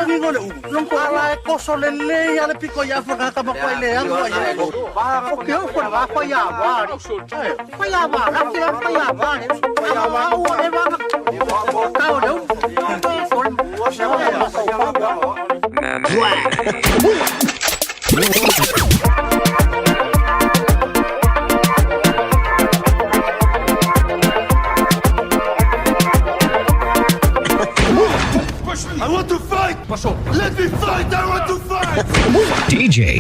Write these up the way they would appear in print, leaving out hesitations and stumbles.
tangi ngole long ko ala ko so le ale piko ya fa ka ba ko le ang ko ya o ke o ko ba ko ya ba ko ya ba ka ki ko ya ba o e ba ka o do I want to fight! Let me fight! I want to fight! DJ.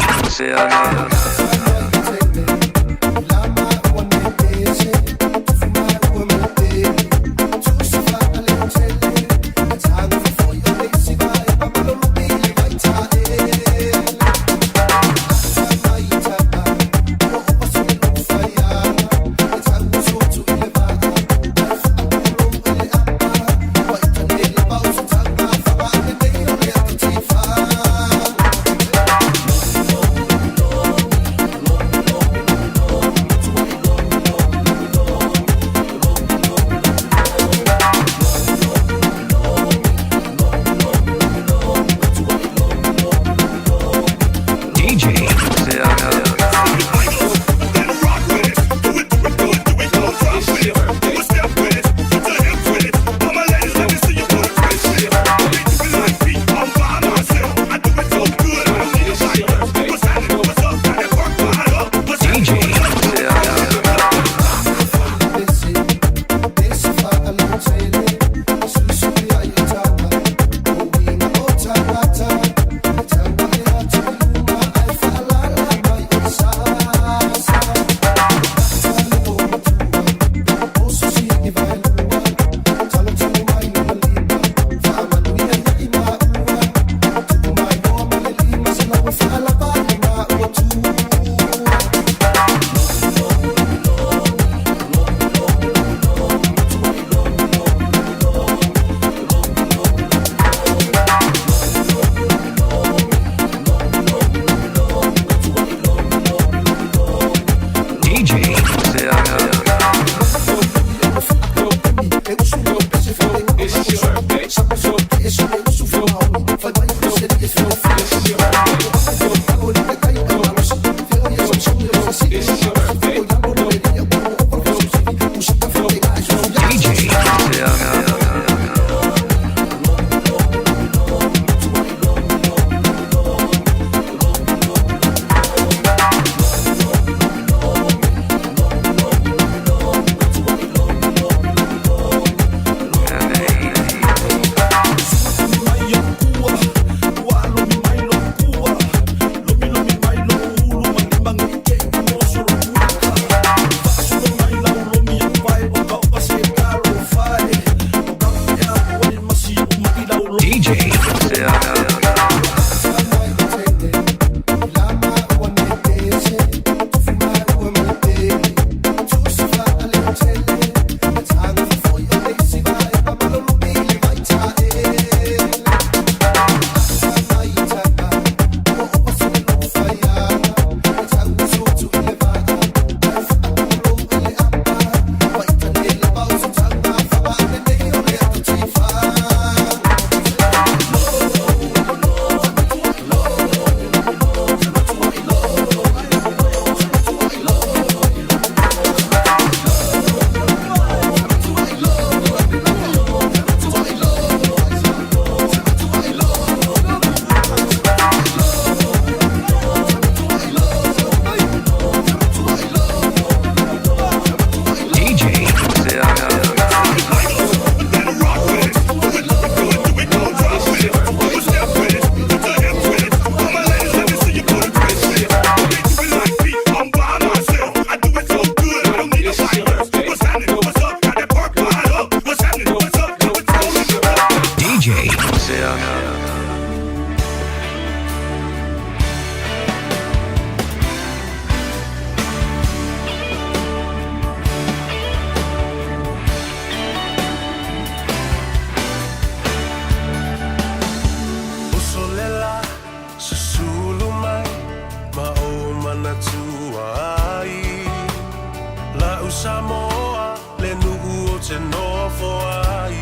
Samoa, le nu'u o te noa fo'ai.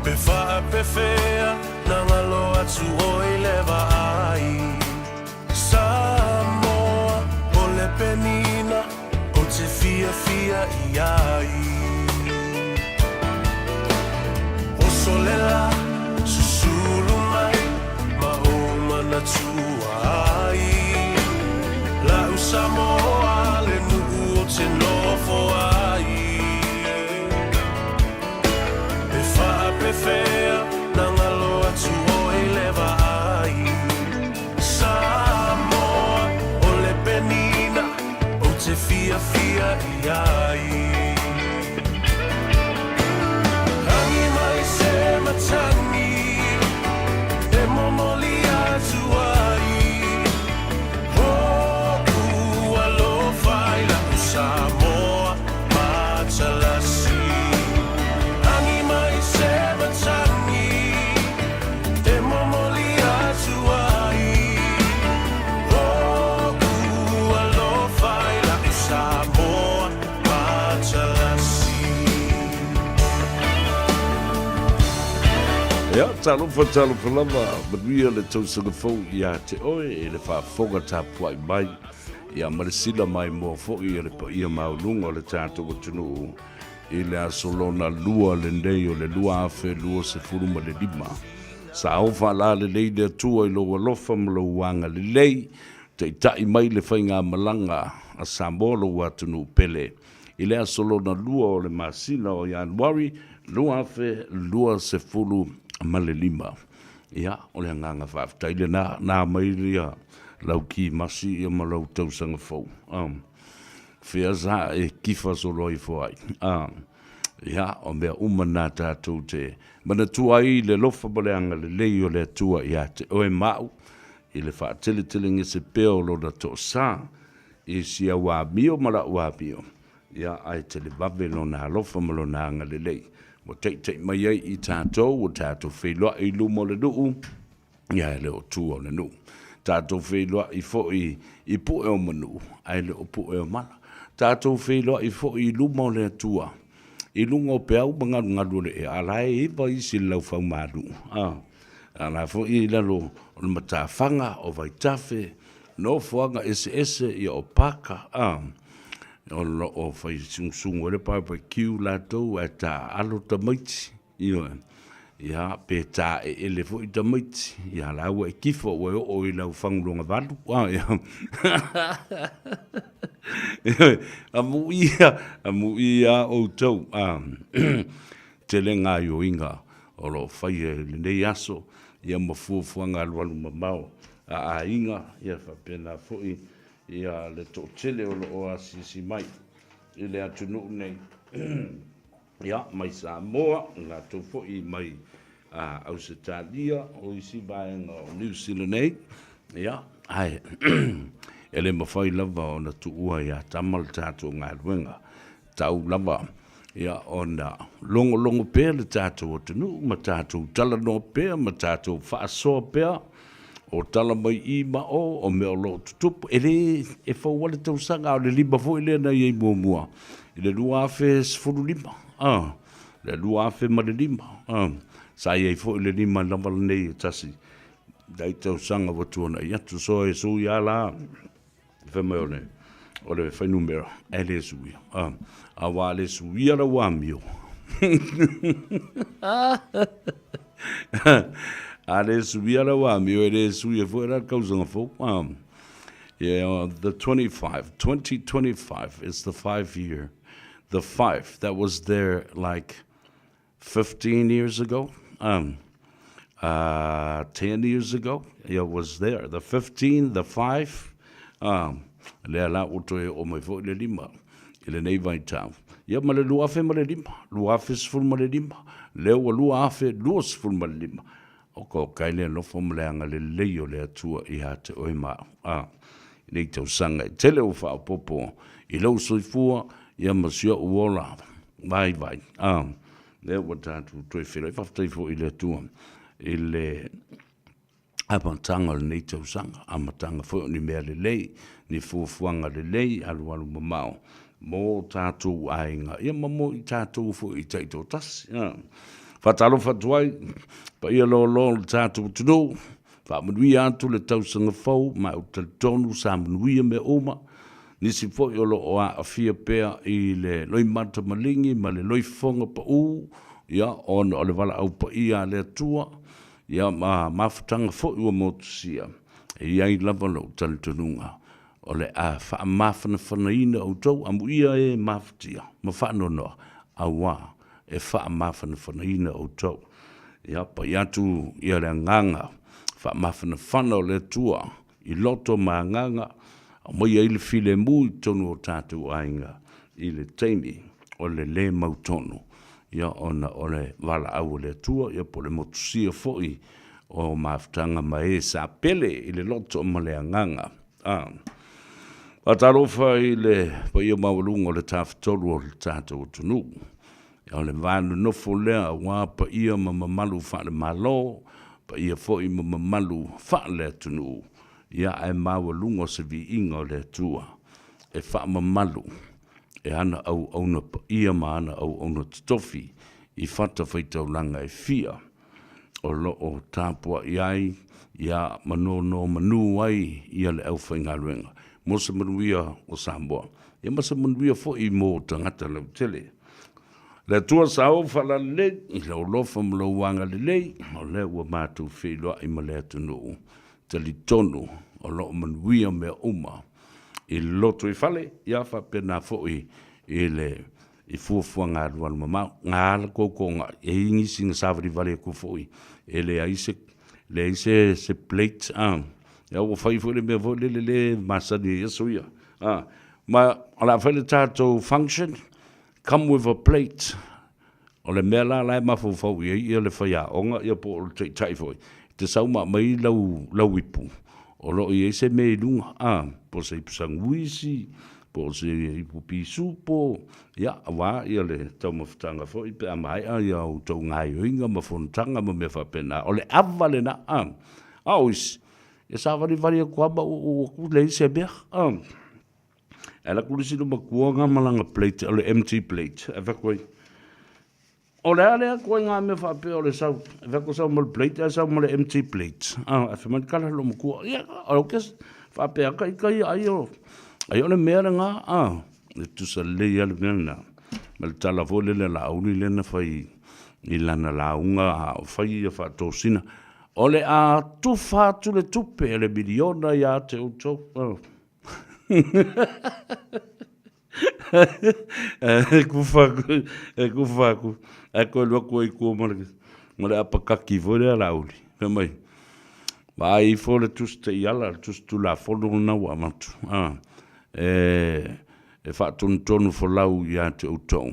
Pe Fea, nangalo atu oi leva ai Samoa, o le penina, o te fia i ai O solela, susulu mai, ma o mana tua ai La u Samoa, le nuku o te nofo ai E fea, nangalo atu oi leva ai Samoa, o le penina, o te fia i ai Hangi mai se matangi, e momoli atu ai Hoku alofa i la u Samoa, matalasi Hangi mai se Ja, talofa lava, manuia le tausaga fou ia te oe e le whaafonga tāpuai mai ia maresila mai mo fo'i e le pa ia maulunga o le tātou tunu i le asolona lua le nei o le lua afe lua se furuma le lima. Sa ofa la le lei le atua i loa lofa ma lo wanga le lei te itai mai le whainga malanga a Samoa loa tunu pele. I le asolona lua o le masina o Januari lua afe lua se furu ma le lima. Ia, o le nganga whaftaile na mai ria lau ki masi ia ma lau tausanga fau. Fea za e kifa solo i fwai. Ia, o mea umana tātou te mana tua i le lofa baleanga le lei o le atua ia te oe mau i le whaatele nge se peo lo na to sa i sia wā mio mara wā mio. Ia, ai te le babe lo na lofa malo na anga le lei. Mo tei mai ai i tātou, o tātou wheilua i lumo le nuu, ia e leo tua le nuu. Tātou wheilua i fo i pu eo manu, ai leo pu eo mana. Tātou wheilua i fo i lumo le tua. I lungo pe au ngadu le e alai i pa i si lau whau madu. Ala fo i lalo o le matawhanga o vai tafe, no fuanga ese i o paka, o fai sung le pa kiu la to ata alo tamaiti ia pe ta ele fo i tamaiti ia la wa kifo o i la fanglonga valu amu ia o tau te lenga yo inga o lo fai le nei aso ia mafuanga alu mamao a inga ia fa pena fo ia le to tele o asisi mai i le atunu nei ia mai Samoa nga to fo i mai Australia o isi baenga o New Zealand nei ia ai ele mafai lava o na tuua ia tamal tātou ngā ruenga tau lava ia ona longo pēr le tātou o tunu ma tātou tala no pēr ma tātou whaasoa pēr o tala mai i ma o me o lo tutupu e fau wale tau sanga o le lima fo i lena i mua i le lua afe sfuru lima le lua afe ma le lima sa i fo i le lima lamal nei tasi dai tau sanga watuana i atu so e su i ala fe mai o le fai numero e le sui a wa le sui ala wa mio Ale subiara wa mi ere suia fora kausanga fo. Yeah, the 2025 is the 5 year. The 5 that was there like 15 years ago. 10 years ago. It was there. The 15, the 5. Le la uto o mai fo le lima. Ile nei vai tau. Ia ma le luafe ma le lima. Luafe sful ma le lima. Leo luafe luas ful ma le lima. O ko kaile no fomleanga le leio le atua I ha te oima nei tau sanga tele o fa popo I lo soifua ia masio uola vai le wata tu toi filo fa tai fo I le atua I le apantanga nei tau sanga amatanga fo ni mea le lei ni fuanga le lei alu mamao mo tātou ainga ia mamo I tātou fo I taito tas Whatalo whatuai, pa ia lo le tātou tunu, whamanui atu le tausanga fau, ma o tonu sa manuia me oma, nisi fo i lo o a fia pea i le loi mata malingi, ma le loi fonga pa ia ona o le wala au pa ia le atua, ia mawhatanga fo i wa motusia, ia i lava lo talitununga, o le a wha mawhana whanaina au tau, amu ia e mawhatia, ma whanonoa, a wā, e wha mawhana whanaina au tau, ia pa iatu ia le nganga, wha mawhana whana o le atua, i loto ma nganga, a mai ai le file mui tonu o tātou ainga, i le teimi, o le mautonu, ia ona o le wala au le atua, ia po le motusia foi, o mawhtanga mai sa pele, i le loto ma le nganga. A tarofa i le, pa ia mawalunga o le tāwhitolu o le tātou tunu, ia o le vānu nofo lea, wā pa ia mamalu wha le malo, pa ia foi mamalu wha le tunu, ia ai mawalunga se vi inga o le atua, e wha mamalu, e ana au auna pa ia ma ana au auna tofi, i whata whaitaulanga e fia, o lo o tāpua iai, ia manono manu ai, ia le au whainga ruenga. Mosa manuia o Samoa, ia masa manuia fo i mō tangata lau tele. Le tua sao whala le, i lau lofa mlo wanga le lei, o le ua mātou whiloa i malea tunu, tali tonu, o lo manuia mea uma, i loto i whale, ia wha pena fo i le, i fuafua ngā ruan mamau, ngā ala koko ngā, e ingi singa sāwari vale ko fo i, e le aise se plate, ia ua whai fo le mea fo le masani ia soia. Ma ala whai le tātou function, come with a plate. O le mea la lai mawhau ia le whai a onga, ia po o le tai foi. Te sau ma mai lau ipu. O lo i eise me lunga, po se ipusanguisi, po se ipu pisupo, ia awa ia le tau mawhatanga foi, pe a mai ia o tau ngai oinga, mawhontanga ma mea whapena. O le avale na, ois, ia sa vari a kua ba o le se bea, Ela kulisi no makuanga malanga plate, o le empty plate, e whakoi. O le alea koe ngā mea whape o le sau, e whako sau mo le plate, e sau mo le empty plate. E whamani kala lo makua, ia, o kes, whape a kai ai o le mea ngā, e tusa lei ale mena, ma le tala fo le la auni lena whai, i lana launga, o whai ia whatosina. O le a tufa tu le tupe, e le miliona ia te utau, kufaku e koe loko i kua ma le apakaki fo le alauli pe mai ma i fo le tus te iala tus tu la fono na wa matu e whaatonu fo lau ia te utau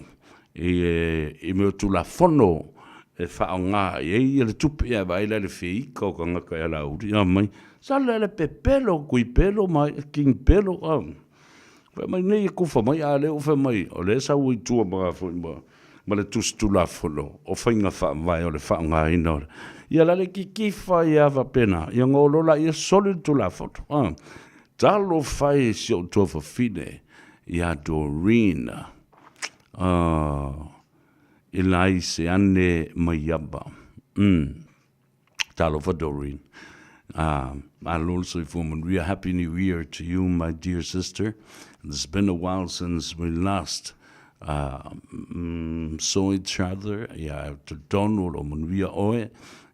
i meo tu la fono e whao ngā i le tupe ia vai le whi kau ka ngaka e alauli mai sa le pepelo kui pelo mai king pelo Fa mai nei kufa mai a le o fa mai o le sa ui tua mga fo ma le tus tu la folo o fainga fa vai o le fa nga ina ia la le ki fa ia va pena ia ngolo la ia solid tu la foto talo fai si o to fa fine ia Dorina ilai se ane mai yaba talo fa Doreen I'll also inform a happy new year to you, my dear sister. It's been a while since we last saw each other. Yeah, to Donald or Manuia Oe.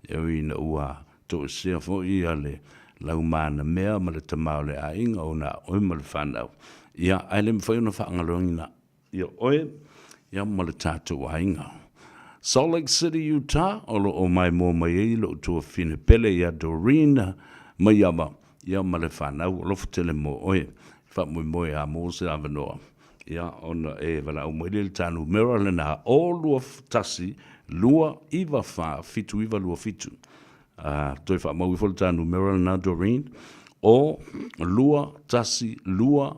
In Ua to see for Iale, Laumana Mea, Malatamale Aing, or na Oimal fan out. Yeah, I am for you Fangalona. Your Oe, Yamalatato Ainga. Salt Lake City, Utah, o mai mo mai lo to Finipele ya Dorina, Mayama, Yamalefana, Loftele mo oe, Fat Moy a Mose Avanoa. Ya on Eva Umil Tanu, Maryland, all of Tassi, Lua, Eva Fa, Fitu, Eva Lua Fitu. Toifa Mawifol Tanu, Maryland, Doreen, or Lua, Tassi, Lua.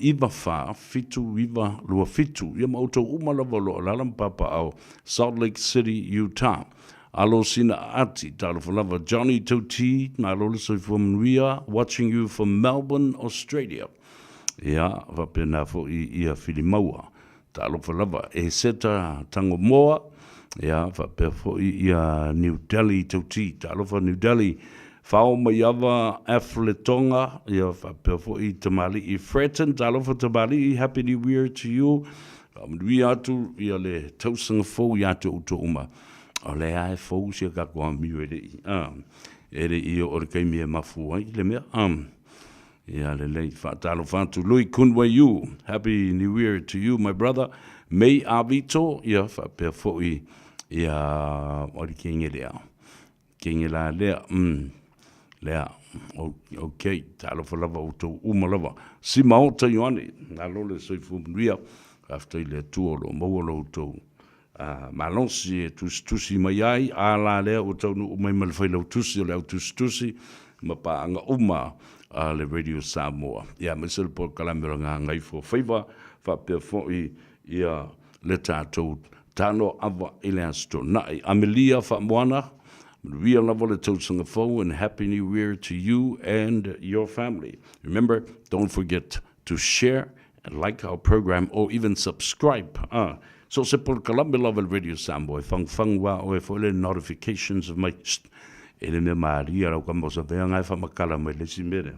Iba fa fitu iba lua fitu ia mauto umalavolo lalam papa au Salt Lake City, Utah. Alo sina ati talo falava Johnny Toti na lolo so from Ria watching you from Melbourne, Australia. Ia vapena fo ia filimaua talo falava e seta tango moa ia fa pe fo ia New Delhi tauti talofa New Delhi fao mai ava Afletonga ia fa pe fo I tamali I Fretton talofa tamali Happy New Year to you we atu ia le tausanga fo ia to uma o le ai fo sia ka ko mi ere I o kai me mafu ai le me ia le fa talofa tu lui kunwa you Happy New Year to you my brother May Avito ia fa pe fo ia o kinge la lea lea okay talofa lava o to uma lava si mau ta yoani na lole soi fu ria after le tuolo mo lo to malonsi tusi mai ai ala lea o to no mai mal fai lo tusi le tusi ma pa anga uma le radio Samoa ia mesel por kalamero nga Gagaifo Faiva fa pe fo ia le tatou tano ava ile asto nai Amelia fa moana real level to Singapore and Happy New Year to you and your family. Remember, don't forget to share and like our program or even subscribe. So simple Columbia Level Radio Samboy fang wa o for the notifications of my ele me maria o como se vean ai fa makala me le simere.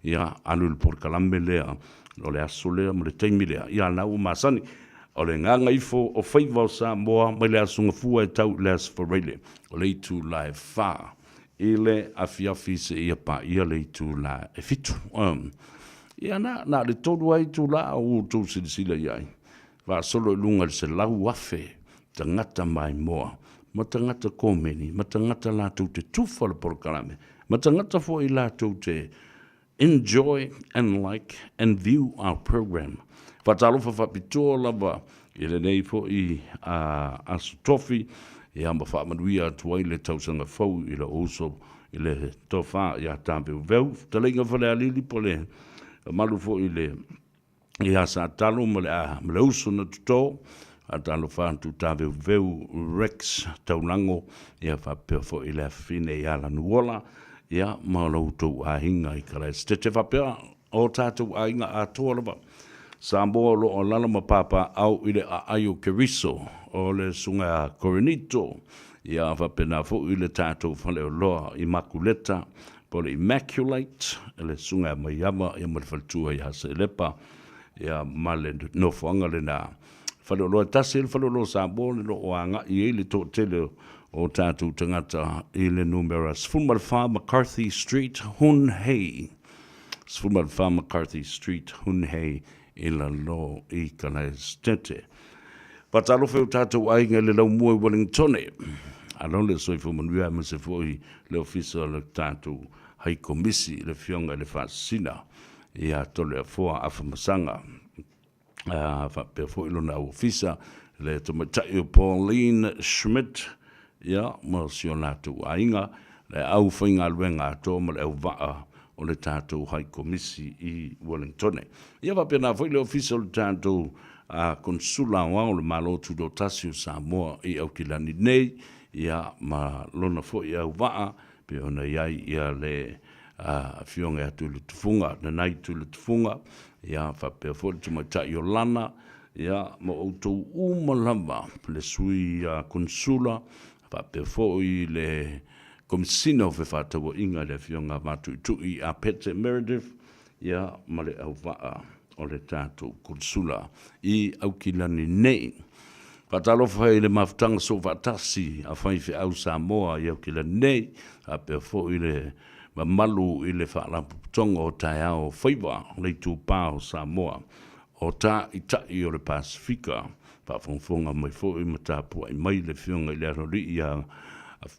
Ya anul por Columbia le lo le asole mo le temile ya na u masani o le Gagaifo o Faiva o Samoa mai le asunga fua e tau le asforele o le tu live fa ile afiafi se ia pa ia le tu la e fitu ia na le todo ai tu la o tu sila iai va solo lunga se lau afe tangata mai moa ma tangata komeni ma tangata la tu te tufala por kalame ma tangata fo I la tu te enjoy and like and view our program. Fatalofa fapitoa lava I le nei fo I asutofi I amba whaamanuia tuai le tausanga fau I le oso I le tofa I a tāpeu veu talenga whale alili po le malu fo I le I a sa talo ma le oso na tuto a talo whantu tāpeu veu Rex taulango I a whapea fo I le fine I ala nuola I a maulau a hinga I kare stete whapea o tātou a hinga a toa lava Samoa lo o lala mapapa au I le ayo keriso o le sunga coronito ia whapena fo I le tātou whale o loa Immaculata po le Immaculate le sunga maiama ia marifaltua I hasa lepa ia male no whanga le nā whale o loa tasi le whale o loa Samoa le lo o anga I le tō tele o tātou tangata I le numera Sfumalfa McCarthy Street Hunhei Sfumalfa McCarthy Street Hunhei ila lo I kana stete. Patalo feu tātou ainga le lau mua Wellington. Alon le soi fu manuia ma se foi le ofisa le tātou hai komisi le fionga le fasina. Ia tole a foa afamasanga. Fa pe foi lo na ofisa le tomatai Pauline Schmidt. Ia ma sionatu ainga le au whainga luenga to ma le au waa o le tātou hai komisi I Wellington. Ia wapena foi le ofisa le tātou konsula o le malotu do Tasio Samoa I Aukilani nei, ia ma lona foi au waa, pe ona iai ia le fionga atu le tufunga, na nai tu le tufunga, ia whapea foi le tumatai o lana, ia ma outou umalamba le sui konsula, whapea foi le komisina o whewhātawa inga le fionga mātu tui a Pete Meredith, ia male au waa o le tātou konsula I Aukilani nei. Whatalofa I le mafutanga so watasi a whaiwhi au Samoa I Aukilani nei, a pia fo I le mamalu I le whaalaputonga o tai ao Faiva, le tūpā o Samoa, o tā I tai o le Pasifika, whawhongwhonga mai fo I matapua I mai le fionga I le arori I a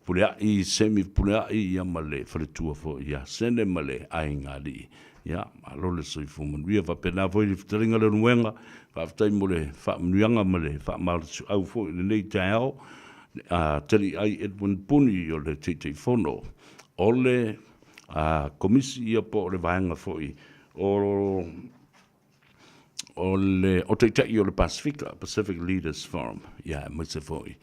puleai semi puleai ia male fretua fo ia sene male ai ngali ia alole soi fu mun via va pena foi fitringa le nuenga va ftai mole fa nuanga male fa mal au fo le nei tao teli ai Edwin Puni o le tete fono ole komisi ia po le vaenga foi o te tei o le Pacific Leaders Forum ia mo se foi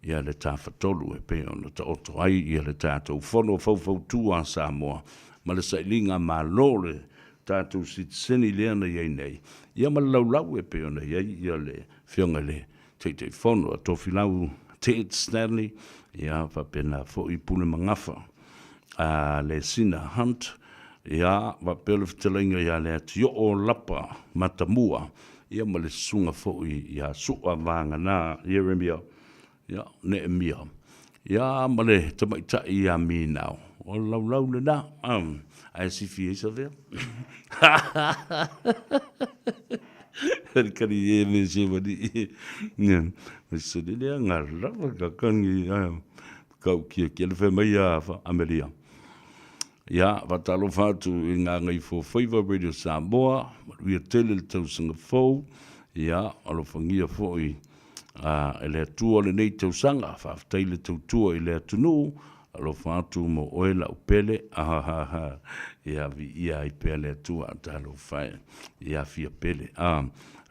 ia le tāwhatolu pe ona ta oto ai ia le tātou whono fau tua Samoa ma le sailinga ma lole tātou sitseni leana iei nei ia ma laulau pe ona ia le whionga le te whono a tofi lau Ted Stanley, ia whapena fo I pune mangafa, le Sina Hunt, ia wapele fitelenga ia le atio o lapa matamua, ia ma le sunga fo ia sua vanga na Jeremia, ia Nehemia, ia ma le tamaita ia mi nao, o lau le na, ai si fie isa vea. Kari e me se wadi, me se lea ngarra kakangi, kau kia le whai mai a Ameria. Ia, watalo whātu I ngā Gagaifo Faiva Radio Samoa, ria tele le tausanga fau, ia, alo whangia fōi, e lea tua le nei tausanga, whaafitai le tautua I lea tunu, alo whātu mo oela upele, ia vi ia I pele tua, talo whai, ia fia pele,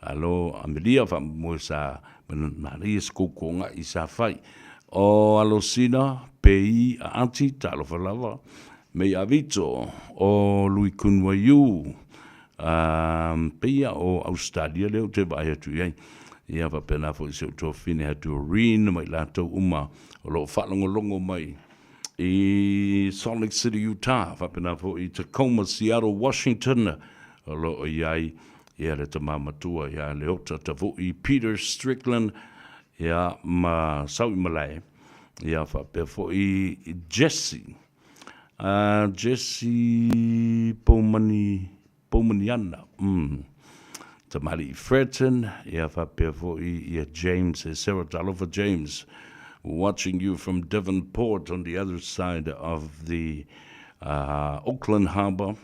alo Ameria mo sa, maria skokonga I sa whai, o alo sina, pei a anti, talo whalawa, mei avito o lui kunwaiu peia o Australia leo te vai atu iai ia va pena fo se to fine atu rin mai lato uma o lo whalongolongo mai I Salt Lake City, Utah va pena fo I Tacoma, Seattle, Washington o lo iai ia le tamamatua ia le ota tavo I Peter Strickland ia ma saui malai ia va pe fo I Jesse Jesse Pomaniana, Tamari Fretton, James, Sarah Talofa James, watching you from Devonport on the other side of the Auckland Harbour.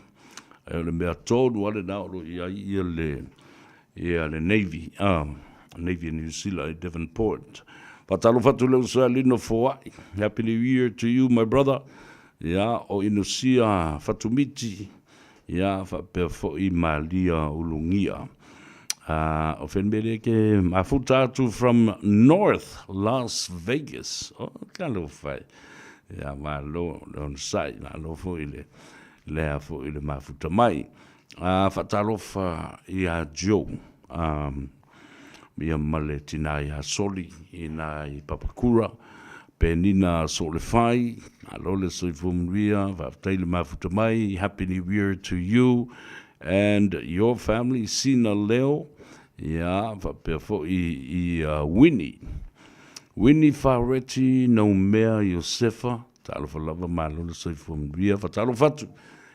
Le told what it out, le Navy, Navy in New Zealand, Devonport. Patalofa to Lino for Happy New Year to you, my brother. Ya o inusia fatumiti ya fa perfo I malia ulungia o fenbele ke mafutatu from North Las Vegas o kalo fai ya malo on site na lo fo ile le fo ile mafuta mai fatalofa ya Joe mia maletina ya soli ina I papakura Penina Solify, Alole Soifumria, Vaftail Mafutamai, Happy New Year to you and your family, Sina Leo, yeah, Vapefo Winnie. Winnie Faretti, no mea Josefa, Talofalava Malole Soifumria, Fatalofatu,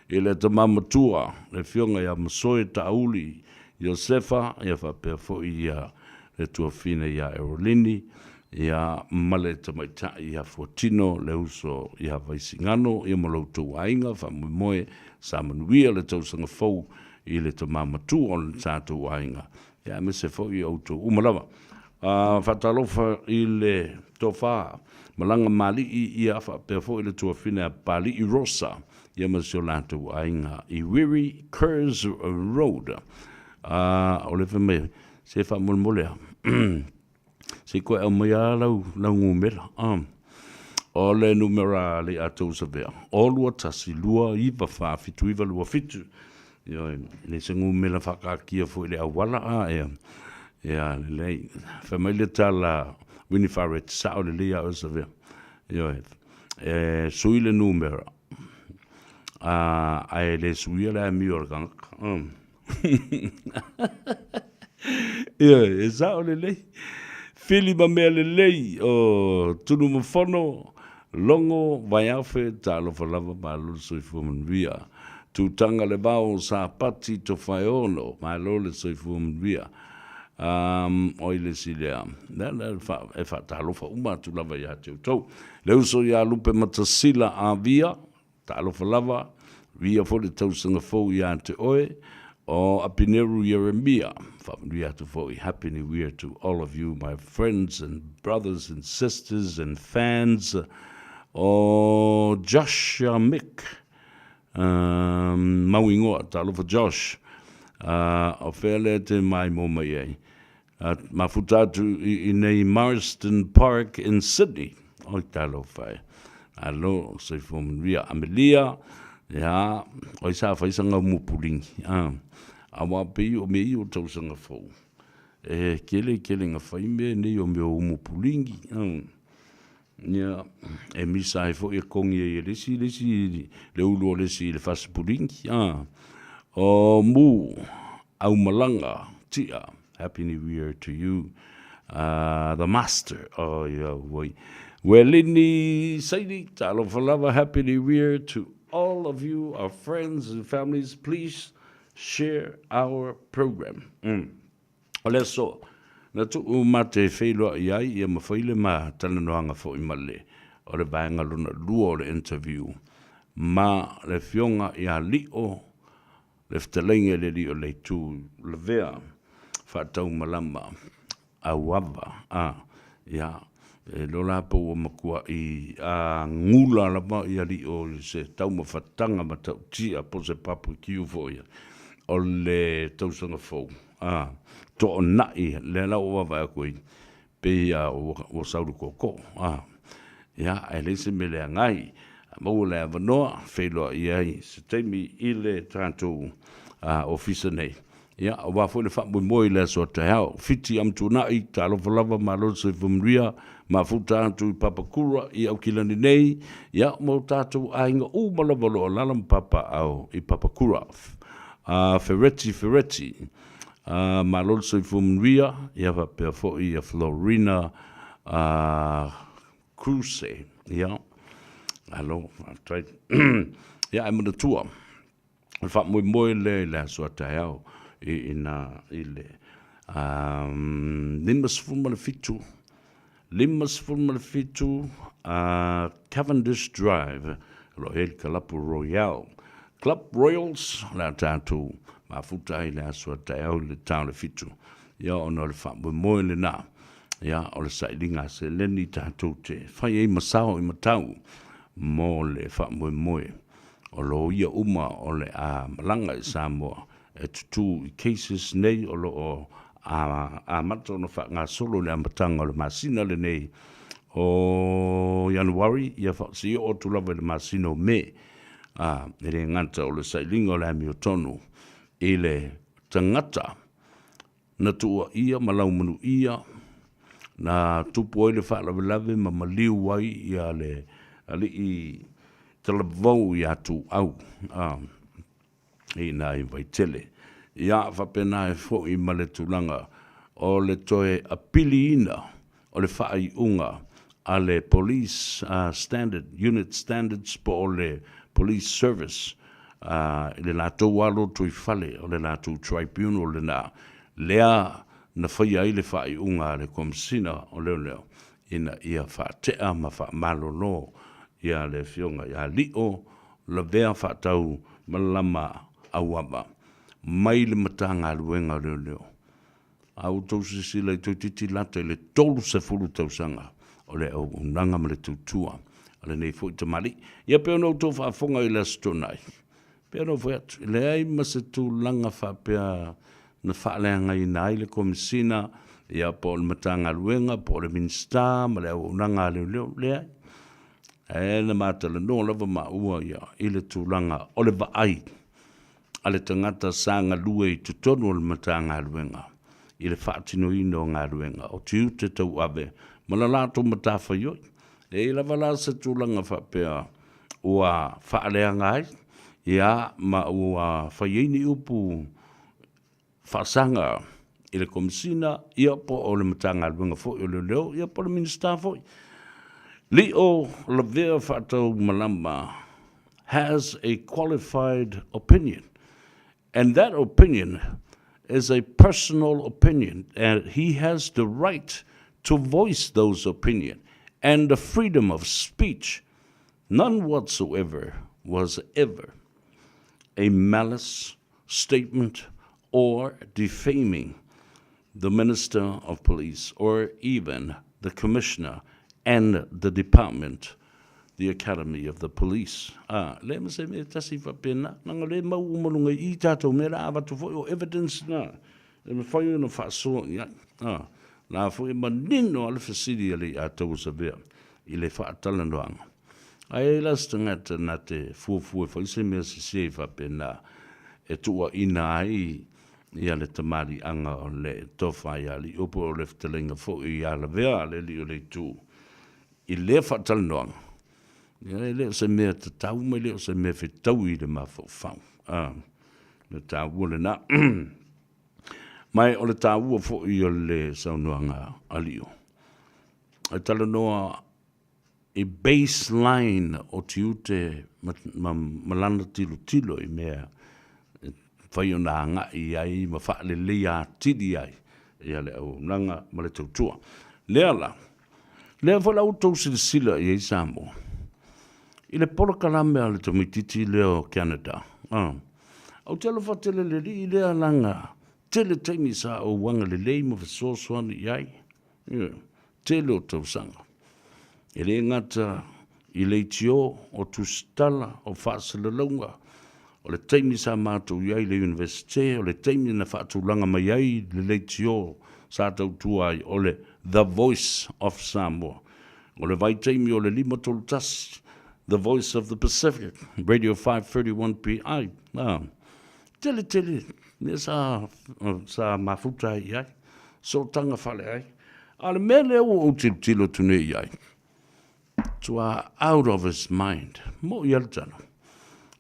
Eleta Mamatua, Le Fionga ya Masoe Tauli, Josefa, Yafapefo le tuafina ya Erolini, ia male tamaita ia Fortino le uso ia vaisingano ia moloto ainga fa moe sa manuia le tausanga fou I le tamamatu o le tātou ainga ia me se fou I auto umalawa fatalofa I le tofa malanga mali ia fa pe fou I le tuafina pali I rosa ia me se latou ainga I Weary Curse Road o le me se fa mulmolea Se koe au mai lau ngumela. O le numera le atou sa vea. O lua tasi, lua iwa whaafitu, iwa lua fitu. Le se ngumela whakakia fo I le awala ea. Ea le whamai le tala Winnie Faret sao le lea o sa vea. Sui le numera. Ai le suia le ami organga. E sao le lei. Fili ma mea lei o tunu mafono longo vaiafe talo falava malo soifu manvia tutanga le bao sa pati to faiono malo le soifu manvia oile silea na fa talo fa uma tu lava ya tau le uso ya lupe matasila avia talo falava via fo le tau sanga fo ya te oe o apineru Jeremia, Happy New Year to all of you, my friends and brothers and sisters and fans. O Josh Mick, Mawingoa, talo for Josh, o fele te mai mo mai mafutatu in a Marston Park in Sydney. O talo fai. Alo, se fom ria Amelia, ya, o isa fa isa nga mupulingi. Awa pe o me o tausanga fou. Kele nga fai me ne o me o mupulingi. ia e misa e fo e kongi e lesi le ulo lesi le fasipulingi o mu au malanga tia happy new year to you the master oh yeah boy welini saidi talo falava happy new year to all of you our friends and families please share our program ole so na tu mate feilo ia ia mafaile ma talanoanga fo imale o le bainga luna luo le interview ma le fionga ia lio le ftalenga le lio le tu le vea fatau malama awava ia lola po makua i ngula la ba ia lio se tau mafatanga ma tau tia po se papu kiu fo ia o le tausanga fo to nai le la o va ko pe ia o sauru ko ia ele se me le ngai mo le vano felo ia se temi ile tanto officer nei ia wa fo le fa mo le so te ha fiti am tu nai talo lava malo se vumria ma futa tu papakura ia o kilani nei ia mo tatu ainga o malolo lalam papa au I papakura Ferretti ma lolso I fumria ia va per fo ia Florina Cruise ia allo I've tried ia I'm on the tour fa mo le la so tao ina ile limas fuma fitu Cavendish Drive Royal Club Royals la tatu ma futa ile so tao le town le fitu ia ono le fa mo le na ia o le sailinga se leni tatu te fai e masao I matau mo le fa mo o lo ia uma o le malanga I Samoa e tutu cases nei o lo mato no fa ngā solo le amatanga o le masina le nei o January ia fa si o tu lava le masino me ele nganta o le sailinga o le ami o tonu ele tangata na tua ia malau manu ia na tupu ele fa lave ma maliu wai ia le ali I talavau ia tu au ina I vaitele ia fa pena e fo I male tulanga o le toe apiliina o le fai unga ale police unit standards po le police service le lato walo tu fale o le lato tribunal le na lea na fai ai le fai unga le komsina o leo ina ia fa te ama fa malolo ia le fionga ia lio la vea fa tau malama awama mai le matanga luenga leo au tau sisila I titi lata le tolu se fulu tau sanga o le au nanga ma le tutua ale nei fo te mali ia pe no to fa fonga I le stonai pe no fo le ai ma se tu langa fa pe na fa le ngai nai le komisina ia po le matanga luenga po le minsta ma le au nanga leo le na mata le no lava ma ua ia I le tūlanga o le vaai a le tangata sanga lue I tutonu o le matanga luenga I le whaatino ino ngā luenga o tiu te tau ave ma la lato matafa yoi e lava la se tūlanga whapea ua whaalea ngai ia ma ua whaieini upu whaasanga I le komisina ia po o le matanga luenga fo I le leo ia po le minista fo Leo Lavia Fato Malamba has a qualified opinion, and that opinion is a personal opinion, and he has the right to voice those opinions and the freedom of speech. None whatsoever was ever a malice statement or defaming the Minister of Police or even the Commissioner and the department, the Academy of the Police. Le me se me tasi fa pena, nanga le mau umalunga I tātou mera awa tu fo evidence na. Le me whai no wha so, ya. La fo manino ale fasidi ale a tau sa vea, I le wha talanoanga. Ai las tangata na te fuafua, whai se mea se fa pena, e tua ina ai, ia le tamari anga o le tofa ia li upo o le ftalinga fo I ala vea le li o le tū. I le whatalanoanga. I le se mea te tau, mai le se mea whetau I le mawhau. Le tāua le na. Mai o le tāua fo I o le saunoanga alio. E talanoa I baseline o tiute malana tilo I mea whai o nā ngai ai ma wha le lea tidi ai. Ia le au nanga ma le tautua. Lea la. Lea whala utou sila I Samoa. I le polo kalame a le tamititi leo Canada. Au telo whatele le li lea langa. Tele teimi sa o wanga le lei ma whasosoani iai. Tele o tausanga. E le ngata I le tio o tustala o whaasalalaunga. O le teimi sa mātou iai le universite. O le teimi na whaatulanga mai ai le tio sa tautua ai. O le The Voice of Samoa. O le vai teimi o le lima tolutas. The Voice of the Pacific. Radio 531 PI. Tele. Ne sa mafuta iai. So tanga whale ai. Ale mele o tilo tune iai. To out of his mind. Mo ialtana.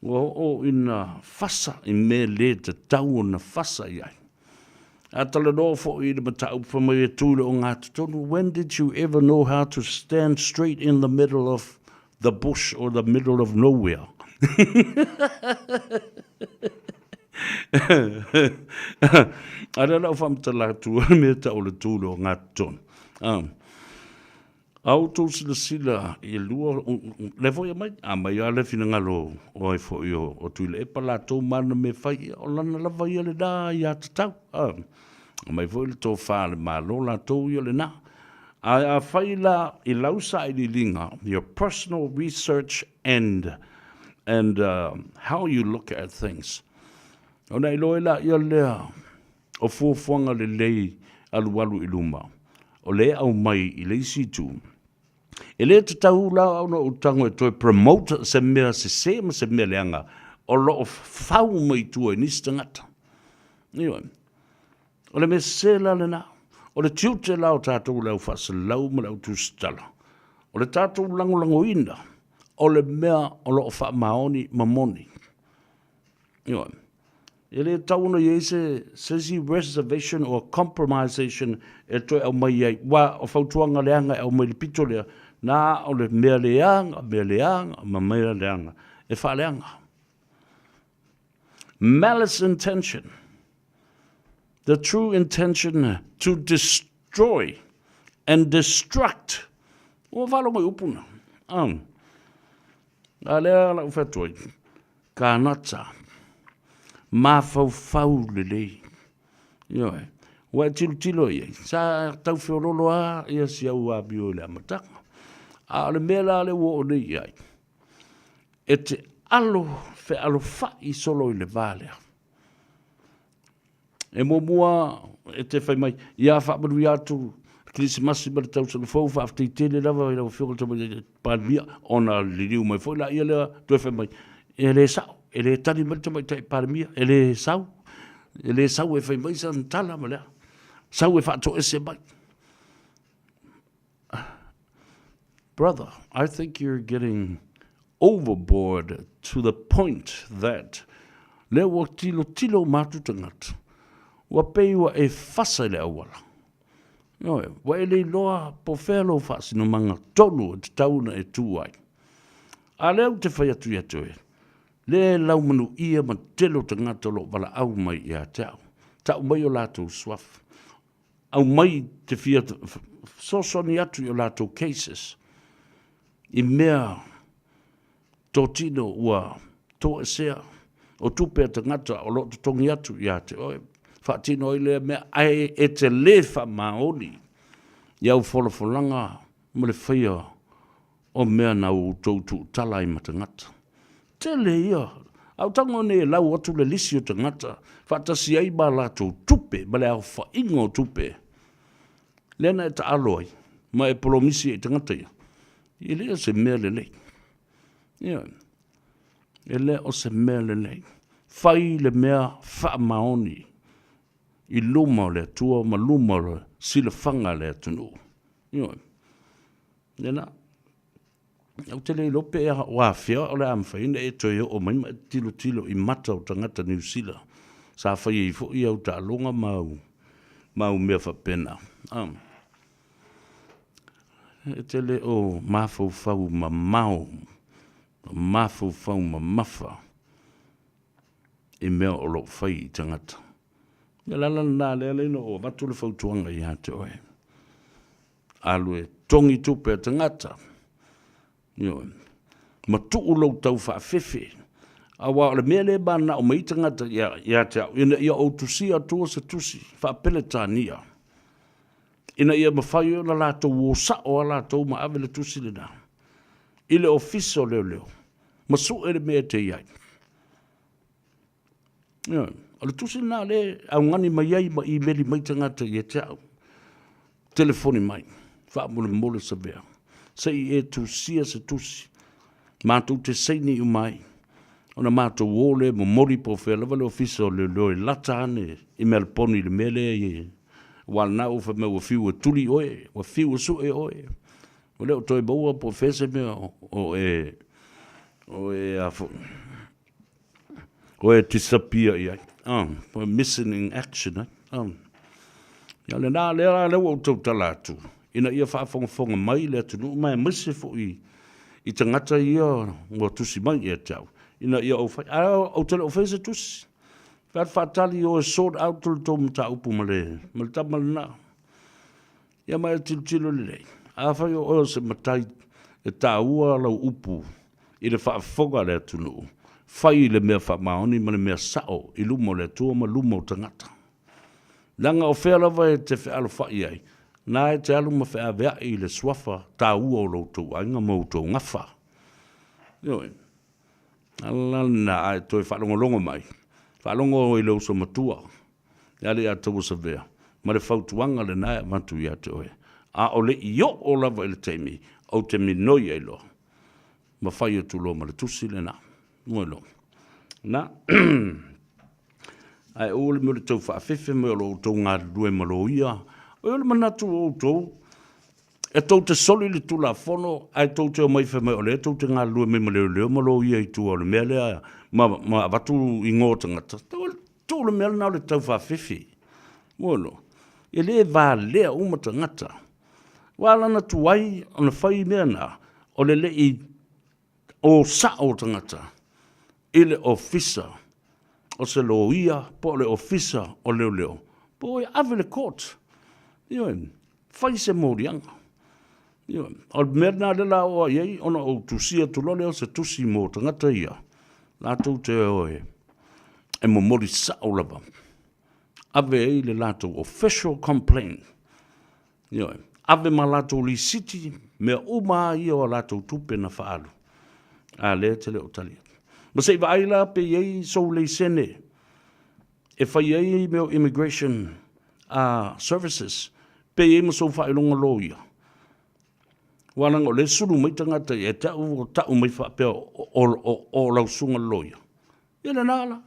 O ina fasa I me le te tau na fasa iai. Atala no fo I le matau pa mai e tūle o ngā tutonu. When did you ever know how to stand straight in the middle of the bush or the middle of nowhere? I don't know if I'm talatu me ta o le tūle o ngā tutonu. Au tō sila I lua, le foi mai, mai a le fina ngalo o ai foi o tuile. E pala tō mana me whai, o lana lava I le da I a tatau. Mai foi le tō whale malo la tō I le na. A whai la I lausa I li linga, your personal research and how you look at things. O nei loe la I lea, o fuafuanga le lei alualu I luma. O le au mai I le situ. E le te tau la au na utango e toi promote se mea se ma se mea leanga o lo fau mai tua I nisi tangata. Iwa. O le me se la le na. O le tiute la o tātou lau whasa lau ma lau tūstala. O le tātou lango ina. O le mea o lo wha maoni mamoni. Iwa. E le tauna I se reservation or compromisation e toi au mai ai. Wa o whautuanga leanga au mai le pito lea. Na o le mea leanga, ma mea leanga. E wha leanga. Malice intention. The true intention to destroy and destruct. O whalonga I upuna. A lea la uwhatoi. Ka nata. Ma fau le lei. Ioe. Wa tilo iei. Sa tau whiorolo a ia si au a bio le amatanga. A le mea le wo o nei iai. E te alo whai solo I le vale. E mua e te whai mai. Ia whaamaru I atu. Krisimasi ma le tau sa le fau whaaftai tele lava I lau whiorolo tama pandemia. Ona li riu mai fo la ia lea tue whai mai. E le sao. E le tani ma le tama I tai pandemia. E le sao. E le sao e whai mai sa ntala ma lea. Sao e whaato ese mai. Brother, I think you're getting overboard to the point that le wa tilo matu tangata. Wa peiwa e whasa le awala. Noe, wa e le loa po whelo whasi no manga tonu e te tauna e tuai. A leo te whai atu e. Le lau manu ia ma telo tangata lo wala au mai I a tau. Tau mai o lato swaf. Au mai te fia sosoni atu I o lato cases. I mea tō tino ua tō esea o tupe tangata o lo tongi atu I a te oe. Whaatino I lea mea ai e te le wha maoni. Iau wholofolanga ma le whaia o mea nau tautu tala I matangata. Te le ia. Au tango ne lau atu le lisi o tangata. Whaatasi ai ba la tō tupe ma le au whaingo tupe. Lena e ta aloi ma e polomisi e tangata ia. I lea se mea le lei. Ia. E lea o se mea le lei. Whai le mea wha maoni. I luma o le tua, ma luma o le sila whanga le tunu. Ia. Nena, Au te le lope e wa fia o le amwhaina e toi o mai ma tilo I mata o tangata New Zealand. Sa whai I fo I au ta longa mau mea whapena. E te le o mawhau ma mau, mawhau ma mawha, e mea o lo whai I tangata. Ia lala nā lea no o watu le whautuanga I hate oe. Alu e tongi tupe a tangata. Ma tuu lau tau whaafefe. Awa le mea le bana o mai tangata ia te au. Ia o tusi a tua sa tusi. Whaapele tānia. Ina ia mawhai o na lātou o sao a lātou ma ave le tusi le nā. Ile ofiso leo. Ma su e le mea te iai. O le tusi nā le au ngani mai ai ma I meli mai tangata ia te au. Telefoni mai. Whaamule sa bea. Sei e tusia se tusi. Mātou te seini umai. Ona mātou wole mo mori po whea lava le ofisa o le loe lata ane I melponi le mele e wal na ufa me wa fiu tuli oe, wa fiu su e oe. O leo toi baua po fese me o e afo. O e disappear ia. For missing in action. Ia le nā lea le o tau talatu. Ina ia whaafonga mai le atunu, mai mese fo I tangata ia mo tusi mai ia tau. Ina ia au whai, au tele o whaise tusi. Whaatali o e sort out tulu tō mta upu male tamal nā. Ia mai tilo le lei. A whai o se matai e tā ua lau upu I le whaafonga le atunu. Whai le mea whaamaoni ma le mea sao I lumo le atua ma lumo tangata. Langa o whea lava e te whaalo whai ai. Nā e te alu ma whea vea I le swafa tā ua o loutou ainga mautou ngawha. Ioi. Alana ai toi whalongolongo mai. Whalongo I leo so matua. Ia le atua sa vea. Ma le whautuanga le nā e matu I ate oe. A o le io o lava I le teimi. O te minoi ai lo. Ma whai atu lo ma le tusi le nā. Moi lo. Nā. Ai o le mo le tau whaafefe me o lo tau ngā rue malo ia. O le manatu o tau, e tau te soli le tula fono, ai tau te o mai wha mai o le, tau te ngā lua me ma leo malo ia I tu o le mea lea, ma watu I ngō tangata. Tau le mea nao le tau whawhiwhi. Moelo, e le vā lea uma tangata. Wālana tu wai o na whai mea nā, o le le I o sa o tangata, I le ofisa, o se lo ia, po le ofisa o leo. Po e ave le court. Ioi, whai se mōrianga. Ioi, o merna le la oa iei, ona o tusia tulole o se tusi mō tangata ia. Lātou te oe, e mo mori sao lava. Ave ei le lātou official complaint. Ioi, ave ma lātou li city, mea uma ia o lātou tupe na whaalu. A le te leo talia. Ma se iwa aila pe iei sou le sene. E whai iei meo immigration services. Pe e mo so fa ilonga loia. Walang o le suru mai tangata e tau mai fa pe o lau sunga loia. Ia la nala.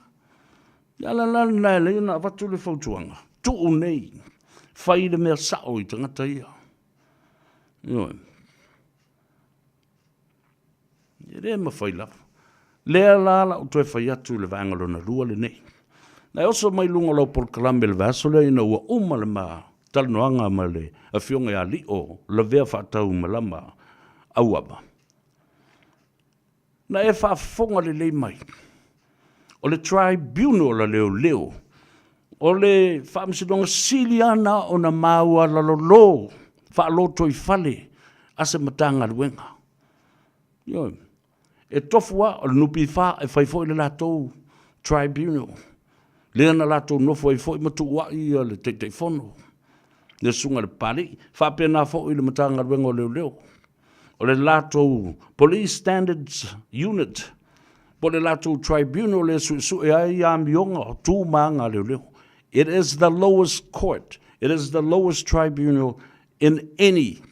Ia la nala le na watu le fautuanga. Tu nei. Fai le mea sao I tangata ia. Ia. Ia re ma fai lava. Lea la o toi fai atu le vangalo na rua le nei. Na oso mai lunga lau por kalambe le vasole ina ua uma le maa. Talnoanga ma le a fionga a li o la vea whaatau malama auama. Na e whaafonga le lei mai. O le tribunal la leo. O le whaamsidonga siliana o na maua lalolo. Whaaloto I fale ase matanga luenga. Yo. E tofua o le nupi wha e whaifo I le latou tribunal. Lea na latou nofo I fo I matu wai o le te fono. Le sunga le pari, whapena fo I le matanga ruenga o leo. O le lato police standards unit, po le lato tribunal le su e ai amionga o tū maanga leo. It is the lowest court, it is the lowest tribunal in any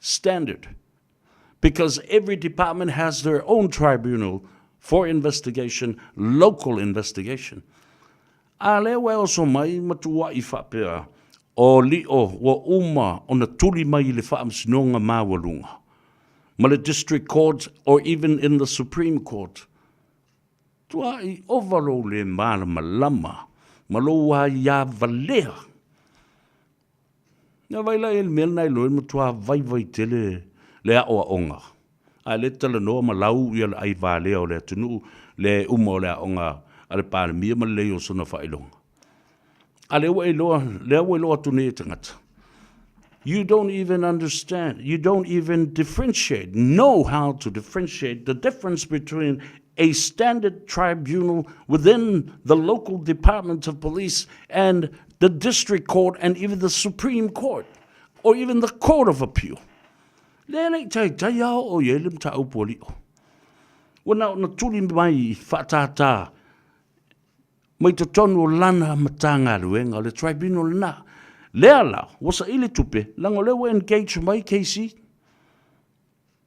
standard. Because every department has their own tribunal for investigation, local investigation. A lewe o so mai matua I whapea, o li o wa uma o na tuli mai le whaamsinonga mawalunga. ma le district court, or even in the Supreme Court. Tua I ovalo le mala malama, maloa ia valea. Nga vaila el mel nai loe ma tua vai tele le a oa onga. A le tala noa ma lau ia le ai valea o le atunu, le uma o le a onga, a le pāle mia ma leo sona whailonga. A le ua iloa tune e tangata. You don't even understand. You don't even differentiate, know how to differentiate the difference between a standard tribunal within the local department of police and the district court and even the Supreme Court or even the Court of Appeal. Lele tai ao o yelim ta upoli. Wana na tuli mai fatata. Mai to tonu lana matanga luenga le tribunal na. Leala, wasa ili tupe, lango lewe engage mai KC.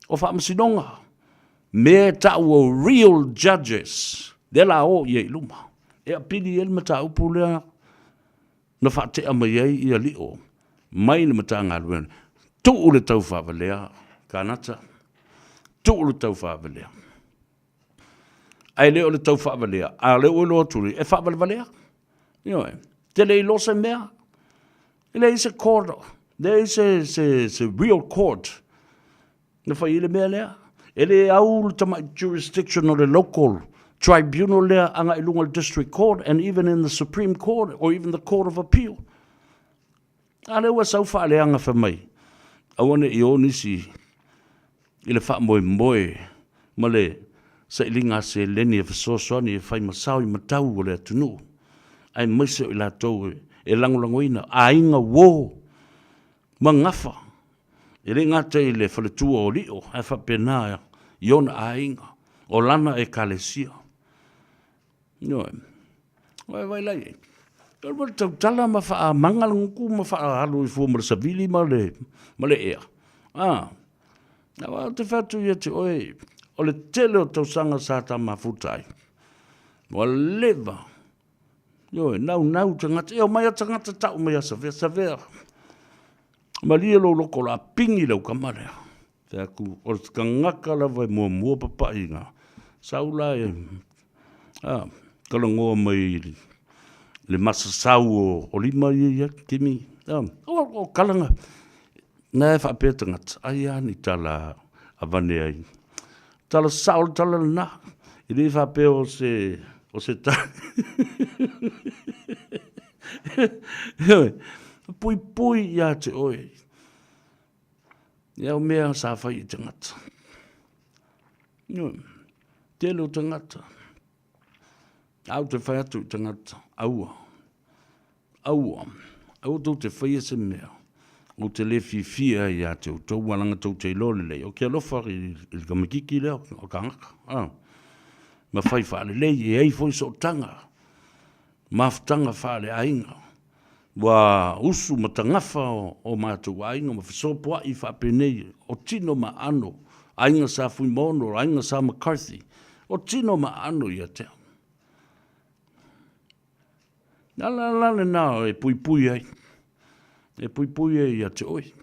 O fa masinonga. Me ta'u real judges. Dela o ye luma. E apili el mata upulea. Na fa te amai ia lio. Mai le mata ngalwen. Tu ule tau whavelea. Kanata. Tu ule tau whavelea. Ai leo le tau whavelea. A leo loa turi. E whavelea? Ioe. Te lei losa mea. There is a court. There is a real court. Na whai ile mea lea. Ele au tama jurisdiction of the local tribunal lea anga ilunga district court and even in the Supreme Court or even the Court of Appeal. Ale wa sau wha le anga whamai. Awane I o nisi ile wha moe ma le sa ilinga se leni e whasosoani e whai masau I matau o le atunu. Ai maise o la tau e langolangoina a inga wo ma ngafa. E le ngata I le whaletua o lio e whapena iona a inga o lana e kalesia. Noe. Vai lai e. Kalma tau tala ma wha mangalangu ma wha alu I fua marasavili ma le ea. Awa te whatu ia te oe. O le tele o tau sanga sata ma futai. Wa leva. Noe, nau tangata. Eo mai a tangata tau mai a savea. Ma lia lo loko la pingi lau kamarea. Teaku, o te kangaka lawa mua papai ngā. Saula e, kalangoa mai le masasau o lima ia kimi. O kalanga. Nā e whapea tangata. Ai ani tala avane ai. Tala saul tala na. I le whapea o se ta. Pui ia te oe. Ia o mea sa whai I tangata. Te leo tangata. Au te whai atu I tangata. Aua tau te whai se mea. O te le fia ia te o tau walanga tau te ilole lei. O kia lofa I kamakiki leo. O kangaka. Ma whai whaale lei. E ei fwoi so tanga. Maftanga whaale ainga. Wa usu matangafa o mātou ainga ma whisopua I whapenei o tino ma ano ainga sa Fuimono ainga sa McCarthy o tino ma ano ia te lale nā e pui ai ia te oi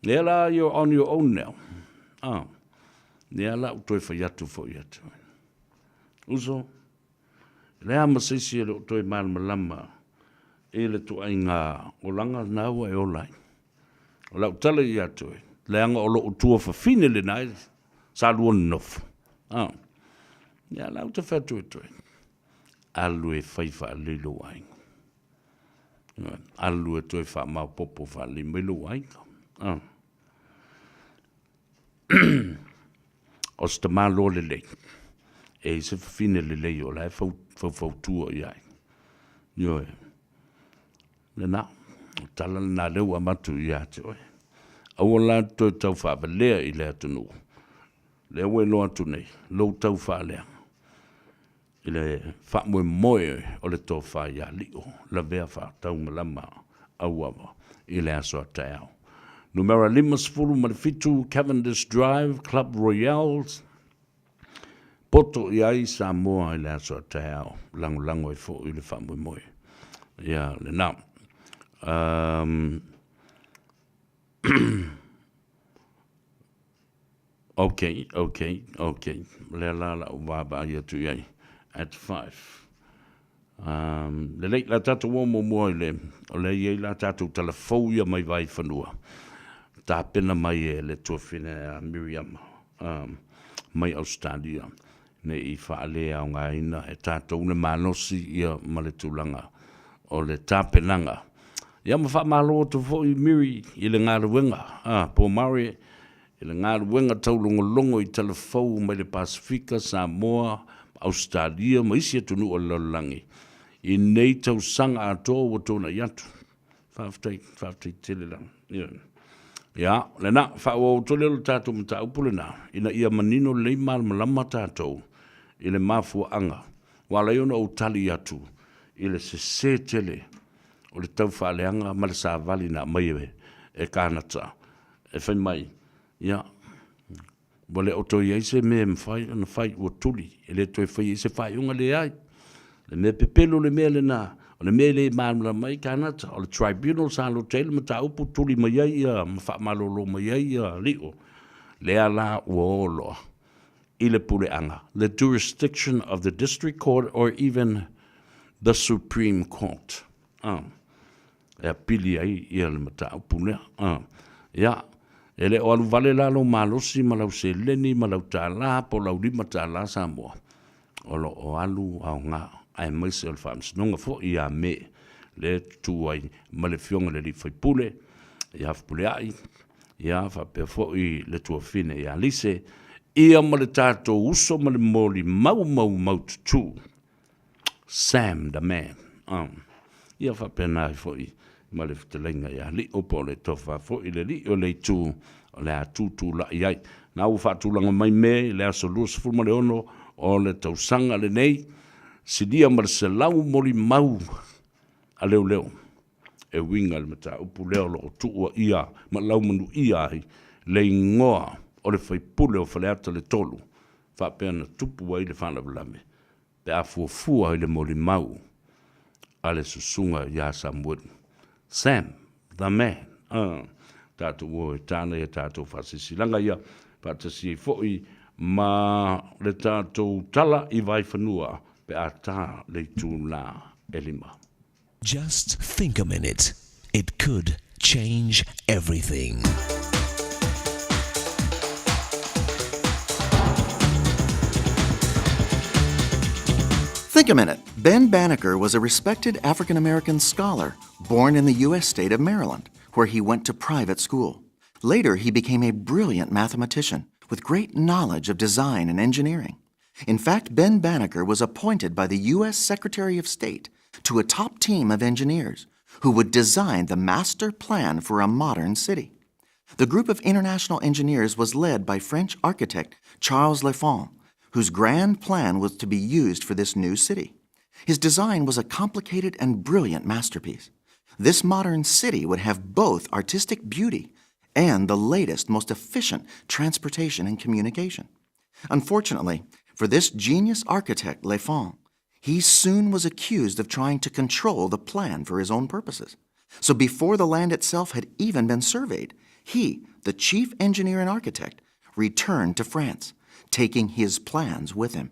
nea la you're on your own now nea la utoi whaiatu fo ia te oi uso Lea masisi ele o toi malama ele tu ai ngā o langa nāua e olai. O lau tala I atoi. Leanga o loo tua whawhine le nai. Sa luon nof. Ia lau te whatu e toi. Alu e whaiwha lilo ai. Alu e toi wha mau popo wha li milo ai. O sta malo le lei. E se whawhine le lei o lai whautua I ai. Ioe. Le nā. Tala nā leu amatu I ate oe. Aua la toi tau whawalea I le atunu. Le aue lo atu nei. Lo tau whaalea. I le whamoe moe o le tō whaia lio. La vea wha tau malama auawa. I le aso a tau. Numera 5 Malifitu Cavendish Drive Club Royales. Poto I ai Samoa I le aso a tau. Lango I fo I le whamoe moe. Ia le nā. Okay. Le la waba ia tu iai. At 5. Le lei la tatu o mo o le iei la tatu telefou ia mai vai whanua. Tā pena mai le tuawhine a Miriam mai Australia. Ne I whaale au ngā ina e tātou ne manosi ia ma le tūlanga o le tāpenanga. Ia ma wha malo tu fo I Miri I le ngā ruenga. Po Maori I le ngā ruenga taulongolongo I telefou mai le Pasifika, Samoa, Australia, ma isi atunu o lolangi. I nei tau sanga atoa o tōna iatu. Whaftai tele lang. Ia, le na, whao tole lo tātou mta upule na. Ina ia manino lei malama tātou. I le mafua anga. Wala iona o tali atu. I le se tele. O le tau whaaleanga ma le sa vali na maiwe. E kānata. E whai mai. Ia. Wale o toi eise me mwhai. Ana whai o tuli. E le toi whai eise whai unga le ai. Le mea pepelo le mea le nā. O le mea le mānula mai kānata. O le tribunal sa lo tele ma tā upu tuli mai ai ia. Ma wha malolo mai ai ia. Lio. Le ala ua oloa. I le pule anga. The jurisdiction of the district court or even the Supreme Court. E pili ai ia le mata upu lea. Ia. E le o alu vale lalo malosi ma lau se leni ma lau tā la po lau lima tā la Samoa. O lo o alu au ngā. Ai mai se al fams nonga fo ia me le tuai ma le fionga le li fai pule ia pule ai ia fa pe fo I le tua fine ia lise ia ma le tato uso ma le moli mau tu Sam the man ia fa pe na fo I ma le ftelenga ia li opo le tofa fo I le li o le tu o le tu la ia na u fa tu langa mai me le aso lus fu ma le ono o le tausanga le nei Sidia marse lau moli mau a leo. E winga le mata upu leo lo tua ia ma lau manu ia ai le ingoa o le whaipule o whaleata le tolu. Whapea na tupu ai le whanawalame. Pe a fuafua ai le moli mau a le susunga ia Samuel. Sam, the man. Tātou o e tāna e tātou whasisi langa ia. Pātasi e fo'i ma le tātou tala I vai whanua. Just think a minute. It could change everything. Think a minute. Ben Banneker was a respected African-American scholar born in the U.S. state of Maryland, where he went to private school. Later, he became a brilliant mathematician with great knowledge of design and engineering. In fact, Ben Banneker was appointed by the U.S. Secretary of State to a top team of engineers who would design the master plan for a modern city. The group of international engineers was led by French architect Charles Lefon, whose grand plan was to be used for this new city. His design was a complicated and brilliant masterpiece. This modern city would have both artistic beauty and the latest, most efficient transportation and communication. Unfortunately, for this genius architect, Lefon, he soon was accused of trying to control the plan for his own purposes. So before the land itself had even been surveyed, he, the chief engineer and architect, returned to France, taking his plans with him.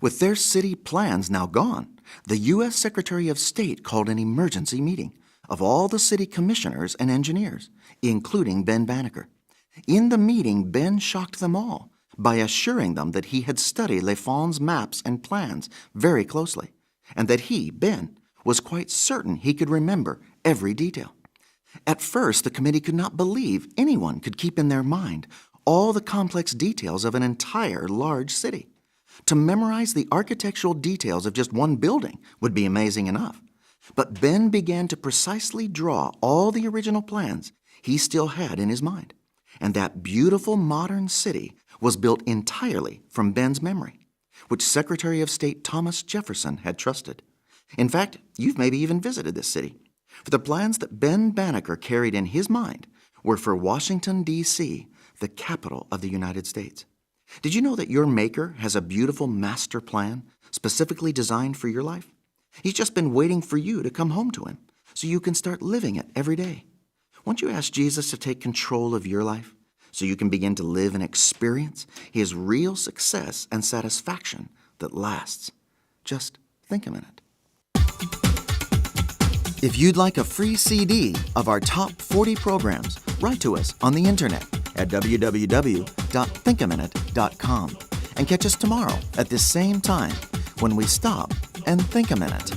With their city plans now gone, the U.S. Secretary of State called an emergency meeting of all the city commissioners and engineers, including Ben Banneker. In the meeting, Ben shocked them all by assuring them that he had studied Lefon's maps and plans very closely, and that he, Ben, was quite certain he could remember every detail. At first, the committee could not believe anyone could keep in their mind all the complex details of an entire large city. To memorize the architectural details of just one building would be amazing enough. But Ben began to precisely draw all the original plans he still had in his mind, and that beautiful modern city was built entirely from Ben's memory, which Secretary of State Thomas Jefferson had trusted. In fact, you've maybe even visited this city, for the plans that Ben Banneker carried in his mind were for Washington, D.C., the capital of the United States. Did you know that your maker has a beautiful master plan specifically designed for your life? He's just been waiting for you to come home to him so you can start living it every day. Won't you ask Jesus to take control of your life so you can begin to live and experience his real success and satisfaction that lasts. Just think a minute. If you'd like a free CD of our top 40 programs, write to us on the internet at www.thinkaminute.com and catch us tomorrow at this same time when we stop and think a minute.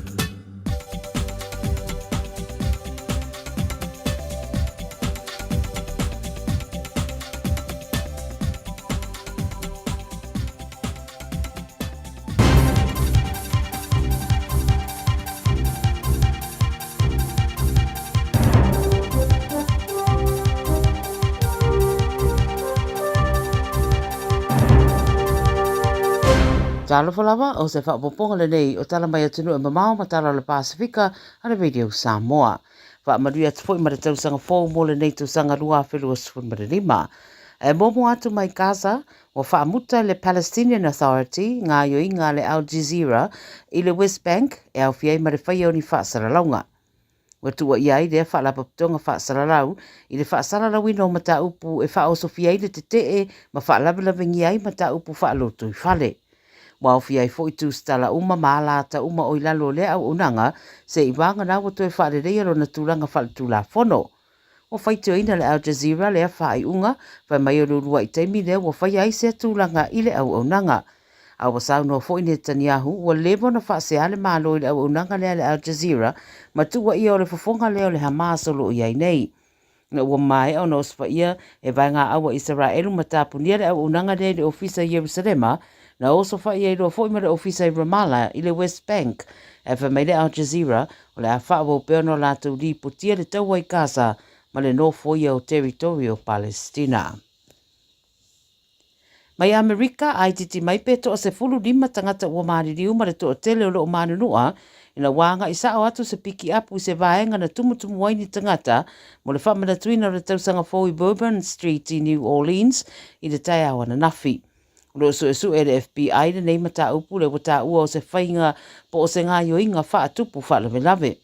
Talo falava o se whaapoponga le nei o tala mai atunu e mamao matala le Pasifika a le radio Samoa. Whaamari atu fwoi ma le tausanga fōu mo le nei tausanga rua whelua sifun ma le lima. E momo atu mai Gaza o whaamuta le Palestinian Authority ngā yoi ngā le Al Jazeera i le West Bank e au fiai ma le whaia o ni whaasaralaunga. Wa tua iai rea whaalapa putonga whaasaralau i le whaasaralau ino mata upu e whaoso fiai le te tee ma whaalawelawengi ai mata upu whaaloto i whale. Wao fiai fo i tu stala uma maalata uma o ilalo le au unanga se i wanga na wato e whaare reiro na tūranga whale tūla whono. O whaitio ina le Al Jazeera le a whaai unga, whai mai o rurua i teimi le wa whai ai se tūranga i le au unanga. Au wasau no fo i Netanyahu, wa levo na whaase ale malo i le au unanga le Al Jazeera, ma tua i o le fofonga leo le Hamas o lo iai nei. Na ua mai o na ospa ia e vai ngā awa Israelu matapunia le au unanga le ofisa Jerusalema, na oso whai e roa fwoi ma le ofisa i Ramallah i le West Bank, e wha mai le Al Jazeera o le a whaabo peono la tau li putia le taua i Gaza ma le no fwoi o territorio Palestina. Mai Amerika ai titi mai pe to se fulu lima tangata ua maririu ma le to tele o lo o manunua ina wanga i sao atu se piki apu i se vaenga na tumutumu waini tangata mo le whamana tuina o le tausanga fwoi Bourbon Street i New Orleans i le tai awa na nafi. Lo so e le FBI le nei mata upu le wata ua o se whainga po o se ngā yoinga wha atupu wha lawe lawe.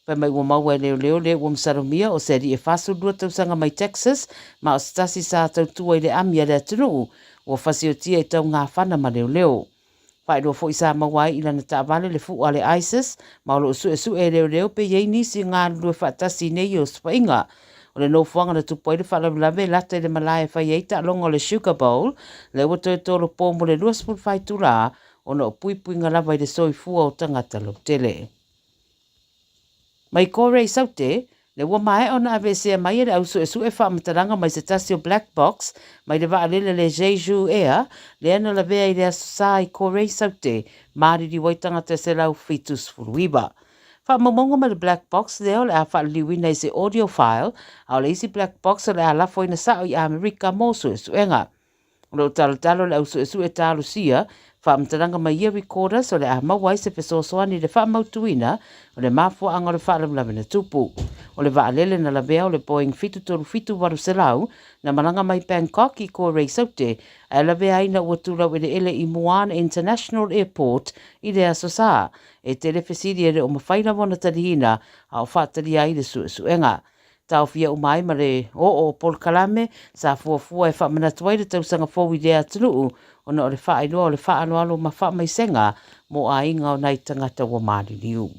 Pai mai ua maua e leo le ua msaromia o se ri e whasu lua tausanga mai Texas ma o stasi sa tau tua i le amia le atunuu ua whasi o tia i tau ngā whana ma leo. Pai roa fo i sa mawai ila na taavale le fu ale ISIS ma o lo su e leo pe yei nisi ngā lue whaatasi nei o spainga. O le nofuanga na tupoire whalawelawe lata i le malaya whai eita alonga o le Sugar Bowl, le wato e tolo pōmo le 2.5 tula o na o pui ngalawa i le soifua o tangata lo tele. Mai kore i saute, le ua mai o na avesea mai le ausu e whaamataranga mai se tasi o Black Box, mai le waalele le Jeju Air, le ana la vea i le asusa i kore i saute, maari di waitangata se lau fitus furuiba. Whaamamonga ma le Black Box leo le a whaaliwina i se audio file, au le isi Black Box o le a lafo ina sao i Amerika mo suenga. O le talo le au e talo sia, whaamataranga mai ia recorders o le a mawai se pesosoani le whaamautuina o le mafua anga o le whaalawina tupu. O le waalele na la vea o le Boeing fitu waru selau na malanga mai Bangkok i ko rei saute, a la vea ina ua tūlau i le ele i Moana International Airport i le asosa, e telefesiri e o mawhaina wana tarihina a o whaataria i le suenga. Tau fia umai ma le o Paul Kalame sa fuafua e whaamanatua i le tausanga fōwi lea tunuu o na o le whaailoa o le whaanoalo ma whaamaisenga mo a inga o nai tangata wa maririu.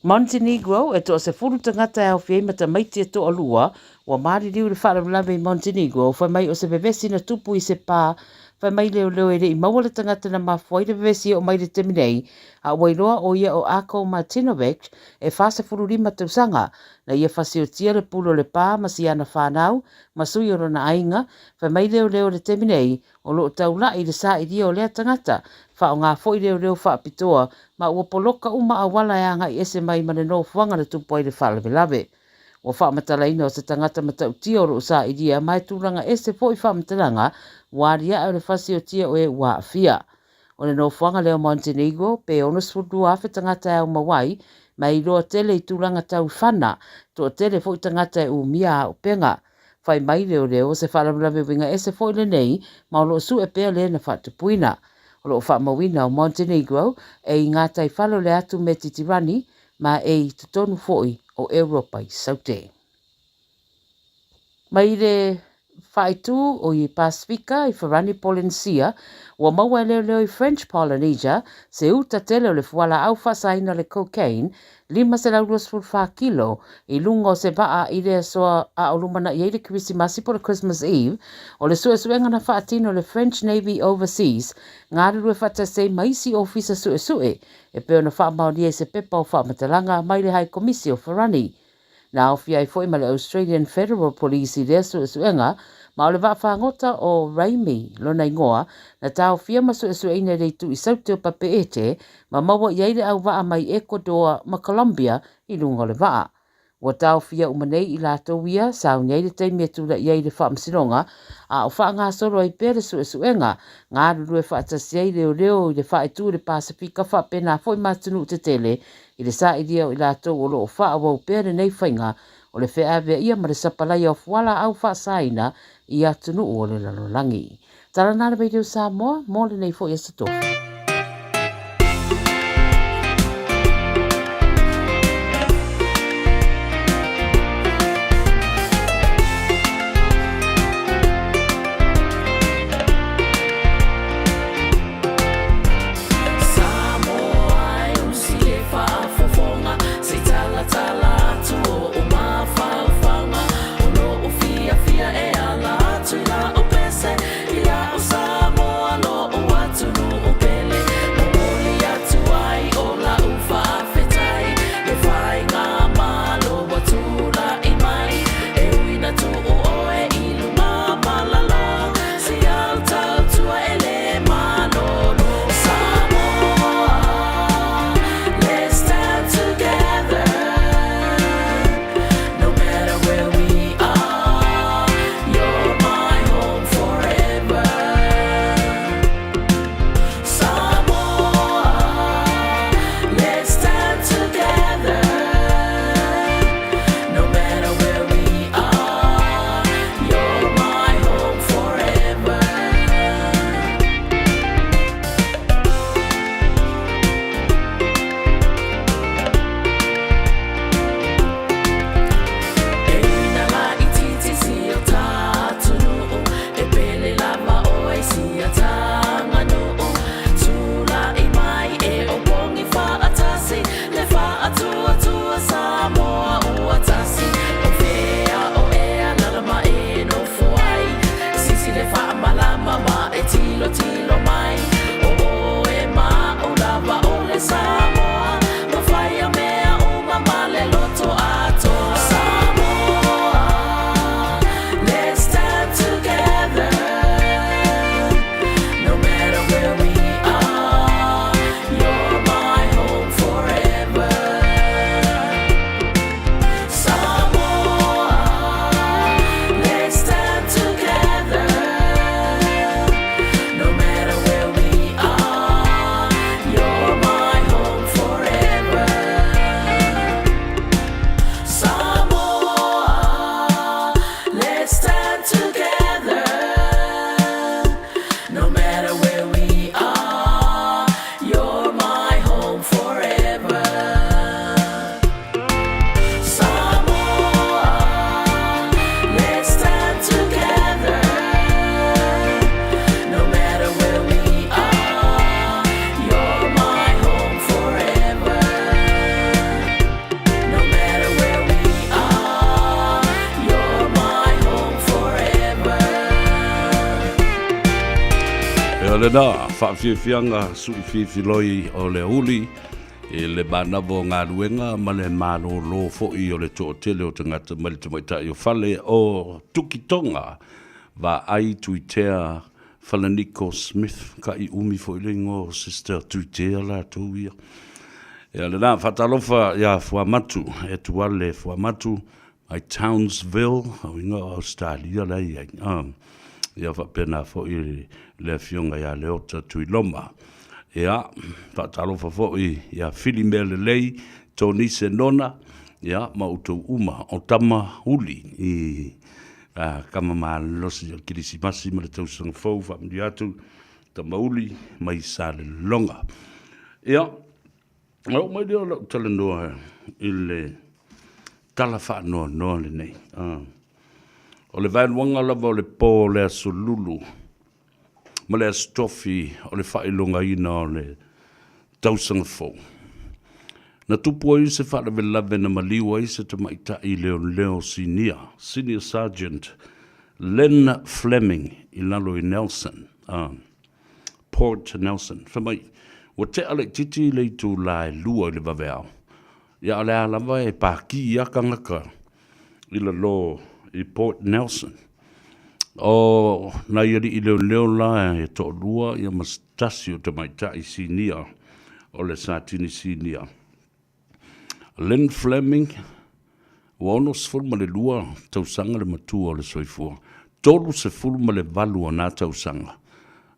Montenegro e to se furu tangata e au fiei mata maiti e to alua wa maririu le whaaralawe i Montenegro whai mai o se vevesi na tupu i se pā whai mai leo e i maua le tangata na mawhai le vevesi o mai le teminei a wailoa o ia o Ako Martinovic e whasa furu rima tausanga na ia whasi o tia le pulo le pā masiana whanau masui o rona ainga whai mai leo le teminei o loo taula i le sa i ria o lea tangata wha o ngā fwoi leo wha apitoa ma ua poloka uma a wala e anga i ese mai ma le no fuanga na tupu ai le whalawelawe. O wha matalaina o se tangata matau tia o loo sa i ria mai tūranga ese fwoi wha matalanga waria au le whasi o tia o e wā fia. O le no fuanga leo Montenegro pe ono sfudu afe tangata au mawai mai roa tele i tūranga tau whana to tele fwoi tangata e umia o penga. Whai mai leo se whalawelawe winga ese fwoi le nei ma o loo su e pea le na whatupuina. O loo whaamawina o Montenegro e i ngā tai whalo le atu me titirani ma e i tutonu fwoi o Europa i saute. Mai le whaitu o i Pasifika i Wharani Polynesia, ua maua leo leo i French Polynesia, se uta tele o le fuala au whasaina le cocaine, 5 kilo, i lunga o se vaa i le soa a olumana i eire Christmas po le Christmas Eve, o le suesuenga na whaatino le French Navy Overseas, ngā rurue whatasei maisi ofisa suesue, e peo na whaamaoni e se pepa o whaamatalanga mai le hai komisi o Wharani. Na ofia i foi ma le Australian Federal Police i lea suenga, ma o le whaafangota o Raimi lona ingoa, na tau fia ma suesueina le tu i sauteo papeete, ma maua i eire au waa mai Ecuador ma Colombia i lunga le waa. Ua tau fia umanei i lato wia, sau ni eire teimia tula i eire whaamsinonga, a o wha ngā soro i pere suenga, ngā rurue whaatasi eire o leo i le whaetu le Pasifika wha pena foi matunu te tele, i le sa i dio i lato o lo o wha awau pere nei whainga, o le whea vea ia ma le sapalai o fuala au wha saina i atunu o le lalolangi. Tara nana beideo Samoa, mo le nei fo i asatofu. le na whawhiwhianga sui whiwhiloi o le uli e le manavo ngā ruenga ma le mano lo fo'i o le tō tele o te ngata mali te maitai o whale o tukitonga wa ai tuitea Whalaniko Smith ka I umi fo'i le ngo sister tuitea la tōia e le na whatalofa ia Fuamatu e tuale Fuamatu ai Townsville au inga Australia la ia ia whapena fo'i le fionga ia leota tui loma. Ia, whaatalofa fo'i ia Filimele lei, tōni se nona, ia mautou uma o tama uli I kama maa losi o kirisimasi ma le tausanga fau whamiri atu, tama uli mai sa le longa. Ia, au mai leo lau tala noa I le tala wha noa le nei. O le vaeluanga lava o le pō le asolulu. Ma le astrofi o le whailonga ina o le tausanga fō. Na tupu ai se wharewe lawe na maliwa i se te maita i leo Senior Sergeant Len Fleming i lalo i Nelson. Port Nelson. Whamai, wa te ale titi le tu lai lua i le waweao. Ia ale alawa e pāki i akangaka i la lo i Port Nelson. O na iri i leo la e to lua i a mastasi o te maita i Senior o le Satini Senior. Len Fleming, wa ono se fulma le lua tausanga le matua o le soifua. Tolu se fulma le valua na tausanga.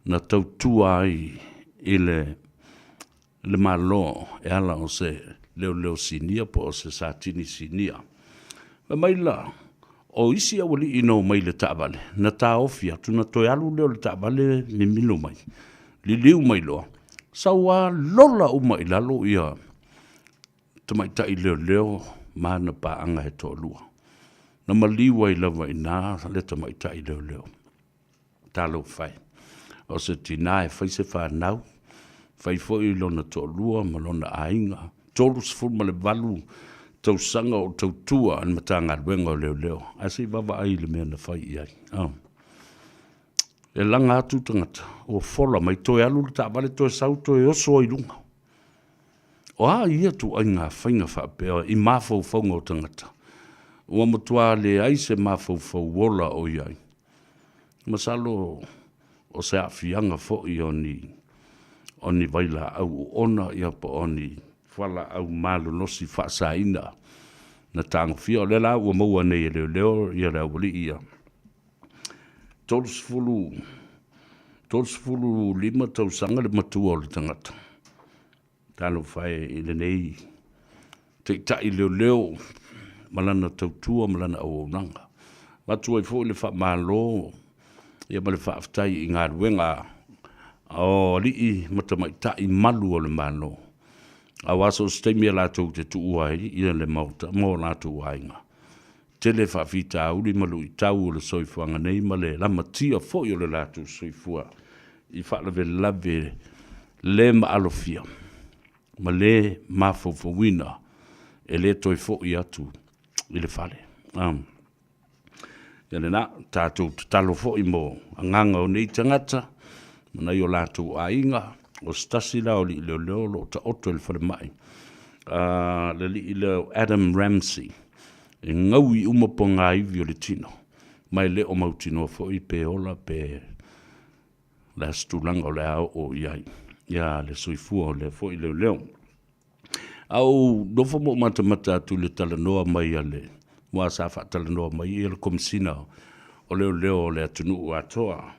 Na tautua ai i le malo e ala o se leo Senior po o se Satini Senior. Ma maila, o isi awali ino mai le taavale. Na ta ofi atu na toi alu leo le taavale me milo mai. Li liu mai loa. Sawa lola uma i lalo ia tamaita i leo mana pa anga he to lua. Na maliwa i lawa i nā le tamaita i leo. Talo fai. O se tina e fai se whanau. Fai foi i lona to lua ma lona ainga. Tolu se fulma le valu tau sanga o tau tua an matanga luenga o leo. Asi baba ai le mea na fai i ai. E langa atu tangata. O fola mai toi alu le taavale toi sau toi oso i lunga. O ia tu ai ngā whainga whapea i mafau whaunga o tangata. Ua matua le ai se mafau wola o iai. Masalo o se awhianga fo i oni vaila au ona ia pa oni whala au malu nosi whaasaina. Na tango fia o lela ua maua nei leo ia leo wali ia. Tolus fulu lima tausanga le matua o le tangata. Talo fai i le nei. Te tai leo malana tautua malana au nanga. Matua i fo le wha malo ia ma le wha aftai i ngā ruenga o lii matamaitai malu o le malo. A waso stemi la tau te tuuai i le mauta mo la tuuainga. Tele wha fita uri malu i tau o le soifuanga nei ma le lamatia fo i o le latu soifua. I wha lave le ma alofia. Ma le mafofowina e le toi fo i atu i le fale. Ia na tātou talo fo i mo anganga o nei tangata mana i o lātou ainga o stasi la o li leo lo ta oto il fale mai. Le li leo Adam Ramsey e ngaui umaponga i violetino mai le o mautino fo i pe ola pe la stulanga o le au o iai. Ia le soifua o le fo i leo. Au dofo mo matamata tu le talanoa mai ale. Wa sa fa talanoa mai i le komisina o leo le atunu o atoa.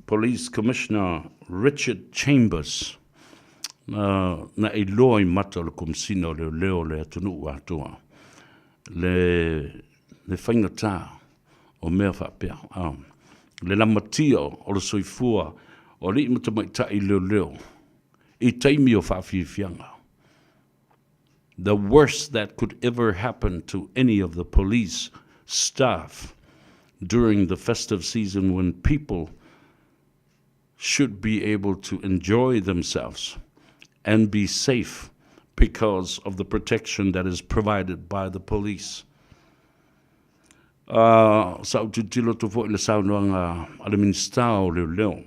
Police Commissioner Richard Chambers na i loa i mata le komisina o leo le atunu o atoa. Le whaingata o mea whapea. Le lamatia o le soifua o li matamaita i leo. I taimi o whawhiwhianga. The worst that could ever happen to any of the police staff during the festive season when people should be able to enjoy themselves and be safe because of the protection that is provided by the police. Sa ututilo tu fo ile saunoanga ale minista o leo.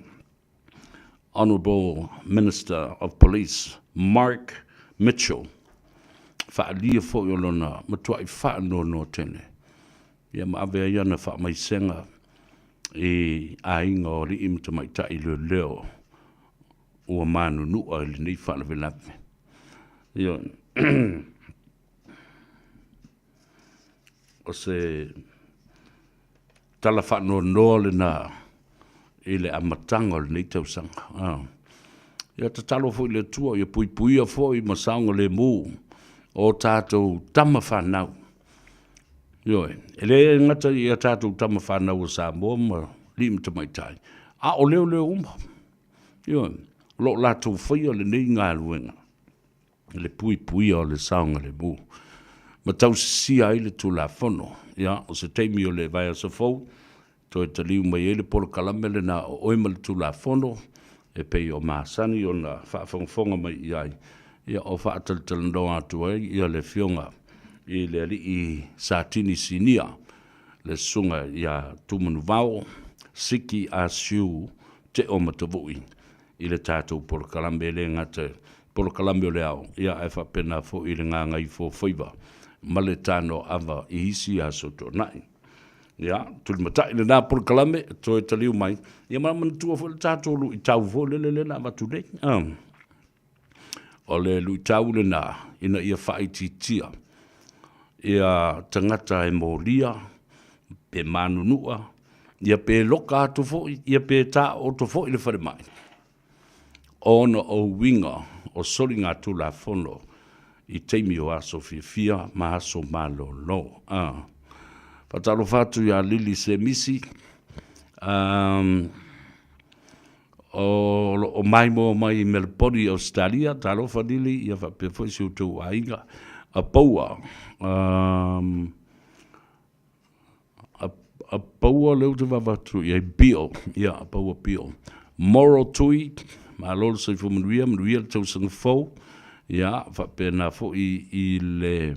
Honorable Minister of Police Mark Mitchell whaalia fo i olona matua i whaano tene. Ia maawea iana wha mai senga e ainga o ri imta mai tai leo ua manu nua ili nei whaana vilape. Ia o se tala whaano le na ile amatanga le nei tausanga. Ia tatalo fo i le tua ia puipuia fo i masaunga le mu o tātou tama whanau. Ioi, ele ngata ia tātou tama whanau o Samoa ma lim tamaitai. A o leo uma. Ioi, lo lātou whaia le nei ngā luenga. Le pui o le saunga le mu. Ma tau sia i le tu la whono. Ia, o se teimi o le vai sa fau. toi taliu mai ele polo kalame le na o oima le tula fono, e pei o maasani o na whaafonga mai iai. Ia o whaataltala ndoa atu ai, ia le fionga, i le ali i Satini Sinia, le sunga ia tumanu vao, siki a siu te o matavui, i le tātou polo kalame le ngata, polo kalame o le au, ia e whapena fo i le Gagaifo Faiva, ma le tano ava i hisi a soto nai. Ia, tuli matai le nā polo kalame, toi taliu mai, ia mana tua fo le tātou lu i tau fo le na matu nei. O le lu i tau le nā, ina ia whaititia, ia tangata e mōlia, pe manunua, ia pe loka atu fo, ia pe tā o to fo i le whare mai. Ona o winga, o sori ngā tula fono, i teimi o aso fia, ma aso malo no. Patalo fatu ya lili se misi, o maimo mai Melbourne, Australia, talo fadili, ia fa pe foi si utu ainga, a paua, a paua leu te vavatu, ia bio, ia a paua bio. Moral tui, ma lolo se fu manuia le tau sanga fau, ia fa pe na fo i le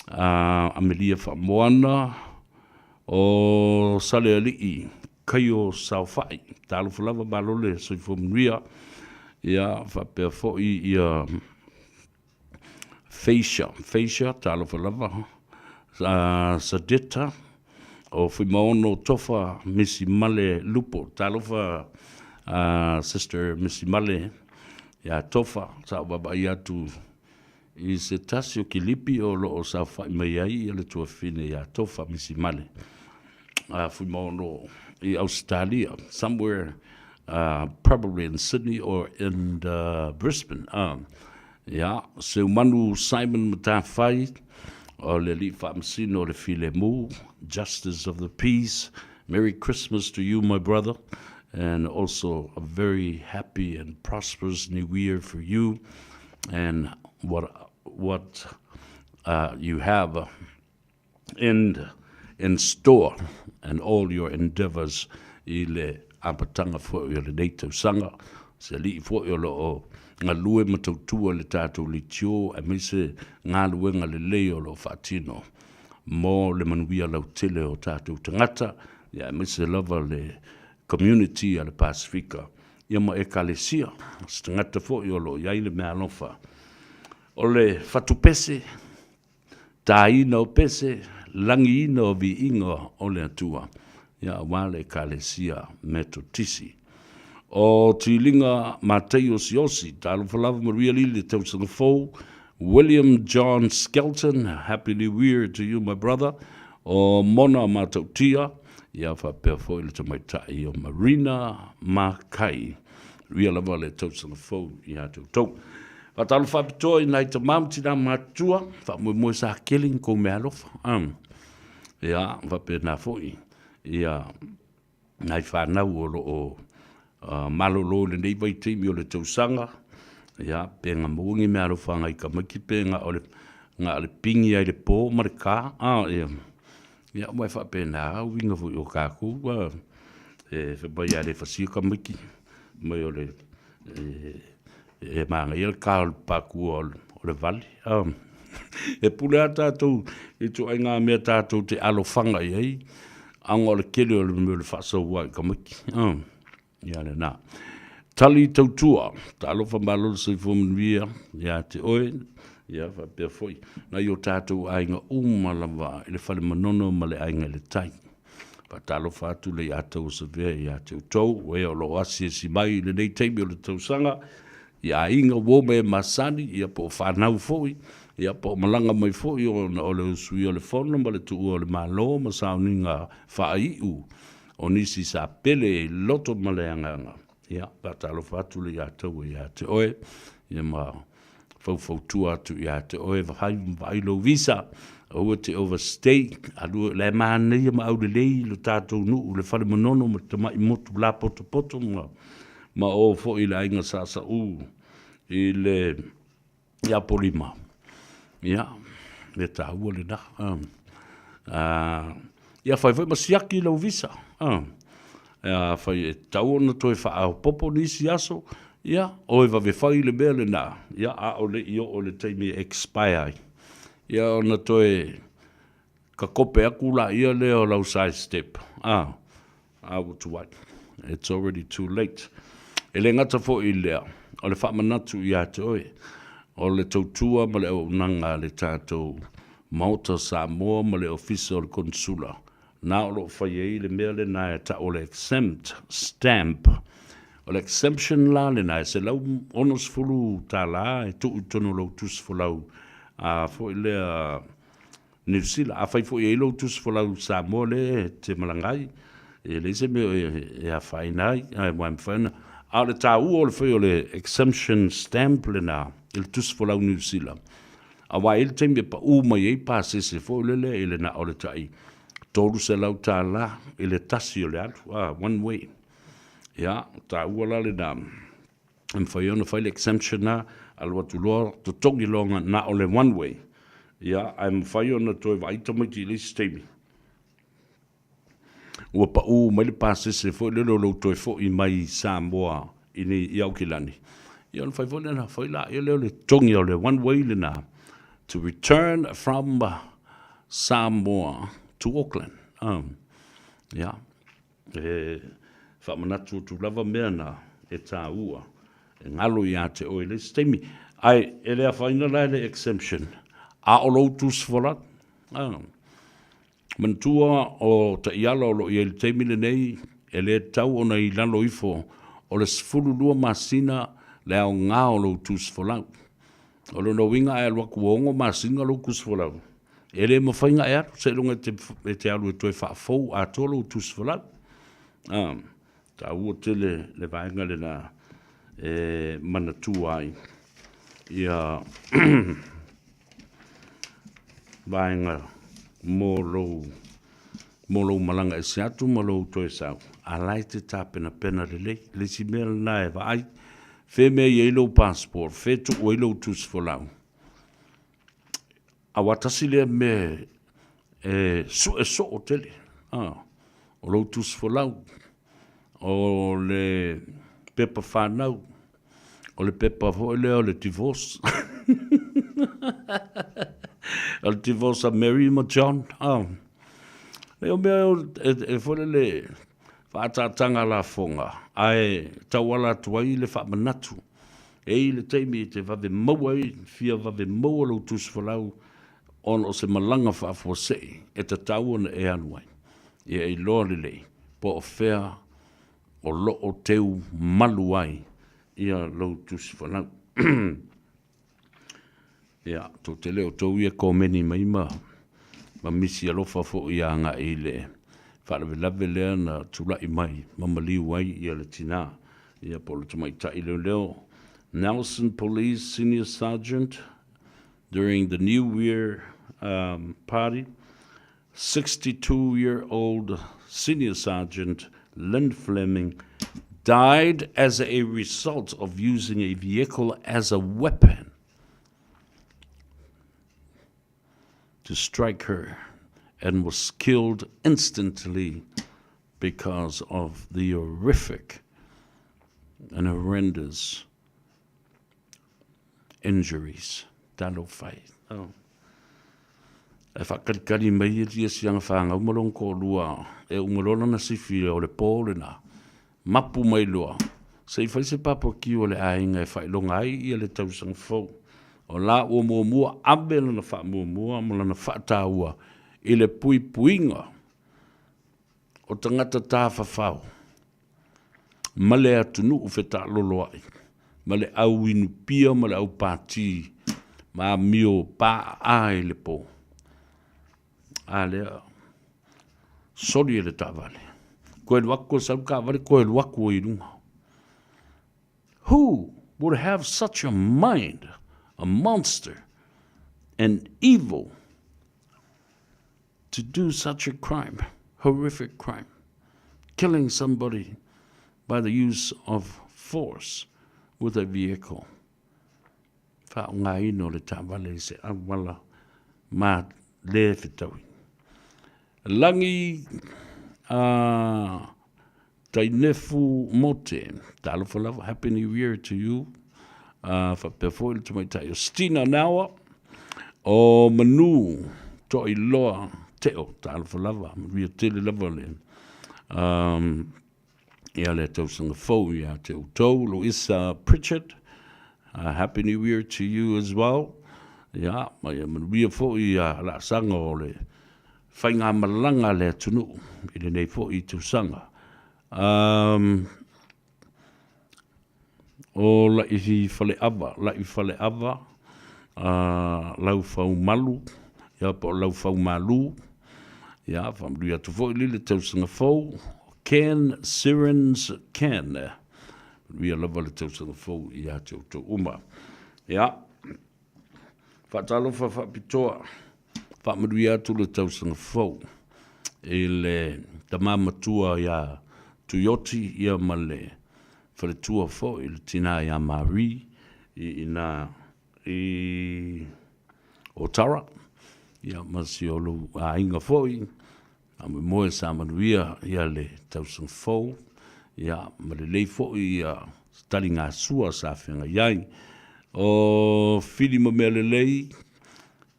Amelia fa moana, o sale ali kai o saufai talo fulava balole so fomria ia fa pe fo i facia talo fulava sadeta o fimono tofa misi male lupo talo fa sister misi male ia tofa sa baba ia tu i se tasio kilipi o lo o saufai mai ai le tua fine ia tofa misi male Fumono in Australia, somewhere probably in Sydney or in Brisbane. Yeah, so Manu Simon Matafai, or Lili Famsino le Filemu, Justice of the Peace. Merry Christmas to you, my brother, and also a very happy and prosperous New Year for you, and what you have in store and all your endeavors i le apatanga fo i le neitau sanga se li fo i lo ngā lue matautua le tātou li tio a mise ngā luenga le leo lo fatino mo le manuia lau tele o tātou tangata ia mise lava le community a le Pasifika ia ma e kalesia tangata fo i lo iai le mea lofa o le fatupese taina o pese langi ina o vi inga o le atua, ia wale kalesia metotisi. O tilinga Mateo Siosi, talo falava maria li le tau sangafou, William John Skelton, Happy New Year to you, my brother. O Mona Matautia, ia fa perfo le tamaitai o Marina Makai, ria lava le tau sangafou, ia tau. Talo whapitoi nai ta mamti na matua, wha sa killing ko me alofa. Ia, wape na foi. Ia, nai whanau o malolo le nei vai teimi o le tausanga. Ia, penga muungi me alofa ngai ka maki penga o le ngā le pingi ai le pō marika. Ia, ia, mai whape na au winga fui o kāku. Whapai a le whasia ka maki. Mai o le... e manga ia kāl paku o le vali. E pule a tātou, e tu ai ngā mea tātou te alofanga i hei, anga o le kele o le mea le whasau wai ka maki. Ia le nā. Tali tautua, ta alofa malolo se fomnuia, ia te oe, ia whapea foi. Na i o tātou ainga umalawa, i le whale manono ma le ainga le tai. Pa ta alofa atu le atou se vea, ia te utou, wea o lo asi e si mai, le nei teimi o le tausanga, ia inga wome masani, ia po whanau foi, ia po malanga mai foi o le usui o le fono, ma le tuu o le malo, ma sauninga whaiu, o nisi sa pele loto maleanganga. Ia, patalo fatu le atou ia te oe, ia ma fau atu ia te oe, vai lo visa, o te overstay, alu le mana ia ma au le lei, lo tātou nuu, le whale manono, ma te mai motu la poto, ma o fo i le ainga sasa i le ia polima. Ia, le tāua le na. ia fai masiaki lau visa. Fai tau na toi wha popo nisi aso, ia, o va ve fai le mea le na, ia, a o le io o le teimi expire. Ia o na toi ka kope aku la ia le o lau side step. Too white. It's already too late. E le ngata fo i lea, o le wha manatu ia te oe, o le tautua ma le au nanga le tātou Mauta Samoa ma le ofisa o le konsula. Nā o lo whai e le mea le nai ta o le exempt stamp. O le exemption la le nai se lau onos fulu tā la e tu utono lau tus fulau. Fo i lea New Zealand. A whai fo i lau tus fulau Samoa le te malangai. E le se me e a whai nai. A mwai mwhana. A le tā ua o le whai o le exemption stamp le nā. Il tus fulau New Zealand. A wai ele teimi pa mai ei pa se fo lele ele na o le tai tolu se lau tā la ele tasi o le atu one way ya ta ua la le na whai ona whai le exemption na alwa tu loa to tongi longa na o le one way ya I'm whai ona toi vai tamiti le teimi ua pa mai le pa se fo lele lo toi fo i mai Samoa ini iau kilani ya on whai fo le na whai la ele le tongi o le one way le na to return from Samoa to Auckland. Yeah. Whamanatu tu lava mea na e tā ua. E ngalo ia te oe le stemi. Ai, e lea whaina lai le exemption. A o loutus whalat. Mantua o ta iala o lo i ele teimile nei, e le tau o nei lalo ifo o le sfulu lua masina le au ngā o loutus whalat. O lo no winga e alwa kuongo ma singa lo kusfolau. E le ma whainga e atu, se lunga te alu e toi whaafou a tolo tusfolau. Ta ua tele le vaenga le na mana tuai. Ia vaenga mo lo malanga e se atu ma lo toi sau. A lai te tā pena le si mea na e vai. Fe me ye lo passport, fe tu o lo tus folau. A watasi le me so otele. O lo tus folau. O le pepa whanau. O le pepa voile o le divorce. O le divorce a Mary ma John. Le o mea e fole le whātātanga la fonga. Ai tawala tuai le whamanatu. E le teimi te vave maua i, fia vave maua lo tus whalau, on o se malanga whaafosei, e ta tauana e anuai. E loa lelei, po o whea o lo o teu maluai, ia lo tus whalau. Ia, to te leo tau ia komeni maima, ma misi alofa fo ia nga i le. Wharewe lea na tulai mai, mamaliu wai ia le tina, ia polo tamai tai leo. Nelson Police Senior Sergeant, during the New Year party, 62-year-old Senior Sergeant Lynn Fleming died as a result of using a vehicle as a weapon to strike her, and was killed instantly because of the horrific and horrendous injuries. Talo fai. E whakarikari mai e ria sianga whanga umalong ko lua, e umalona na sifi o le pōle na, mapu mai lua. Sei whai se papa ki o le ainga e whai longa ai i le tausang fau. O la o mua abe lana wha mua, mo lana wha tāua, i le pui puinga o tangata tā whawhau. Ma le atunu u wheta loloai, ma le au inu pia, ma le au pāti, ma mio pā ai le pō. A lea, sori e le tāwale. Koe luako sau ka wale, koe luako i runga. Who would have such a mind, a monster, and evil, to do such a crime, horrific crime, killing somebody by the use of force with a vehicle? Whaonga ino le tāwale se awala ma le whitawi. Langi Tainefu Mote, Talofalava, Happy New Year to you. For Perfoil to my tayo. Stina Nawa, o Manu, Toi Loa, Teo, Talofalava, Ria Tele Lavale. Ia le tau sanga fau, ia te utau, Louisa Pritchard, Happy New Year to you as well. Ia, mai ria fau ia la sanga o le whainga malanga le tunu, i le nei fau i tu sanga. O la i fale ava, lau fau malu, ia po lau fau malu, ia, whamruia tu fau i le tau sanga fau, Ken Sirens Ken. Ria lava le tau sanga fau i a te uto uma. Ia, whatalo whapitoa, whamaruia atu le tau sanga fau, e le tamamatua ia Tuyoti ia male, whare tua fo i le tina ia Marie i Otara ia masiolu a inga foi a me moe sa manuia ia le tausang fo ia malelei fo ia stali ngā sua sa whenga iai o whiri ma mea lelei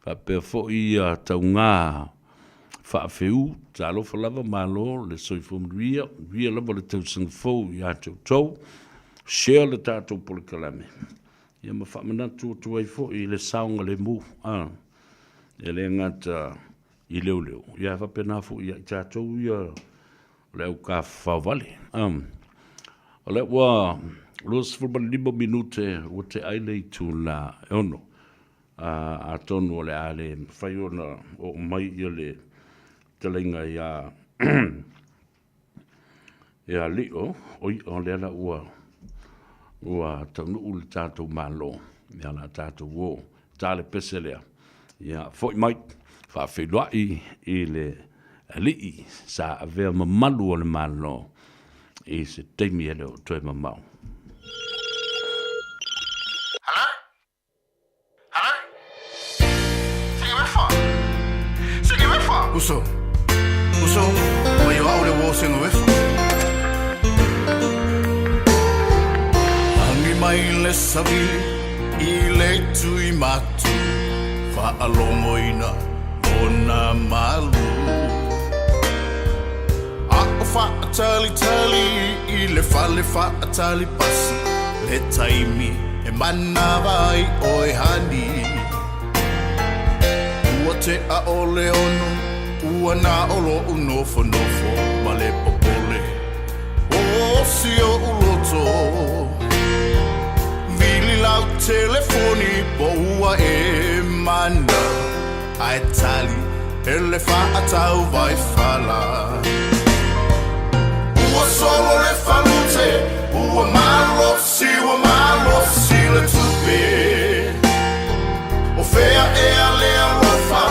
whapea fo ia tau ngā whaafeu ta alofa lava malo le soifo manuia ria lava le tausang fo ia tau tau share le tātou pole kalame. Ia ma whamanatu o tuai fo i le saunga le mu. E le ngata i leo leo. Ia whapena fo i tātou ia leo ka whawale. O le wa los fulbalimo minute o te aile tu la ono. A tonu o le ale whaiona o mai i le talenga ia ia lio o le ala ua taunu ule tātou malo, ia la tātou wō, tāle peselea. Ia, fwoi mai, whawhiluai i le alii, sa avea mamalu o le malo, i se teimi ele o toi mamau. Hello? Hello? Sigi wefa? Sigi wefa? Uso, mai o aure wō sengo wefa. Mai le savili i le tui matu whaalongoina o nā malu a o whaatali i le whale whaatali pasi le taimi e mana vai o e hani ua te a o le ono ua nā olo unofo nofo ma le popole o si o uloto lau telefoni po ua e mana ai tali ele whaatau vai whala ua solo le whalute ua malo si le tupe o whea e a lea rofa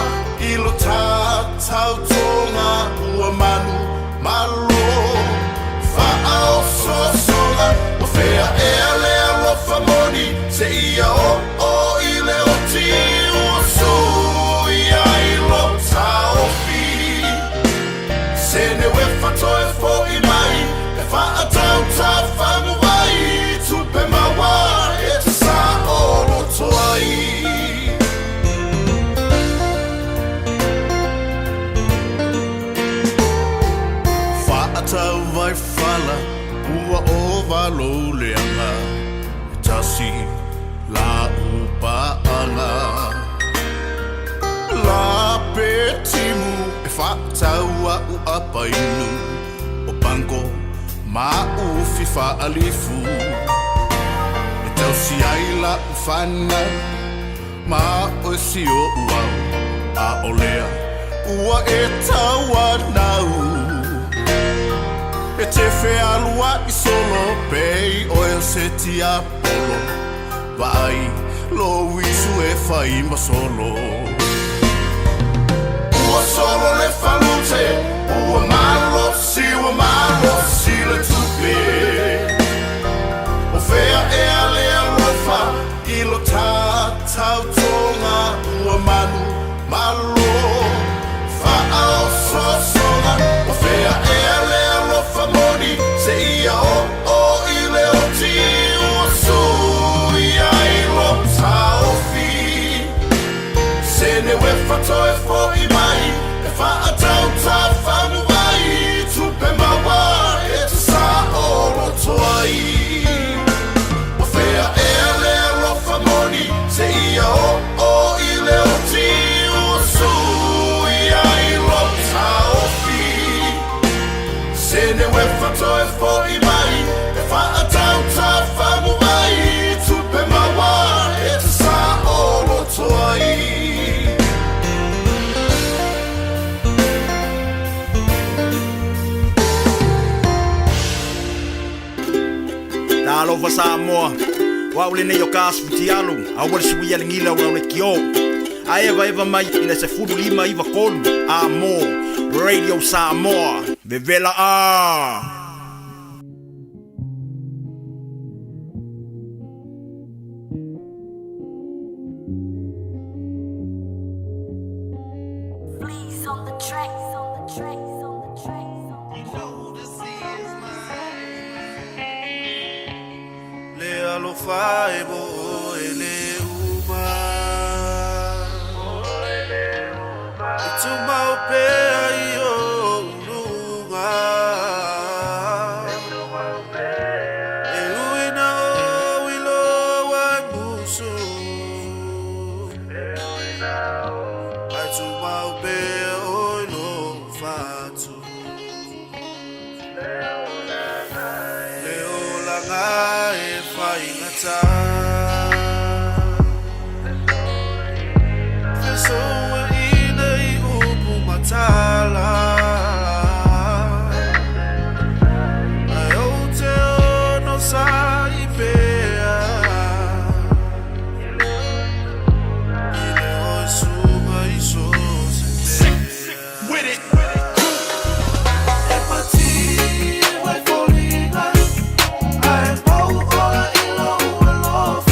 i lo tātau tonga ua manu malo whaao sosola o whea e a lea rofa moni se ia o i le o ti ua sui ai lo taofi se ne wefa toe fo i mai e whaatau ta whangu vai tupe mawa e te sa o roto ai whaatau vai whala ua o valo leanga tasi la upaanga la petimu e whaataua u apainu o pango ma ufi whaalifu e tausi ai la ufana ma o si o uau a olea ua e taua nau e te whealua i solo pei o el seti a polo vai lo isu e whai ma solo ua solo le whalute ua malo si le tupe o whea e a lea rofa i lo tātau tonga ua manu malo whaao sosi Samoa. Waule ne yo kas futialo, awal suwi alingila waule kio. Eva mai ina se fudu lima iva kolu. Amo, Radio Samoa, Vevela a. On the track, on the track, on the track. You know this is mine. Le alo faibo ele uba. Itu mau pe ayo luga. Eluina o ilo wa musu. Itu mau pe e fai ngata Fesoa ina I upu matala Ai o te ono sa I pea Ile oi suga I so se pea Empathy, vai folinga I'm all in love.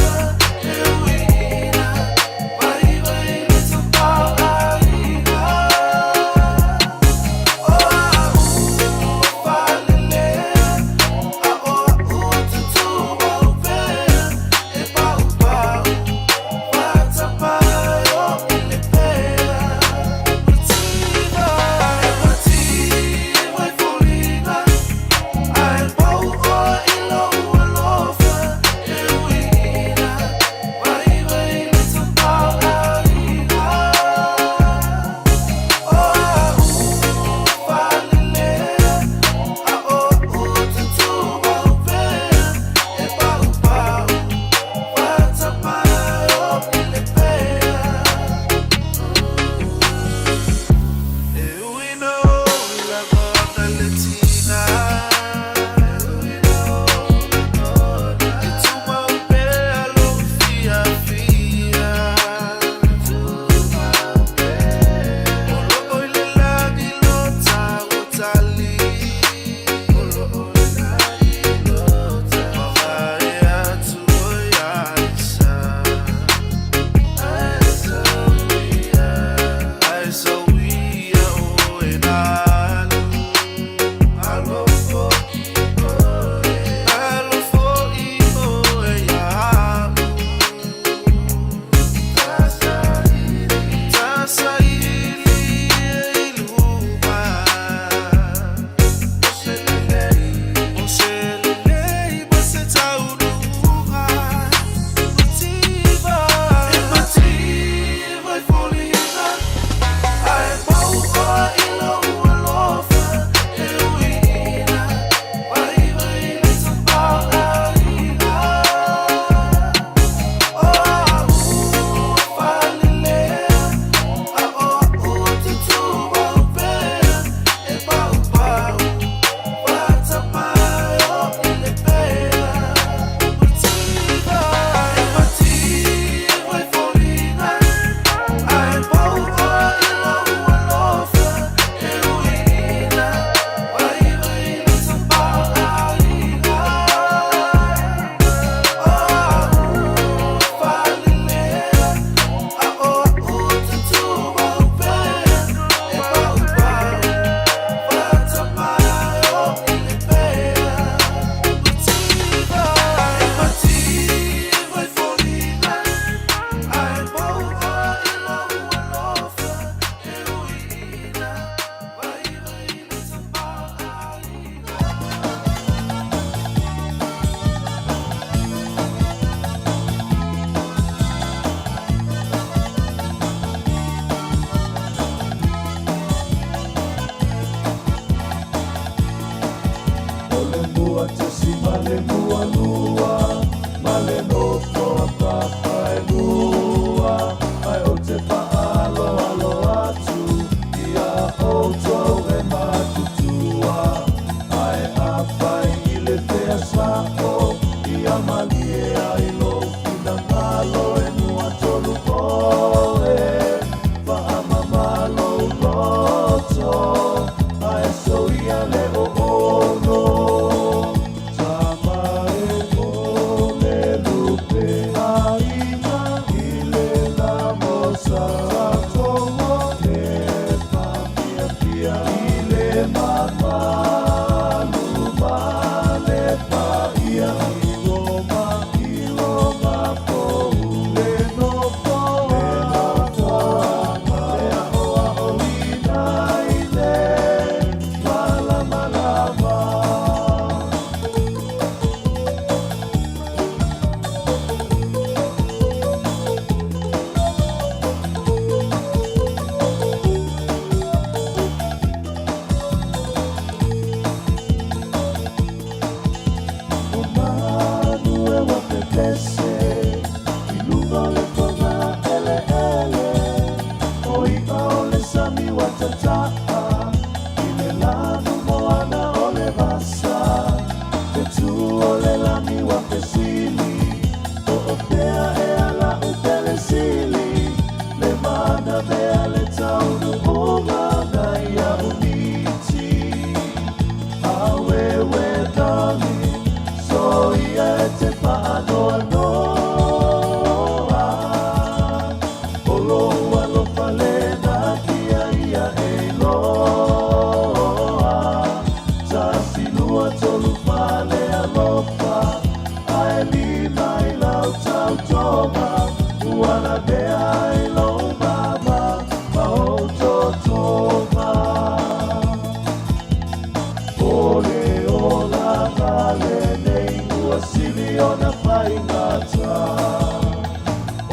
ngata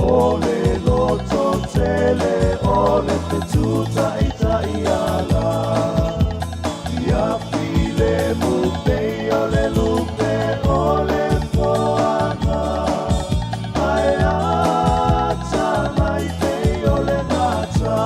ole loto tele ole te tuta ita iala ia file mupe ole lupe ole foana ai ata mai te ole ngata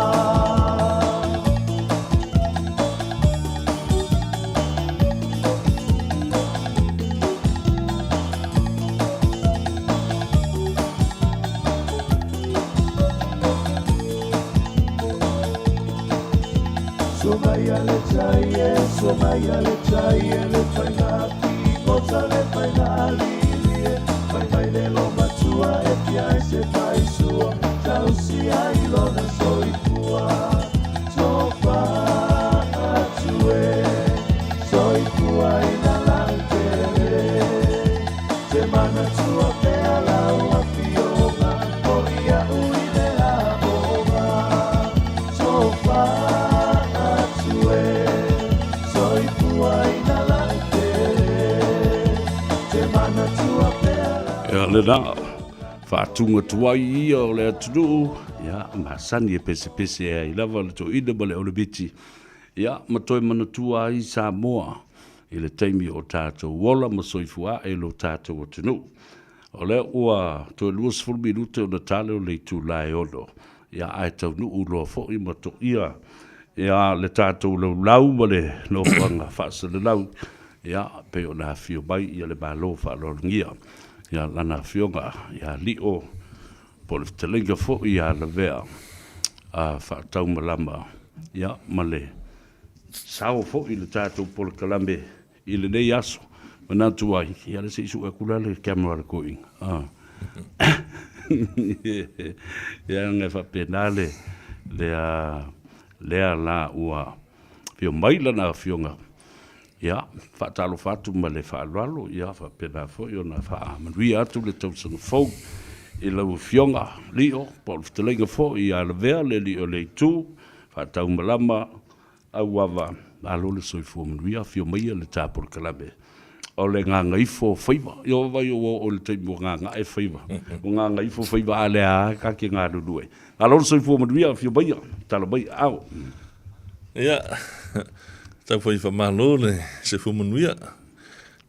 Somaya le chai le painati Gota le painali Pai le lo matua e pia se pai sua Tau si ai lona soifua Tofa atue Soifua ina lankere Te mana tua pea lau a fionga O ia uine a oma Tofa atue Ya le na whātunga tuai ia o le atunu ya masani e pese e lava le to ida bale o le biti ya matoi mana tua i Samoa i le taimi o tātou wola ma soifua e lo tātou atunu o le ua to luas fulmi lute o na tale o le tu lai ono ya ai tau nu uloa fo i mato ia ya le tātou lau ma le no wanga whaasa le lau ya pe o na fio mai ia le malo whaalongia ya lana fionga ya lio po le telenga fo ia la vea a whaatau malama ya male sao fo i le tātou po le kalambe i le nei aso manatu ai ya le se isu e kula le camera recording ya nge whapenale lea la ua fio mai lana fionga ya whaatalo whatu ma le whaalwalo ya whapena fo i ona whaamanui atu le tausanga fau i lau fionga lio po le whatalenga fo i ala vea le lio le tu whaatau malama au wawa alo le soifua manui a fio mai le tāpura kalabe o le Gagaifo Faiva i o vai o le teimu nganga e Faiva o Gagaifo Faiva a le a ka ki ngā rurue alo le soifua manui a fio mai tala mai au ia tau foi fa malo le se fu manuia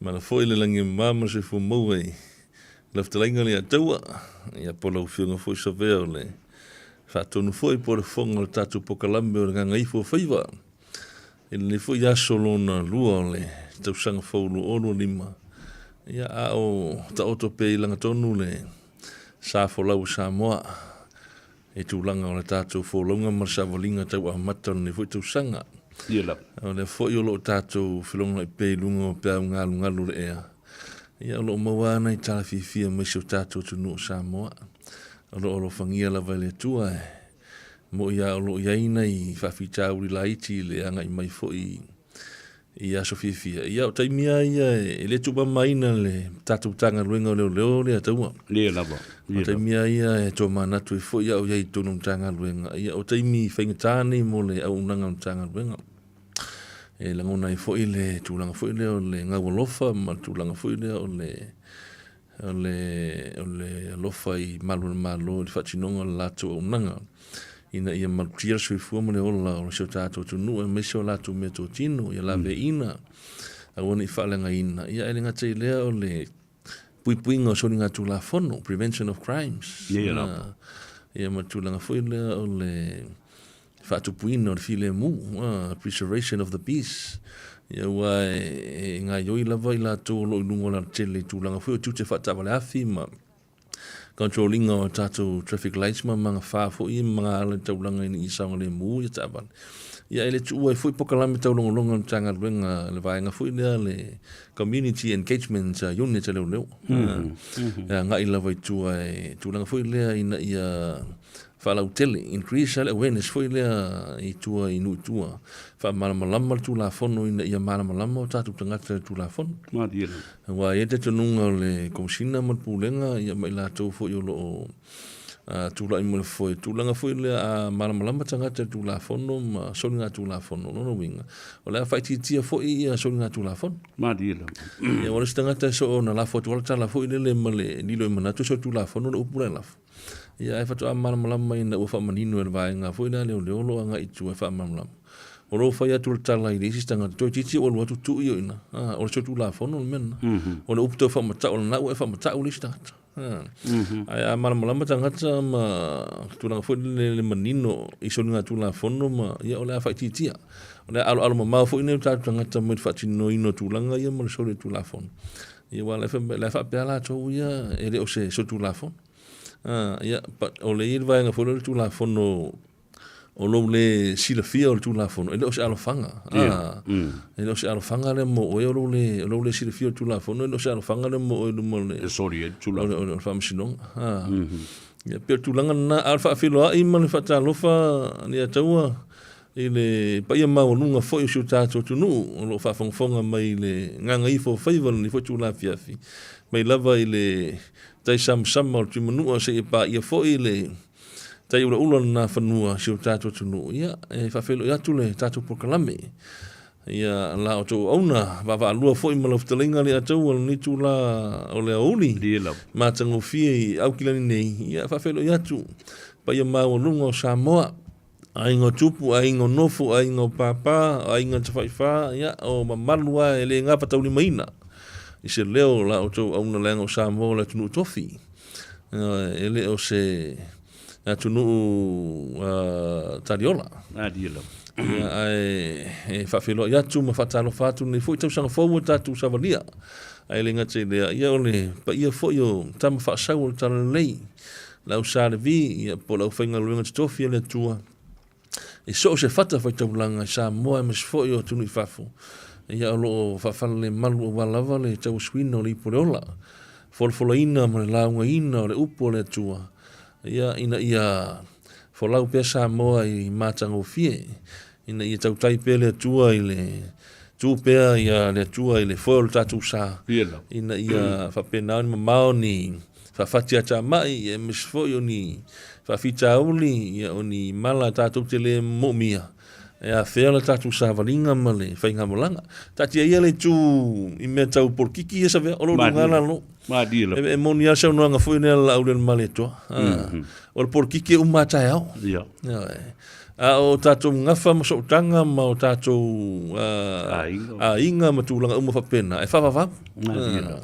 ma la foi le langi mama se fu mo e la ftalinga le taua ia polo fiunga foi so veo le fa tonu foi por fonga tatu pokalambe o Gagaifo Faiva ele foi ya solo na lua le tau sanga fo lu ono lima ia a o ta otope langa tonu le sa fo lau Samoa e tu langa o le tatu fo longa marsa volinga tau a matan ni foi tu sanga ia o le fo yo lo tatu filonga pe lungo pe ngalu le ea ia lo mawana i tala fifia me so tatu tu no Samoa o lo fangia la vale tua mo ia lo iaina i fa fita uri laiti le anga i mai fo i ia so fifia ia o taimia ia le tuba maina le tatu tanga luenga le atua le lava o taimia ia e to mana tu fo ia o ia i tonu tanga luenga ia o taimi fengatani mo le au nanga tanga luenga e langona i fo ile tulanga fo ile o le ngawolofa ma tulanga fo ile o le lofa i malo i fatinonga lato o nanga ina ia maltia sui fu mo le ola o se tato tu nu e meso lato meto tino ia la veina a woni falenga ina ia elenga te le o le puipuinga so ninga tu la fono prevention of crimes ia matulanga fo ile o le fatu puino de file mu preservation of the peace ia wa nga yoi lava ila to lo lungo la tele tu langa fo tu te fata vale afi ma controlling o tatu traffic lights ma manga fa fo i manga le tau langa ni isanga le mu ia taban ia ele tu e foi pokalame tau longa tanga luenga le vaenga foi le community engagement unit le leo nga ila vai tu langa foi le ina ia fala utele increase awareness foi le i tua inu tua fa malama tu la fono ina ia malama tatu tangata tu la fono ma dia wa ia te tununga le komsina ma pulenga ia mai la tu fo yo lo tula i mo foi tulanga foi le a malama tanga te tula fono ma solinga tula fono no winga o le fai tia foi ia solinga tula fono ma dila e ora stanga te so na la foto wala tala foi le male ni lo mana tu so tula fono o pula la ia e fatu a malama ina o fa manino e vai nga foi na le lo nga itu e fa malama o lo fai atu tala i le stanga to titi o lo tu io ina o so tula fono men o le upto fa mata o na o fa mata o le stanga ai a malama tangata ma tula foi le manino i so nga tula fono ma ia o le fa titia o le alo ma foi ne tangata mo fa tino ino tulanga ia mo so le tula fono ia wala fa pela to ia ele o se so tula fono ia o le ir vai nga foi le tula fono o lo le silafia o le tula fono ele o se alofanga ele o se alofanga le mo o lo le silafia o tula fono ele o se alofanga le mo o le sorry tula o famsino ia pe tulanga na alfa filo ai man fa talofa ni ataua ile pa ia mau nunga foi o tato tunu o lo fa fonga mai le Gagaifo Faiva ni foi tula fiafi mai lava ile tai sam o timanu se pa ia foi le tai ula na fanua si o tato tunu ia e fa felo ia tule tato pokalame ia la o to ona va lua foi ma loftelinga le atu ni tula o le uli ma tango fi au kilani nei ia fa felo ia tu pa ia ma o lungo Samoa ai ngo tupu ai ngo nofu ai ngo papa ai ngo Faiva ia o mamalua ele nga pa tauli maina i se leo la o to ona lengo Samoa le tunu tofi ele o se na tunu tariola dila ai fa filo ya tu ma fatalo fatu ni foi tau sanga fo tatu savalia ai lenga te le ia ole pa ia fo yo tam fa saul tan lei la usar vi ia po la fenga lunga stofi le tua e so se fata foi tau langa Samoa mes fo yo tunu fafu ia lo fa falle malu wala vale tau swino li pola folfolaina ma la ina le upo le tua ia ia folau pe Samoa i matango fie ina ia tau tai pele tua ile tu pe ia le tua ile fol tatu sa ina ia fa pena ma maoni fa fatia ta mai e misfo ni fa fita uli ia oni mala tatu tele momia e a fela tatu sa valinga male fa inga molanga tati ia le tu i me tau por kiki esa ve o lo ngala no ma dila e monia sa no nga foi nela au le male to o por kiki o mata ao ia a o tatu ngafa mo so tanga ma o tatu a inga ma tulanga uma fa pena e fa ma dila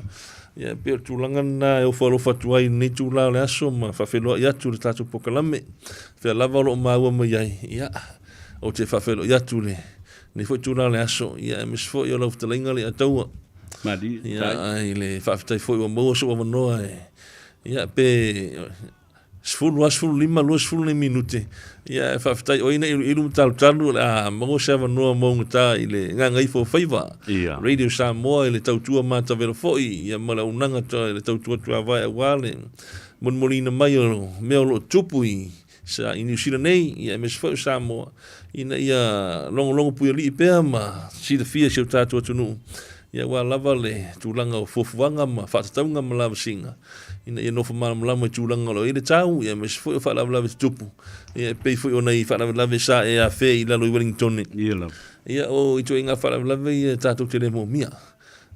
ia pe tulanga na e folo fatuai ni tula le aso ma fa felo ia tu tatu pokalame fe lava lo ma wa mai ia o te fafelo ia tule ni foi tula le aso ia mis foi o loftelinga le ataua madi ia ai le faftai foi o mo so o noa ia pe sfulu lima minute ia faftai o ina ilu talu a mo seva no mo ngata ile Gagaifo Faiva radio Samoa ile tautua mata velo foi ia mala unanga to ile tautua tua vai wale mon molina mai me lo tupui sa in New Zealand nei ia mes fo Samoa ina ia long pu li pe ma si de fia se tatu tunu ia wa lava le tulanga o fofuanga ma fa taunga ma lava singa ina ia no fa ma lava tulanga lo ile tau ia mes fo fa lava tupu ia pe fo ona i fa lava sa e a fe ila lo Wellington ia o ito inga fa lava ia tatu tele mo mia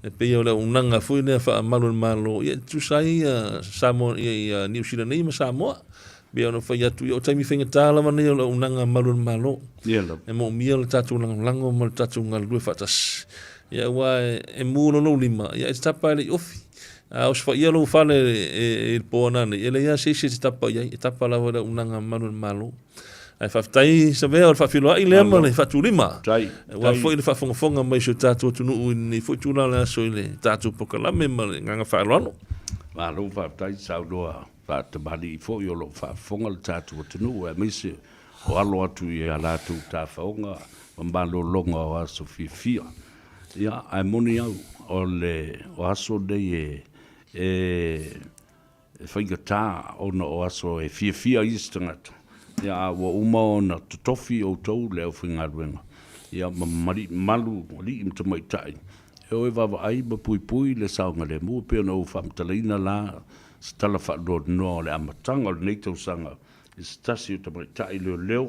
e pe ia le unanga fo ina fa malo ia tu sai Samoa ia New Zealand nei ma Samoa be ona fa yatu yo taimi fenga tala mane o unanga malun malo e mo mia le tatu lango mo tatu ngal due fatas ya wa e mu no lima ya tapa le ofi a os fa yelo fa le il pona ne ele ya se tapa ya tapa la unanga malun malo ai fa tai sa ve o fa filo ai le mo le fa tu lima wa fo ile fa fonga mai so tatu tu no ni fo tu la so ile tatu pokala me nganga fa lo malo fa tai sa doa fa te bali fo yo lo fa fonga le tatu tunu e misi o alo atu e ala tu ta fonga mbalo longa o aso fifia ya ai moni au o le o aso de e finga ta o no o aso e fifia istangat ya wo uma na tofi o to le o finga ruenga ya mari malu li imto mai tai e o va ai ba pui le saunga le mu pe no fa mtalina la stala whaador no le amatanga o le nei tausanga i stasi o tamaitai leo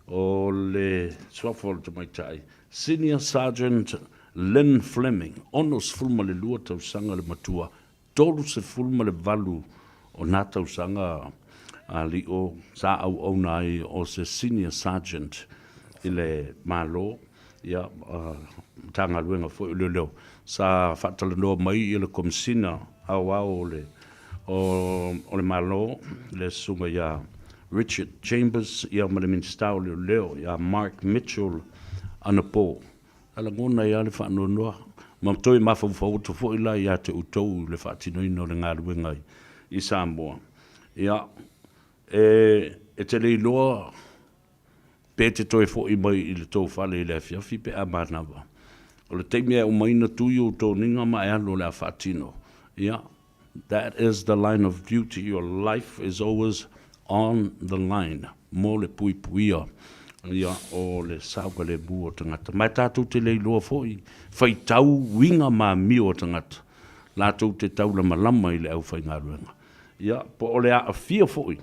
o le swafo o tamaitai Senior Sergeant Len Fleming onos fulma le lua tausanga le matua tolu se fulma le valu o nā tausanga ali o sa au nai o se Senior Sergeant i le malo ia tanga luenga fo leo sa fatala no mai i le komisina au o le malo le sunga ia Richard Chambers ia ma le minstau leo ia Mark Mitchell ana po ala ngona ia le whanonoa ma toi mawhawhau to fo ila ia te utou le whaatino ino le ngā ruenga i Samoa ia e te lei loa pe te toi fo i mai i le tau whale i le awhiawhi pe a manawa o le teimea o maina tui o tō ninga ma e alo le a whaatino ia that is the line of duty. Your life is always on the line. Mo le pui puia. Ia o le sauka le bu o tangata. Mai tātou te lei loa foi. Whai tau winga ma mi o tangata. Lātou te tau la malama i le au whai ngaruenga. Ia po o le a fia foi.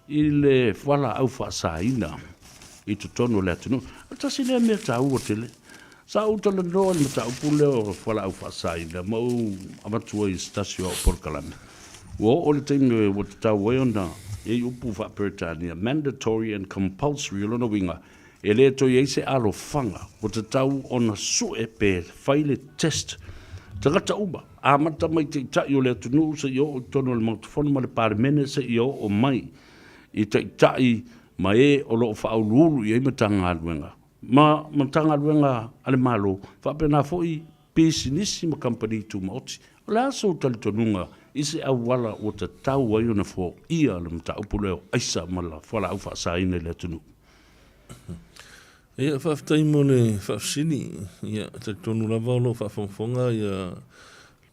I le whala au wha saina. I tu tono le atunu. Atasi le mea tau o te le. Sa utala noa ni mata upule o whala au whasaina. Mau amatua i stasio o porkalame. O le tengo o te tau weona e upu whaperetania. Mandatory and compulsory o lona winga. E le to i eise alo whanga. O te tau o na sue pe whaile test. Tagata uba. A mata mai te itai o le atunu se i o tono le mautafona ma le paremene se i o mai. I te itai ma e o lo whaululu i e matanga aluenga. Ma tanga luenga ale malo fa pena foi pisinisi ma company tu moti la so tal tonunga ise awala o te tau ai ona fo ia le mta upuleo aisa mala fola au fa saina le tunu ia fa taimo le fa sini ia te tonu la valo fa fonfonga ia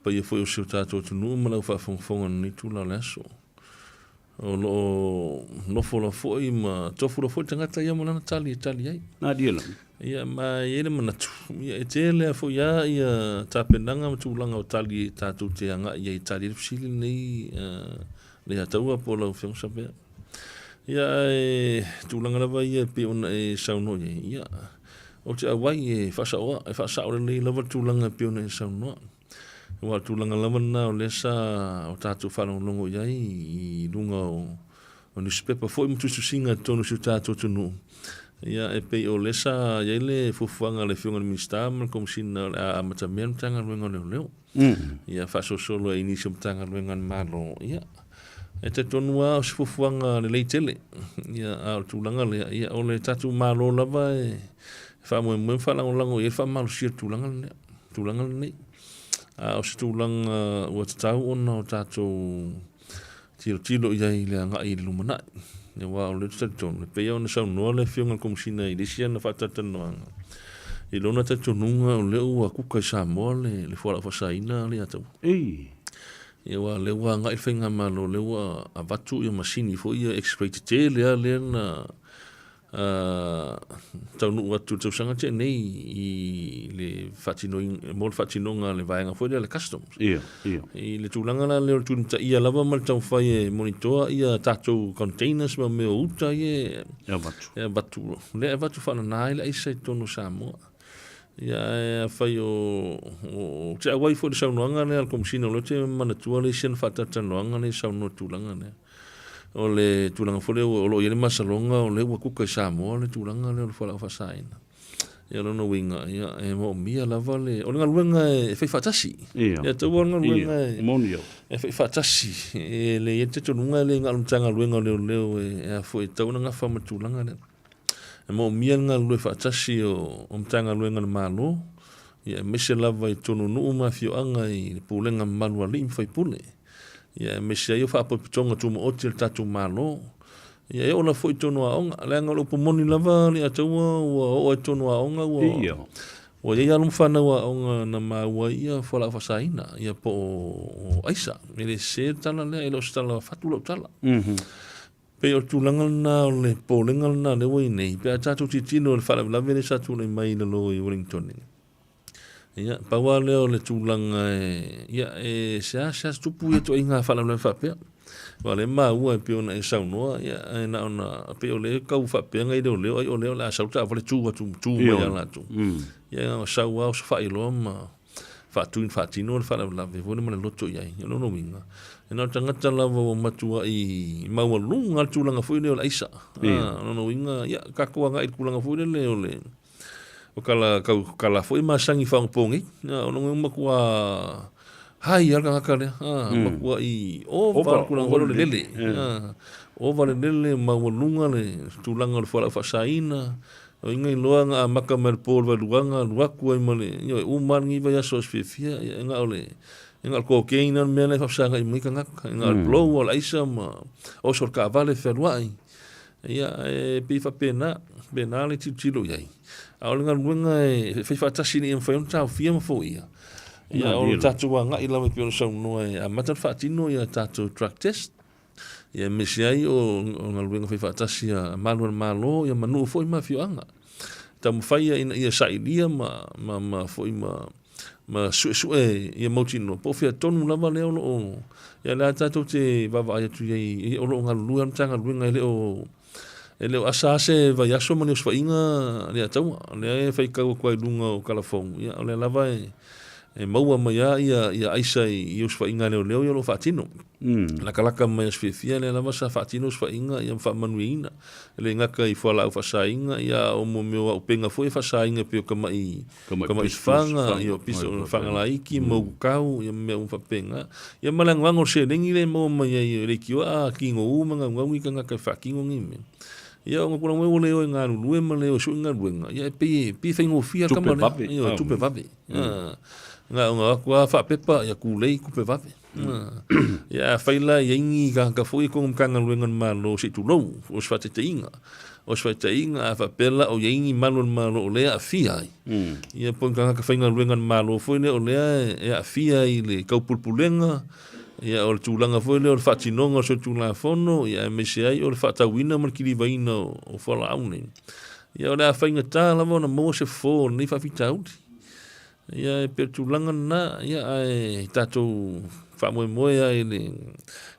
pa ia foi o seu tato tunu mala fa fonfonga ni tu la leso o no fola foi ma tofu foi tangata ia mona tali ai na diela ia ma ele mana tu ia etele foi ia tapenanga tulanga o tali tatu te anga ia tali fsili nei le ataua po la fiong sabe ia tulanga lava ia pe ona e sauno ia o te awai fa sa o le lava tulanga pe ona e sauno wa tulanga lava na o lesa o tatu whanongongo iai i lunga o newspaper foi mutu susinga tonu su tatu tunu ia e pei o lesa iai le fufuanga le fionga ni ministama kom sina a matamian tanga luenga leo ia faso solo e inisio tanga luenga malo ia e te tonua o fufuanga le leitele ia a tulanga le ia o le tatu malo lava e fa mo whalangolango ia fa malo sia tulanga le o se tūlanga ua te tau ona o tātou tilo iai le anga i lumana. Ne wā o le tatonu. Le pea ona sau noa le whionga komisina i lesia na whatatanoanga. I lona tatonunga o leo a kuka i Samoa le whara whasaina le atau. ei Ia wā leo a ngai whainga malo leo a watu i a masini fo ia expected te lea na tau nu watu tau sanga te nei i le mol whatinonga le vaenga fo le customs. ia I le tūlanga la leo tūnta ia lava mal tau whai e monitoa ia tātou containers ma meo uta ia batu. Le batu whana nai la isa i tono Samoa. Ia whai o te awai fo le saunoanga le al komisina o le te manatua le sian whatatanoanga le saunoa tūlanga le. O le tūlanga fole o lo iele masalonga o le ua kuka i Samoa le tūlanga le o le whala whasaina. Ia lono winga, ia e mo mia lava le, o le ngaluenga e whai whatasi. Ia tau o ngaluenga e whai whatasi. E le e te tonunga le ngalumtanga luenga leo e a fo e tau na ngawha matūlanga le. E mo mia ngalue whatasi o mtanga luenga le malo. Ia mese lava i tonu nuu mafio anga i pūlenga malua li mwhai pule. Ia mesia ia wha pitonga tu mo oti le tatu malo. Ia e ona foi tonu a onga. Le anga lupo moni lava li ataua ua o e tonu a onga ua. Ua ia alum whanau a onga na maua ia whala whasaina. Ia po o aisa. Ele se tala lea ilo stala whatu lau tala. Pe o tūlanga na o le pōlenga na le wai nei. Pe a tatu titino le whala lave le satu le mai na lo i Wellington. Ia paua leo le tūlanga ia sa tupu e to inga whala le whapea. Wale ua e pio na e saunoa ia e na ona pio le kau whapea ngai leo ai o leo la sauta wale tūwa tū mai ala tū. Ia sau au sa whailo ma whatuin whatino le whala lawe vone mana loto iai. Ia lono winga. E nā tangata lawa o matua i maua lunga tūlanga fui leo la isa. Lono winga ia kakua ngai kulanga fui leo le. O kala foi masangi whangpongi. Ono makua hai alka ngakale. Makua i ova kulang holo le lele. Ova le lele maua lunga le tūlanga le whala whasaina. O ingai loa ngā maka merpol wa luanga luaku ai male. Uman ngi vai aso asfifia. Inga ole. Inga al kokeina mea le whapsanga i mwika ngaka. Inga al blow al aisa ma osor ka vale wheluai. Ia e pifa pena le tilo iai. Aolenga luenga e whaifatasi ni e mwhaion tau fia mafo ia. Ia o tatua ngai lawe pio na saunoa e a matan whaatino ia tatua drug test. Ia mesi ai o ngā luenga whaifatasi a maluan malo ia manu fo i mafio anga. Tau mwhaia ia sailia ma fo i ma sue ia mautino. Po fia tonu lava leo o. Ia lea tatou te vava ai atu iai o ngā luenga tanga luenga i leo. E leo asase vai aso mani os whainga lea tau. Lea e whaikau kwa i lunga o kalafong. Ia o lea lava e maua mai ia aisa i os whainga leo i lo whaatino. Laka mai as whiawhia lea lava sa whaatino os whainga ia mwhamanuina. Le ngaka i whala au whasainga ia o mo meo au penga fo e whasainga pio kama i whanga. Ia o piso whanga laiki, mau kau, ia mea whapenga. Ia malangwango se rengi le mo mai ia rekiwa a kingo umanga ngangi ka ngaka whakingo ngime. Ia o ngakura mwe leo e ngā lue ma leo su ngā luenga. Ia pi whaingo fia kama le. Ia tupe vape. Ngā wakua whapepa ia kulei kupe vape. Ia whaila ia ingi ka fui kong mkanga luenga malo si tu lou. Os whate te inga. Os whate inga a whapela o ia ingi malo malo o lea a fia ai. Ia pon ka whainga luenga malo fui leo lea e a fia i le kaupulpulenga. Ia o le tūlanga foi leo le whatinonga so tūlanga whono, ia e mese ai o le whatawina man kiri waina o whala aune. Ia o le a whainga tā lama na mua se fō, nei whawhitauti. Ia e per tūlanga na, ia e tātou whamoe ai le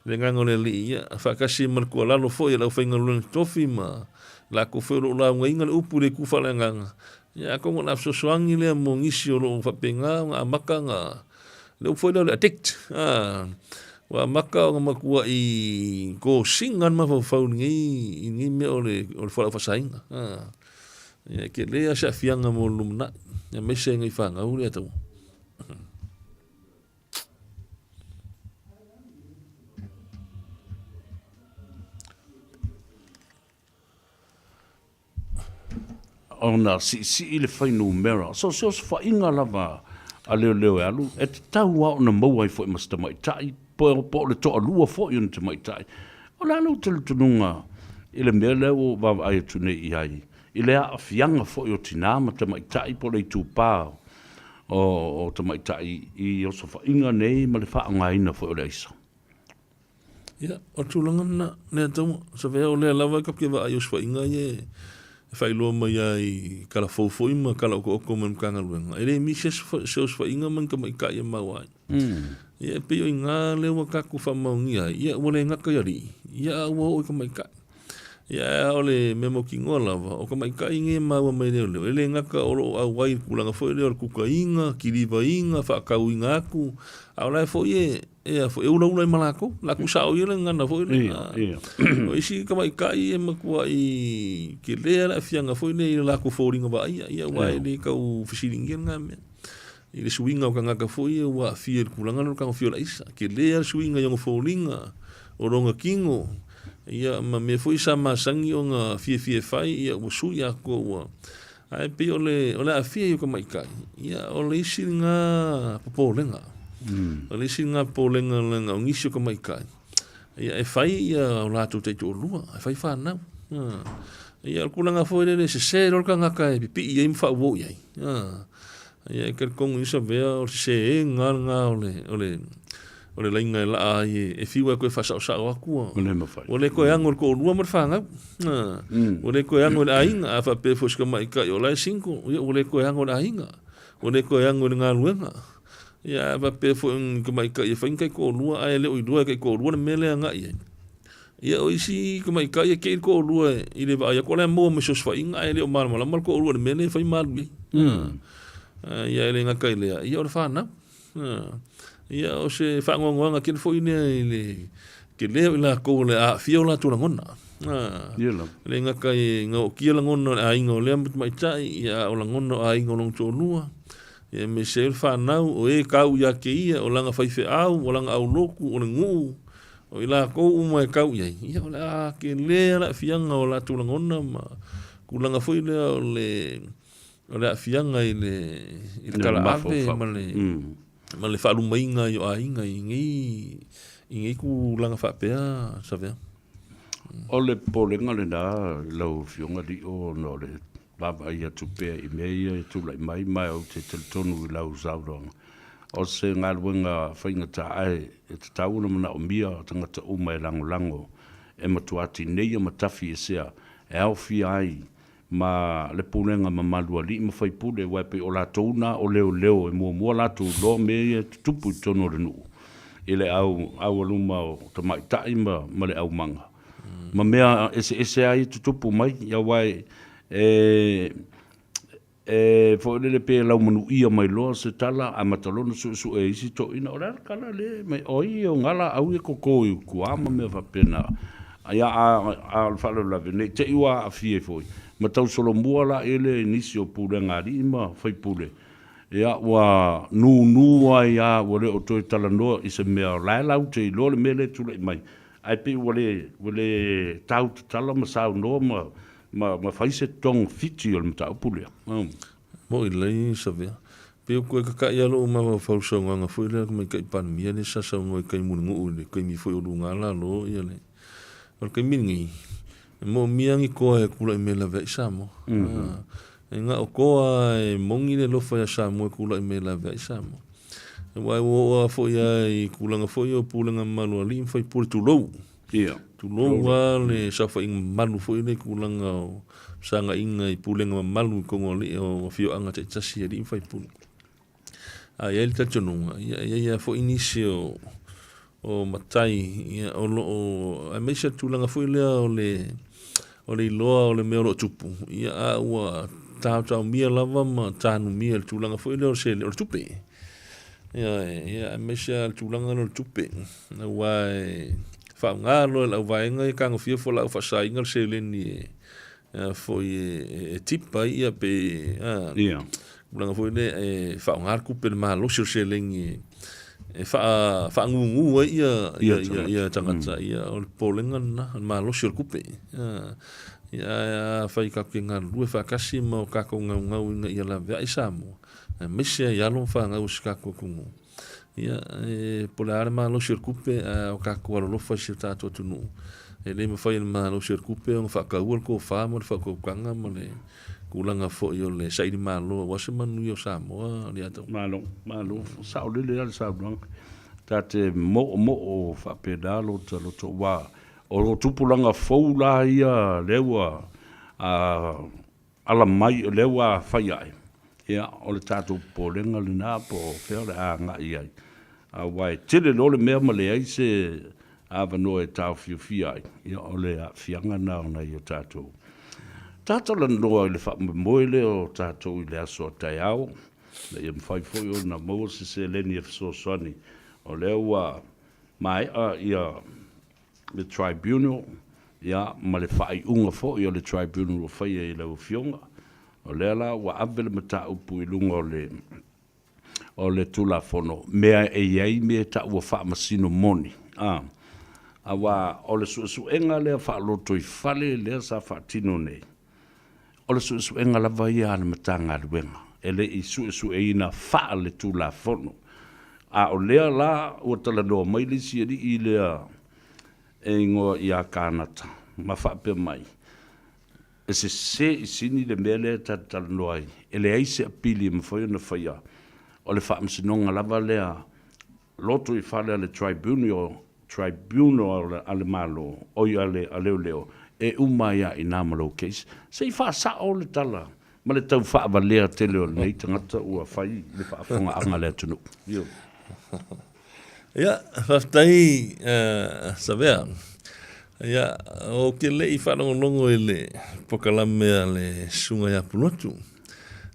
ngango le li, ia whakasi man kua lalo fo, ia lau whainga luna tofi ma, la ko whero o lau inga le upu le kuwhala nganga. Ia kongo na sosoangi lea mo ngisi o lo whapenga, ngā maka ngā, leo foi le addict wa maka o makua i go singan ma fau ngi me o le fala fasainga ya ke le a fianga mo lumna ya me se ngai fanga u le tau ona si ile fai numero so fa inga lava a leo e alu, e te tau au na mauai fo i masta mai tai, po le toa lua fo i te mai tai. O la alu te tununga, i le mea leo wawa ai tune i ai. I le a fianga fo i o tinama te mai tai, po le tu pā o te mai tai, i o so fa inga nei, ma le wha ngaina fo i o le isa. Ia, o tūlanga na, nea tau, sa vea o lea lawa kapke wa ai o so fa inga i whailoa mai ai kala fōfoi ma kala oko man kanga luenga. Ere mi se os whainga man ka mai kai e mawai. Ia peo i ngā lewa kaku whamaungi ai. Ia wale ngaka yari. Ia ua oi ka mai kai. Ia ole memo ki ngoa lava. O ka mai kai nge maua mai leo leo. Ele ngaka oro au wai kulanga fo leo kuka inga, kiriva inga, whaakau inga aku. Au lai fo e fo e ula i malako. Laku sao i le ngana fo o isi ka mai kai e makua i ke lea la fianga fo i lako fo ringa ba ia wai le kau fisiringi nga mea. I le suinga o ka ngaka fo i wa fia kulanga no ka fio la isa. Ke lea suinga yongo fo ringa o ronga kingo. Ia ma me foi sa masangi o ngā fie fai ia usu ia ko ua. Ai pe ole a fie i ka mai kai. Ia ole isi ngā popolenga. Ole isi ngā popolenga lenga o ngisi o ka mai kai. Ia e fai ia o lato te tu lua. E fai whanau. Ia kulanga foi le se rolka ngaka e pipi ia imfa uo iai. Ia e kerkongu isa vea o se ngā o le lainga e laa e whiua koe whasao akua. O le koe ango ko lua mar whanga. O le koe ango le ainga a wha pefo ska mai kai o lai 5. O le koe ango le ainga. o ne ko yang o ngā luenga ia va pe fo ko mai ka ia fain kai ko lua ai le o lua kai ko lua mele nga ia o isi ko mai ka ia ke ko lua i le va ia ko le mo me so fa inga ai le o mal ko lua mele fai mal bi ia le nga kai le ia o fa na ia o se fa ngonga kin fo ine le ke le la ko le a fiola tu ngona le nga kai nga o kia la ngona a ingo le mai tai ia o la ngona a ingo long to lua ia me se fa na o e kau ia ke ia o langa fai fe au o langa au loku o ngu o ila ko u mai kau ia ia la ke le la fianga o la tu ngona ma ku langa foi le o le fianga i le kala ave ma le fa lu mainga yo a inga ingi ku langa fa pea sa vea o le polenga le na lau fionga di o no le baba ia tu pea i mea i tu lai mai o te tonu i lau zaurong o se ngā ruenga whainga ta ai e te tauna mana o mia tangata umai lango e matuati nei o matafi e sea e au fi ai ma le pulenga ma malua li ma fai pule waipe o la touna o leo e mua la tu lo me e tupu tono renu ele au aluma o tamai tai ma le au manga ma mea ese ai tupu mai ia wai fo le pe lau manu ia mai lo se tala a matalona su e isi to ina ora kala le mai oi o ngala au e koko ku ama me fa pena ia a falo la vene te iwa a fie foi ma tau solo mua la ele inisio pulenga ri ma fai pule ia wa nu ai a wole o toi tala no i se mea la te lo le mele tu le mai ai pe wole tau tala ma sa no ma fai se tong fiti o mta pule mo i lei sa vea pe ko ka ia lo ma fa so nga foi le me kai pan mi le sa ngo kai mun ngu le kai mi foi o lunga la lo ia le porque mingi mo miangi ko e kula me la ve sa mo nga o ko e mongi le lo fa sa mo kula me la ve sa mo wa wo fo ia i kula nga fo yo pula nga malu ali foi por tu lo ia tu lo wa le sa fa ing malu fo ile kula nga sanga inga i pula nga malu ko ngoli o fio anga te tasi ali foi pul a ele ta tonu ia fo inicio o matai ia o a meisa tulanga foi le o le loa o le meo tupu ia a ua tau mia lava ma tanu mia tulanga foi le o se le tupe ia a meisa tulanga le tupe na wai fa ngalo la vainga i kanga fia fo la fa sainga se le ni foi e tipa ia pe ia tulanga foi le fa ngar kupe ma lo se le ni e fa ngu ia tangata ia o polenga na ma lo sur kupe ia fa ka kinga lu fa kasi mo ka ko ngau ia la vai samo misia ia lo fa ngau ska ko kungu ia polar ma lo sur kupe o ka ko lo fa sita to tunu ele me fa ma lo sur kupe o fa ka ul ko fa mo fa ko kanga mo le kulanga fo yo le sai ma lo wa se manu yo samo le ato malo sa o le sa blanc tate mo fa pedalo to wa o tupulanga fo la ia lewa ala mai lewa fai ai ia o le tatu polenga le na po fere a nga ia a wai tele lo le mea male ai se ava no e tau fi ai ia o le fianga na ia tatu tata la noa le fa moile o tato i le aso tai au le ia mfai foi o na Moses se leni e so soni o le ua mai ia le tribunal ia ma le fai unga fo i o le tribunal o fai e le ufionga o le ala ua avele mata upu i lunga o le tula fono mea e iei mea ta ua fa masino moni awa o le suenga le fa loto i fale le sa fa tino nei o le suenga la vai ana matanga luenga ele i sueina fa le tula fono o lea la o tala no mai le si i le e ngo ia kanata ma fa pe mai e se i sini le mele ta tala no ai ele ai se apili ma foi na faia o le fa msinonga lava lea loto i fale le tribunal ale malo o i ale leo e umaya i namalo case se i fa sa o le tala Ma le tau whaavalea te leo nei tangata ua whai le whaafonga anga lea tunu. Io. Ia, whaftai savea. Ia, o ke le I whanongolongo I le pokalamea le sunga ia pulotu.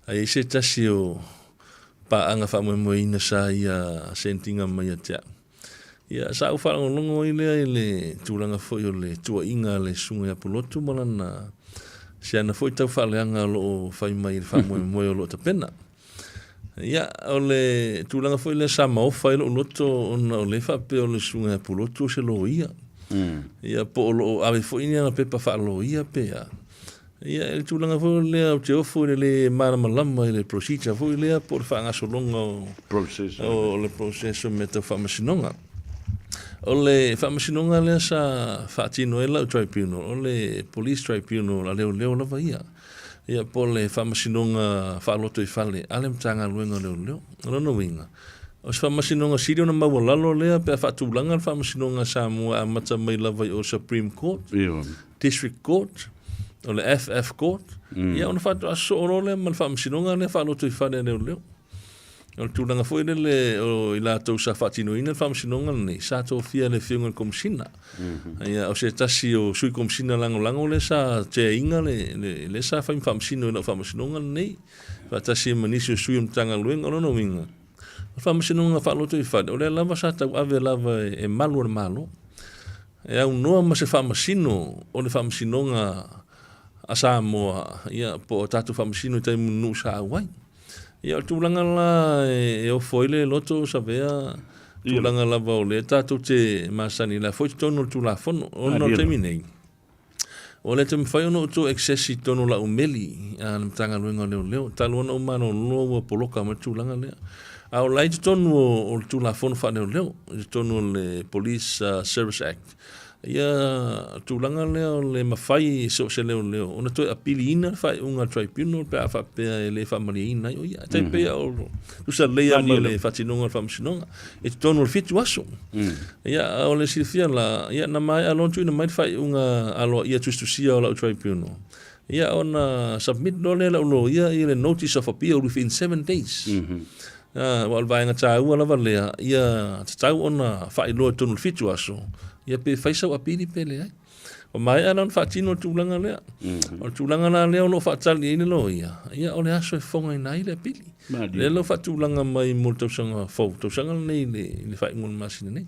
Ai se tasi o paanga whamoemoina sa ia sentinga mai atea. Ia, sa u whanongolongo I le tūranga foi o le tua inga le sunga ia pulotu malana se ana foi tau whaleanga lo whai mai le whamoemoe o lo tapena. Ia, o le tūranga foi le Samoa whai lo loto ona o le whape o le sunga ia pulotu o se lo ia. Ia po lo ave fo ini na pepa fa lo ia pe ya. Ia el tulanga fo le au te ofo le malama le procedure fo le por fa nga solonga Process. o le processo meta fa masinonga. O le fa masinonga le sa fa tino ela tribunal o le police tribunal la leo la va ia. Ia po le fa masinonga fa loto I fale ale mtanga luenga leo. No winga. O se whamasinonga sirio na mawalalo lea pe a whaatulanga whamasinonga Samoa a mata mai lava o Supreme Court, District Court, o le FF Court. Ia ona whatu aso oro lea ma le whamasinonga lea whaaloto I whare leo. O le tūlanga fwoi le o I lātou sa whaatinoina le whamasinonga nei, sa tō fia le whiunga komisina. Ia o se tasi o sui komisina lango le sa te inga le sa whamasino I la whamasinonga nei. Whaatasi manisi o sui mtanga luenga ono winga. Whamasinonga whaaloto I whare. O le lava sa tau ave lava e malo le malo. E au noa ma se whamasino o le whamasinonga a Samoa. Ia po tatu whamasino I tai munu sa awai. Ia o tūlanga la e o foile loto sa vea. Tūlanga lava o le tatu te masani la foi tono tūla fono. O no te minei. O le te mwhai ono to excessi tono la umeli. A le mtanga luenga leo. Taluana umano loa poloka ma tūlanga lea. Au lai te tonu o tūla fono whaneo leo, te tonu le Police Service Act. Ia tūlanga leo le mawhai so se leo. Ona toi apili ina whai unga tribunal pe a whapea e le whamari ina. Ia, te pea o tusa lea ma le whatinonga whamasinonga. E te tonu le fitu aso. Ia, o le silifia la, ia na mai alontu ina mai whai unga aloa ia tustusia o lau tribunal. Ia ona submit no le lau lo ia I le notice of appeal within 7 days. Wal vainga tau ala valea ia tau ona fai lo tonu fitu aso ia pe fai sau apili pele ai o mai ana fatino tulanga lea o tulanga na lea lo fatali ine lo ia ole aso e fonga ina ile apili le lo fatulanga mai molto sanga foto sanga nei le fai ngol masina nei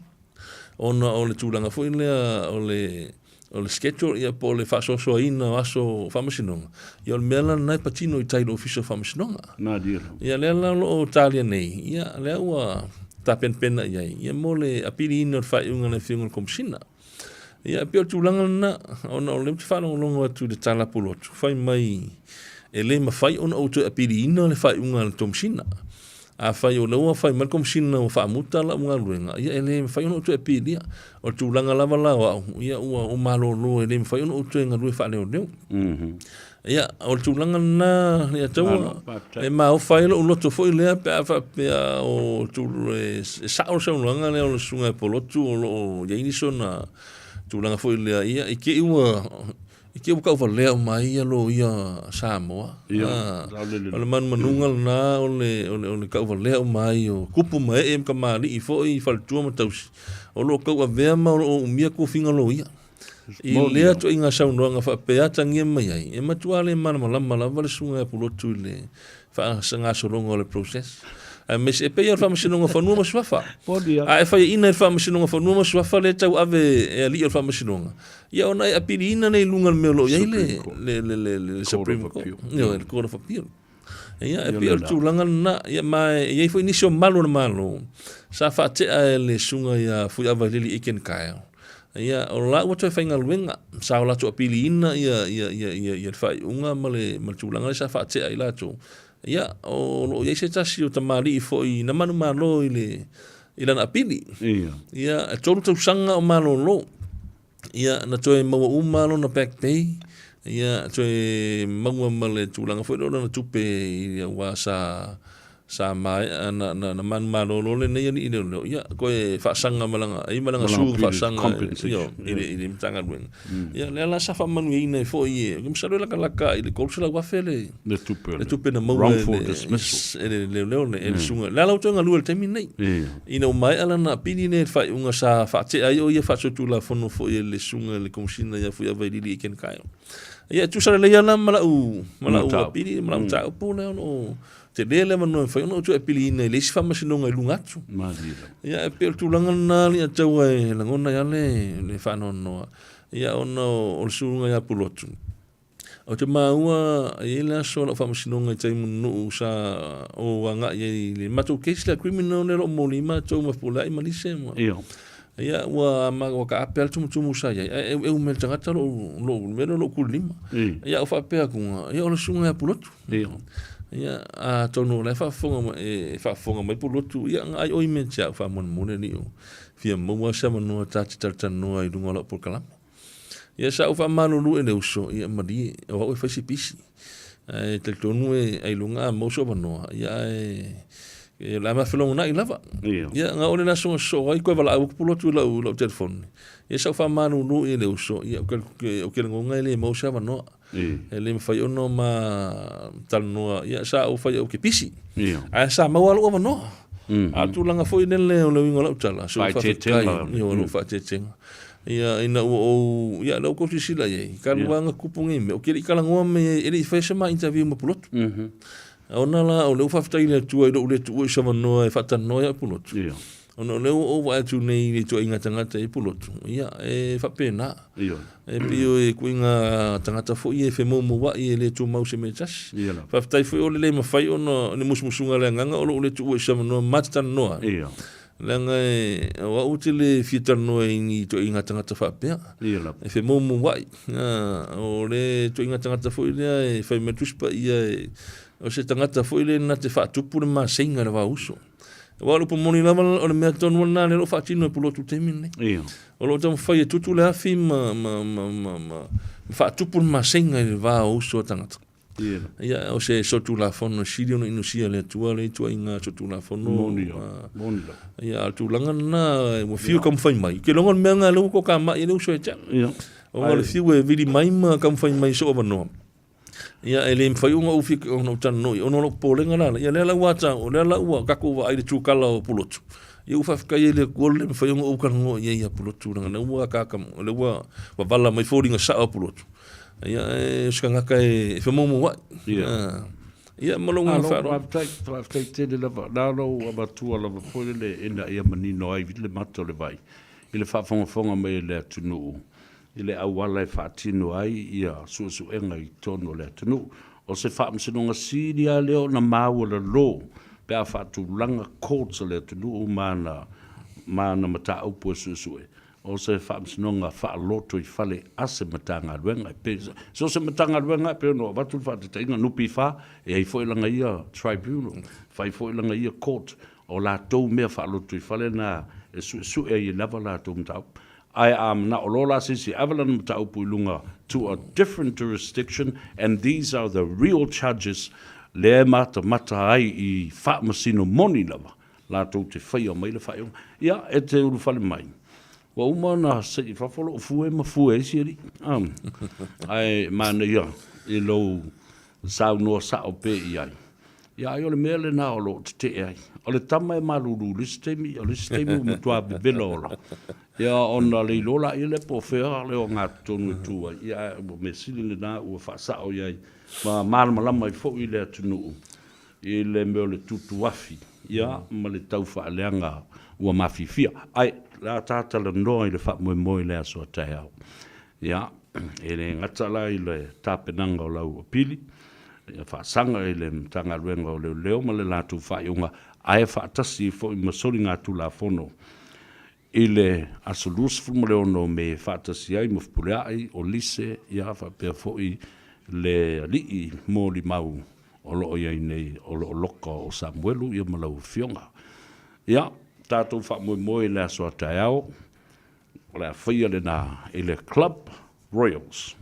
ona ole tulanga foi lea o le schedule ia po le fasoso ina aso whamasinonga. Ia o le mea lana nai patino I tailo official whamasinonga. Nā dira. Ia lea lana o talia nei. Ia lea ua tapenpena iai. Ia mo le apiri ina o whai unga na whiunga komisina. Ia pio tūlanga na ona o le mti whanau longo atu de tala pulotu. Whai mai e le mawhai ona o tu apiri ina le whai unga na komisina. A whai o leua whai mal komisina o whaamuta la unga luenga. Ia e le whai ona o tu apiri ia. O tūlanga lava lao au. Ia ua o malo lo e le mwhai ona o tu e ngarue wha leo leo. Ia o tūlanga na ia taua. E ma o whai lo loto foi lea pe a whapea o tūlu e sao saunanga lea o le sunga e polotu o Yainiso na tūlanga foi lea ia. Ike iwa kau leo mai ia lo ia Samoa. O le manunga na o le kau leo mai o kupu mai e kamari I fo I faltua ma tausi. O lo kau avea ma o umia ko finga lo ia. I lea to inga saunoanga whapea tangia mai ai. E matua le mana malama lava le sunga e pulotu le wha sanga soronga o le process. Me se pe ia whamasinonga whanua maswafa. A e whai ina whamasinonga whanua maswafa le tau ave e ali o whamasinonga. Ia ona e apiri ina nei lunga mea lo iai le Supreme Court. Ia le Court of Appeal. Ia e pia tūlanga na ia mai iai fo inisio malo na malo. Sa whatea e le sunga ia fui awa lili iken kaeo. Ia o la ua toi whainga luenga. Sa o lato apiri ina ia whai unga ma le tūlanga le sa whatea I lato. Ia o lo ia se tasi o tamari I fo I na manu malo I lana apili. Ia e tolu tau sanga o malo lo. Ia na toe maua umalo na back pay. Ia toe maua ma le tūlanga fo I na tupe I wa sa sa mai na man malolo le nei ni le ya ko e fa sanga malanga su fa sanga yo ile mtanga lwen ya la sa fa manu ina fo ye kim sa la kala ile ko sa wa fele le tupe na mo wrongful dismissal le sunga la tonga lu te min nei ina mai ala na pini ne fa unga sa fa te ai o ye fa so tu la fono fo ye le sunga le komsina ya fu ya vai li ken kai ya tu sa le ya na mala u pini mala ta po le no te lele mano fa no tu pili ne le fa masino ngai lungatu ya pe tu langa na ya tau e langona ya le fa no ya ono o sunga ya pulotu o te maua e la so la fa masino ngai tai munu sa o wanga ye le matu case la criminal le mo li ma to ma pula i malise mo ya wa ma ka apel tu musa ya e me tanga lo lo kulima ya o fa pe ku ya o sunga ya pulotu ya a tonu le fa fonga mai pulotu ya ai oi me cha fa mon ni o fia mo sa mo no ta no ai dunga lo por kala ya sa fa manu lu e uso ya madi o fa si pisi te tonu ai lunga mo so no ya la ma felo na ilava ya nga ole na so ai ko vala o pulotu lo telefone ya sa fa manu lu e uso ya o ke ngonga le mo sa no ele me fai ono ma tal no ya sa o fai o ke pisi a sa ma walo o no a tu langa foi nele o le wingola tala so fa yo no fa teteng ya ina o ya lo ko sila ye ka luanga kupungi me o ke kala ngome ele fai sama interview mo pulot ona la o le fa ftai le tu o le tu o sama no e fa tan no ya pulot ono le o wa tu nei le tu inga tangata e pulotu ia e fa pena e pio e kuinga tangata fo ie fe mo wa ie le tu mau se me tas fa tai fo le ma fai ono ni musmusunga le nganga o le tu o sama no matan no langa wa utile fitan no ni tu inga tangata fa pe e fe mo wa o le tu inga tangata fo ile e fa me tuspa ia o se tangata fo ile na te fa tupu ma senga le va uso walo po moni lama o le mea tonu na le lo fatino e pulotu te mine o lo tamu fai e tutu le afi ma fa tupu ma senga le va uso tangata ia o se sotu la fono siri ono inusia le tua inga sotu la fono ia tu langa na mo fiu kam fai mai ke longon mea nga lo ko kama i le uso e tang o le fiu e vidi mai ma kam fai mai so avanoa ia ele mfai unga ufik ono tano ono lo polenga la ia le la wata o le la ua kako wa ai tu kala o pulotu ia ufa fika ele gol le mfai unga ukan ngo ia pulotu na ua kaka le ua wa vala mai foringa sa o pulotu ia skanga kai fe momo wa ia malonga fa ro tai te le la lo wa tu ala va po le ina ia manino ai vile mato le vai ile fa fonga mai le tunu ile awala fa tino ai ia su enga I tono le tunu o se fa msinonga siria leo na mawala lo pe a fa tu langa courts le tunu mana mata upo su o se fa msinonga fa loto I fale ase matanga luenga pe so se matanga luenga pe no va tu fa te inga nupi fa e ai foi langa ia tribunal fa foi langa ia court o la to me fa loto I fale na su e lava la to mtau I am na olola sisi avalan taupulunga to a different jurisdiction, and these are the real charges. Le mata ai I fa masino moni lava la to te fai o mai le fai ia e te uru fale mai wa uma na se I fa folo fue ma fue siri ai mana ia I lo sa no sa o pe ia ia yo le mele na o lo te ai o le tama e malulu le stemi o le stemi mo tua belola ia ona le lola I le po fea le o ngatonu tua ia me sili le na o fa sa o ia ma malama I fo I le tunu I le me le tutu afi ia ma le tau fa leanga o mafifia ai la tata le no I le fa mo le aso tai ia ele ngatala I le tapenanga o lau pili fa sanga I le tanga luenga o leo ma le la tu fa yunga ai fa tasi fo I masori nga tu la fono ile asolus fu mo no me fa tasi ai mo pula ai o lise ia fa pe fo I le li mo li mau o lo ia nei o lo loka o Samuelu ia malau fionga ia tatu fa mo le so taiao la fia le na ile club Royals.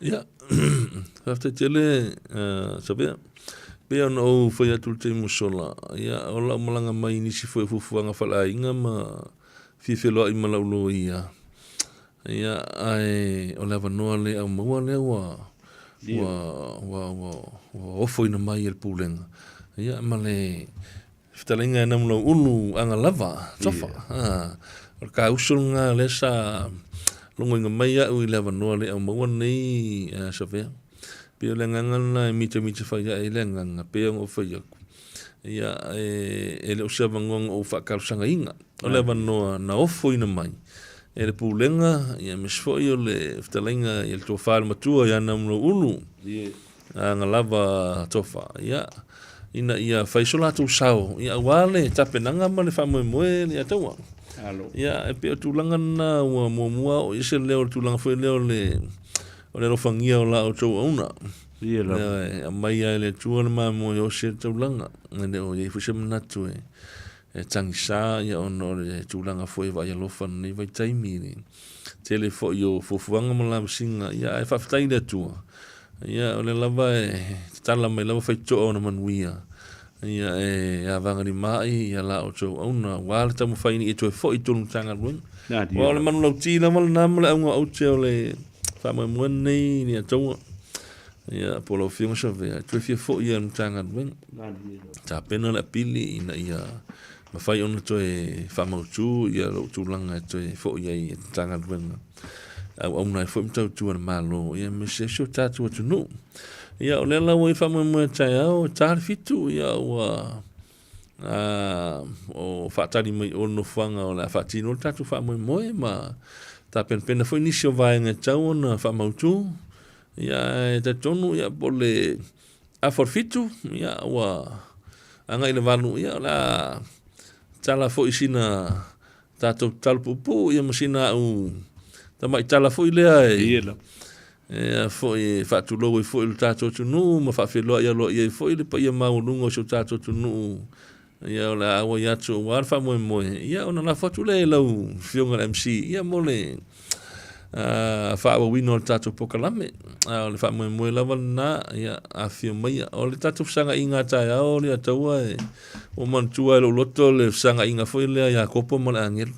Ja, Hafta tele sabe. Pe ono foi atu te musola. Ia ola malanga mai nisi foi fufuanga fala inga ma fifelo I malaulo ia. Ia ai ola vanoa le au maua le wa ofo ina mai el pulenga. Ia male fitalenga na mlo ulu anga lava tofa. O ka usulnga le sa longo inga mai au I le vanoa le au maua nei sabe. Pio le ngangana mita whaia e le nganga, pia ngō whaia ku. Ia e le usia wangong o whakalusanga inga. O le wanoa na ofo ina mai. E le pūlenga, ia misfoi o le whtalenga i le tō whāle matua ia namno ulu. Ngā lava tofa. Ia ina ia whaisola tō sao. Ia wale tapenanga ma le whamoemoe le ataua. Ia e pia tūlanga na ua mua o ise leo tūlanga whai leo le o le rofangia o la o tau auna. Ia mai ai le tua le mamo o se taulanga. Nene o iei fuse manatu e tangisa ia ono le tūlanga Faiva ia lofan nei vai taimi ni. Tele fo i o fofuanga mo la msinga. Ia e whaftai le tua. Ia o le lava e tala mai lava fai toa ona manuia. Ia e avanga ni mai ia la o tau auna. Wale tamu whaini e toi fo I tonu tanga luenga. Wa le manu lau tila mal namale aunga au te o le Fama mwene ni ataua. Ia polo fiunga sa vea. Tue fia fo ia mtanga dueng. Ta pena la pili ina ia. Mawhai ona toe fama utu. Ia lo utulanga toe fo ia I mtanga dueng. Au au nai fo mtau tua na malo. Ia me se sio tatu atu nu. Ia o lela wai fama mwene tai au. Tahari fitu ia ua. O whaatari mai ono whanga o la whaatino. Tatu fama mwene ma. Ta pena foi nisi o vaenga tau na whamautu. Ia e te tonu ia pole a forfitu. Ia ua anga ina vanu. Ia la tala foi sina tatou talpupu. Ia masina au tamai tala foi lea e. Ia foi whaatulou e foi le tatou tunu. Ma whawheloa ia loa ia foi le pa ia maununga o so tatou tunu. Ia o la awa iatu o warfa moe moe. Ia ona la whatule e lau fionga MC. Ia mole whaawa wino o le tatou pokalame. O le wha moe moe lawa na. Ia a fio mai. O le tatou sanga inga tai ao le ataua e. O mantua e lo loto le sanga inga foi lea ia kopo mo le angel.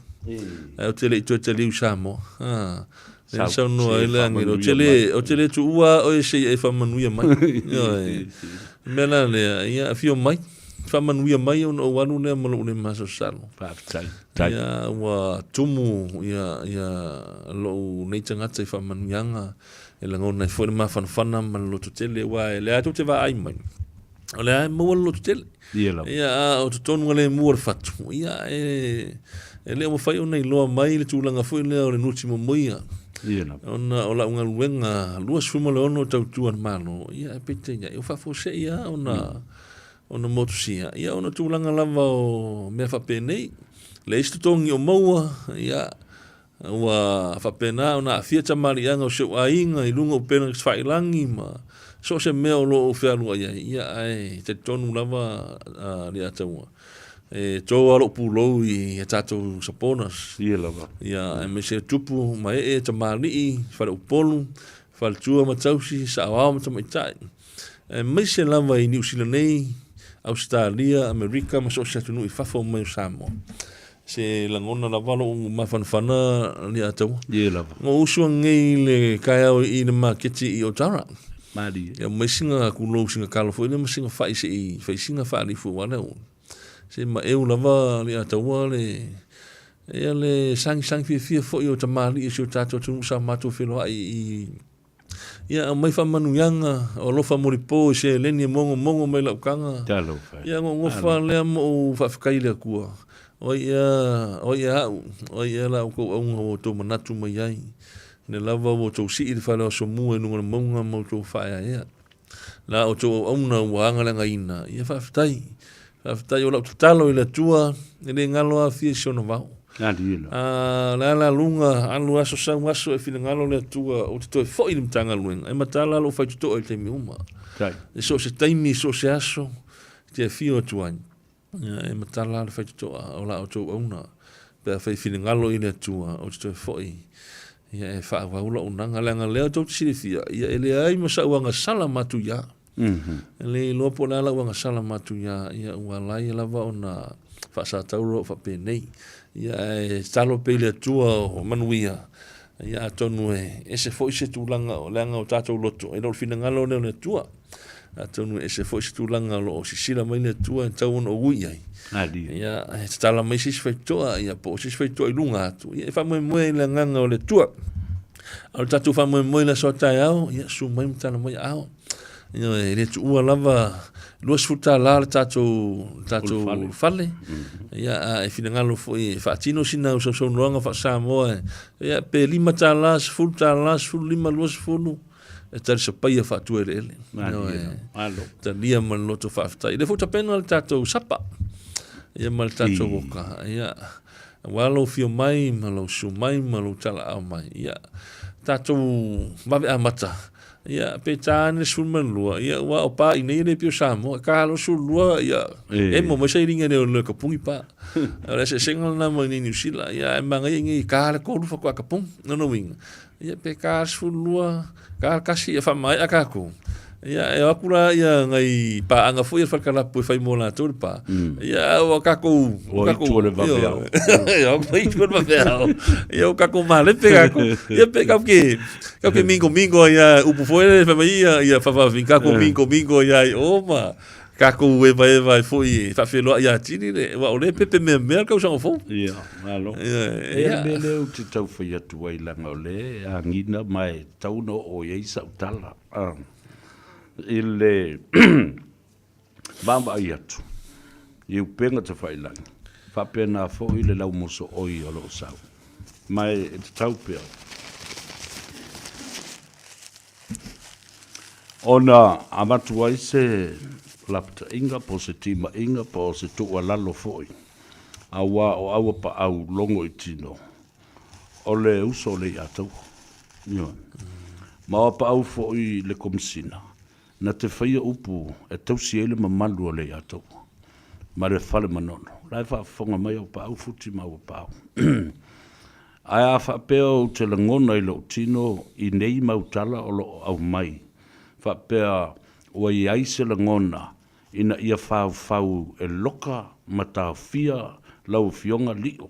O tele ito te liu Samoa. Le sau noa e le angel. O tele tu ua o e se e whamanuia mai. Mena lea. Ia a fio mai. Whamanuia mai o wanu lea malo une maso salo. Ia ua tumu ia lo nei tangata I whamanuianga e la ngona I fwere mawhanawhana ma loto tele wa e lea tau te wa ai mai. O lea e maua loto tele. Ia o tutonu le mua fatu. Ia e lea mawhai o nei loa mai le tūlanga fwere lea o le nuti mo moia. Ona o la unga luenga lua sfuma le ono tau tuan malo. Ia e pete ia. Ia whafose ia ona motusia. Ia ona tūlanga lava o mea whapenei. Le istutongi o maua. Ia ua whapena ona a fia tamarianga o seo ainga I lunga o pena whailangi ma. So se mea o lo o whiarua ia. Ia ai te tonu lava li ataua. E tō alo pūlou I tatou saponas. Ia e me se tupu ma e tamari whare upolu. Whare tua matausi sa awao matamaitai. E me se lava I New Zealand nei. Australia, Amerika, ma so se tunu I whafo mai Samoa. Se langona la walo mawhanawhana ni atau. Ngō usua ngei le kai au I le maketi I Otara. Ia maisinga kulou singa kalafo ile masinga whai se I whaisinga whaalifu wane o. Se ma eu lava li atau le ia le sangi fia fo I o tamari I se o tato tunu sa mato whiloa I ia mai whamanuianga o lofa moripo se leni mongo mai laukanga. Ia ngofa lea mo whawhakai lea kua. O ia la uko aunga o tō manatu mai ai. Ne lava o tō si I whale o somu e nunga maunga mo tō whaia ia. La o tō auna ua angalenga ina. Ia whawhatai o lau tatalo I la tua. Ele ngalo a fia siona vau. La lunga alu aso sa aso e fina ngalo le tua o te toi foi ni mtanga luenga. E matala lo fai tuto e te miuma. E so se taimi so se aso te fio tuani. E matala le fai tuto o la o tō auna. Pea fai fina ngalo I le tua o te toi foi. ia e whaawau unanga langa leo tau tisirifia ia ele ai masa uanga sala matu ia ele lopo la uanga sala matu ia ua lai lava ona whaasa tauro whapenei ia e talo pele tua o manuia ia tonu e se foi se tūlanga o langa o tātou loto e nol fina ngalo neo le tua tonu e se foi se tūlanga lo o sisira mai le tua e tau ono ui ai ia e tala mai sis feitoa ia po sis feitoa i lunga atu ia e whamoe le nganga o le tua au tātou whamoe le sotai au ia su mai mtana mai au ia e le tu ua lava luas futa la le tātou fale ia e fina ngalo foi e whaatino sina u so noanga wha Samoa ia pe lima talas full lima luas fulu e tari sa paia whaatu ele ta lia man loto whaafitai le futa pena le tātou sapa ia mal tātou woka ia walo fio mai malo su mai malo tala au mai ia tātou mawe amata ia pe tane sulman lua ia wa opa ine le pio Samoa ka lo sul lua ia e mo mo sai ringa le ka pungi pa ala se single na mo ni New Zealand ia manga ngi ka le ko lu fa ka pung no wing ia pe ka sul lua ka kasi fa mai aka ko ia e akura ia ngai pa anga foi fa kala pu fai mola tu pa ia o ka ko le va ia o mai tu va ver ia o ka ko male pega ko ia pega que mingo ia upu foi fa mai ia fa vinca ko mingo ia oma ka ko e vai foi fa felo ia tini le wa o le pepe me ka usa fo ia malo ia bele o te tau foi atu ai langa o le angina mai tau no o ia sa tala ile bamba iatu eu penga te failang fa pena fo ile lau moso oi o lo sau mai te tau pea ona amatu ai se lapta inga po se tima inga po se tua lalo foi awa o awa pa au longo itino ole uso le atu ma pa au foi le komsina na te whaia upu e tausi ele mamalu o le atou. Ma le whale manono. Lai whaafonga mai au pa au futi ma au pa au. Ai a whaapea o te langona i lo tino i nei mautala o lo au mai. Whaapea o i aise langona ina ia whau e loka ma tā fia lau fionga lio.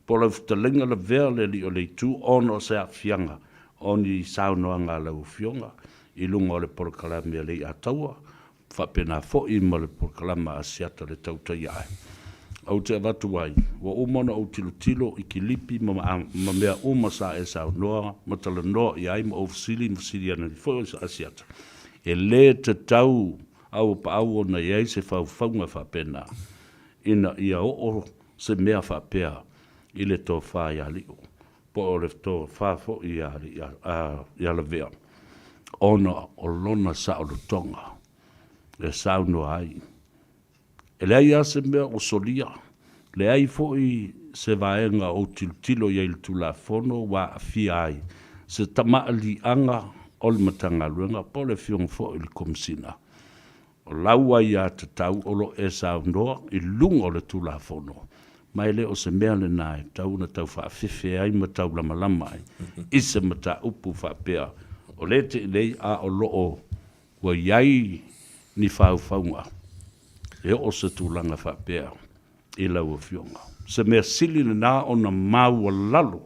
Po lau futalenga la vea le lio le tu ono se a fianga. Oni saunoa ngā lau fionga. I lunga o le porokalame le ataua, whapena fo i ma le porokalama a siata le tautai ai. Au te avatu ai, wa umana au tilo i ki lipi ma mea uma sa e sao noa, ma tala noa i ai ma ofisili ana ni fo a siata. E le te tau au pa au o na iai se whaunga whapena, ina ia o se mea whapea i le tō wha i alio, po o le tō wha fo i ala vea. Ona o lona sa o tonga le sauno ai e le ai ase mea o solia le ai foi se vaenga o tilo ia il tula fono wa fia ai se tamaali anga o le matanga luenga po le fiong fo il komsina o laua ia te tau o lo e sauno i lungo le tula fono mai le o se mea le nai tau na tau fa fife ai ma tau lama ai ise mata upu fa pea o le te lei a o loo wa iai ni whaunga. E o se tūlanga whapea i lau o fionga. Se mea sili na o na mau a lalo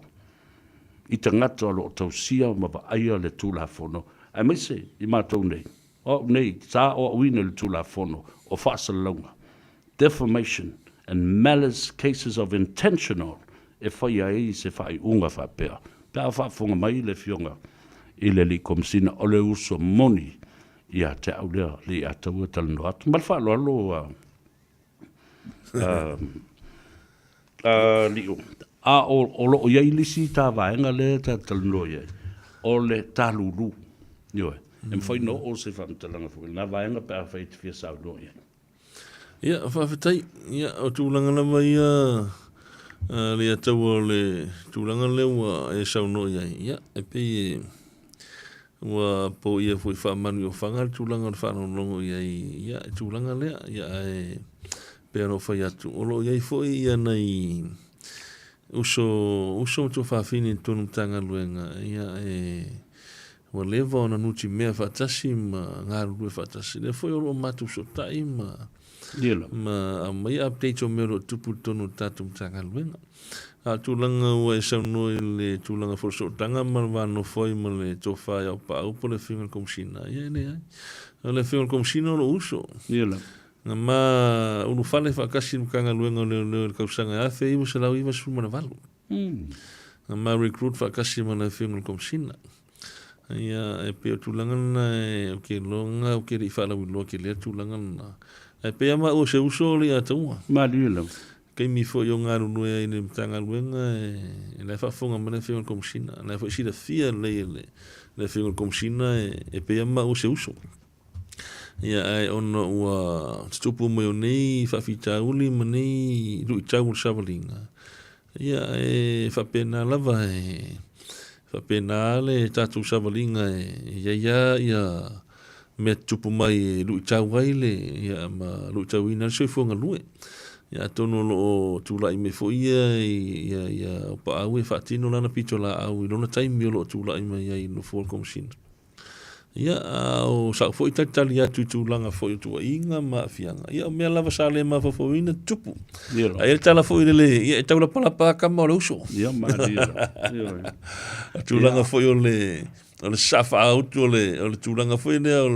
i te ngata o lo tausia ma pa aia le tūla fono. Ai mai se, i mātou nei. O nei, sa o wina le tūla fono o whaasa launga. Defamation and malice cases of intentional e whai ai se whai unga whapea. Pea whaafonga mai le fionga. I le li komsina o le uso moni i a te au lea li a taua talano atu. Mal whaalo alo li o. A o lo o iei lisi tā vaenga le tā talano iei. O le tā lulu. Ioe. E mwhai no o se whamtalanga fuki. Nā vaenga pēr whai te whia sao no iei. Ia, whawhetai. Ia, o tūlanga lama ia le a taua le tūlanga lewa e sao no iei. Ia, e pei wa po ia foi fa manu o fanga tulanga fa no longo ia tulanga le ia e pero fa ia tu o lo ia foi ia nei uso to whawhini tonu tanga luenga, ia wa lewa ona nuti mea whatasi ma ngā rurue whatasi. Le foi oro matu so tai ma mai update o mero tupu tonu tatu tanga luenga. A tūlanga ua e saunoi le tūlanga whoso tanga ma wano foi ma le tōwhai au pa au po le whingal komsina. Ia ne ai. Le whingal komsina oro uso. Nga ma unu whale whakasi mkanga luenga leo le kausanga a whei iwa se lau iwa sumana walu. Nga ma recruit whakasi ma le whingal komsina. Ia e peo tūlanga na e ke longa o ke ri whala wilo ke lea tūlanga na. E pea ma o se uso le a taua. Ma diulau. Kei mi fo yo ngā runua i le mtanga luenga e le whafonga ma le whingal komsina. Le wha isira fia le whingal komsina e pea ma o se uso. Ia ai ona ua tupu mo nei whawhita uli ma nei rui tau savalinga. Ia e whapena lava whapena le tatu savalinga ia me tupu mai rui tau waile ia ma rui tau ina soifuanga lue. Ia tono lo tula i me fo ia pa au e whatino lana pito la au i lona taimi o lo tula i mai i no fuol komsina. Ia o sa foi tatali atu tūlanga foi tua inga ma fianga. Ia mea lava sa le ma fofoina tupu. Ai el tala foi le ia e taula pala pa kama o uso. Ia ma dia. Tūlanga foi o le safa out o le tūlanga foi le o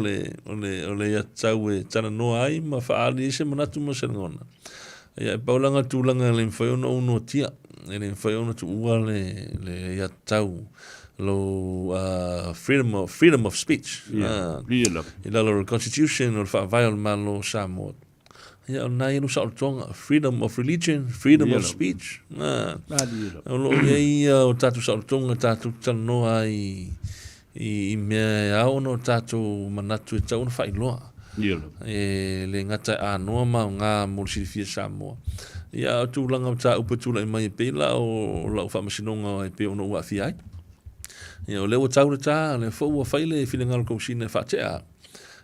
le ia tau e tana no ai ma faali se manatu ma serngona. Ia paulanga tūlanga le foi ono uno tia. Le foi ono tu ua le ia tau. Lo freedom of speech. Ila lo constitution o Faiva malo Samoa. Ia na ia no sa tonga freedom of religion, freedom of speech. Lo ia o tatu sa tonga tatu tano ai i me au no tatu manatu e tau fai loa. Le ngata anoa ma ngā morisifia Samoa. Ia tu langa ta upatula i mai pela o lau whamasinonga e pe ono ua fiai. Ia o leo tau ta le fo ua faile filingal komsina fatea.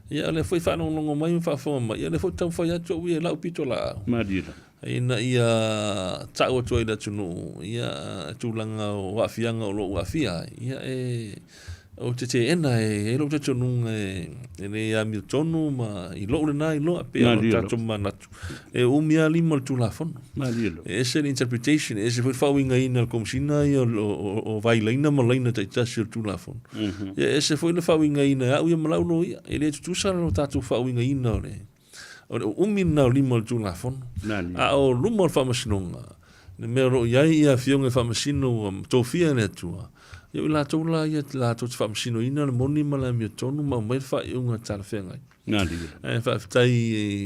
Ia le foi whanong longo mai whawhoma. Ia le foi tau whai atu ui e lau pito la. Madira. Ina ia tau atu ai la tunu. Ia tūlanga o wafianga o lo wafia. Ia o te ena e lo te tunu e le a mi tonu ma i lo le nai lo a pe o tatu manatu. E umia lima le tūlafon. Madira. E se interpretation e se foi whawinga ina komsina i o vailaina ma laina tai tasi o tūlafon. E se foi le whawinga ina au ia malau lo ia. E le tutusara o tatu whawinga ina o le. O umina o lima le tūlafon. A o luma o whamasinonga. Ne mea ro iai ia fionga whamasino tōwhia ne tua. Ia la tola ia la to whamasino ina le moni ma la mea tonu ma mai whaiunga tala whengai. Nadi. E whaitai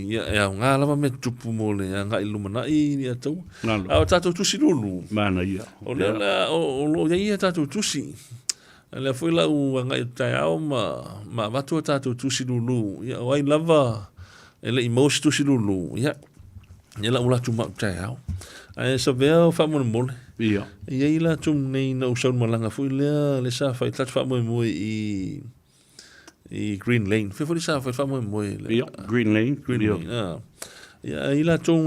ia au ngā lava me tupu mo le a ngā ilumanai ia tau. Au tātou tusi lulu. Mana ia. O le la o lo ia tātou tusi. Le foi la u ngā i tai au ma watu tātou tusi lulu. Ia o ai lava ele imosi tusi lulu. Ia la ula tu ma tai au. Ai sa vea o whamone mole. Ia. Ia i la tum nei na usau malanga foi le sa whai tatu whamone moe i Green Lane. Fe foi sa whai whamone moe. Ia, Green Lane. Ia i la tum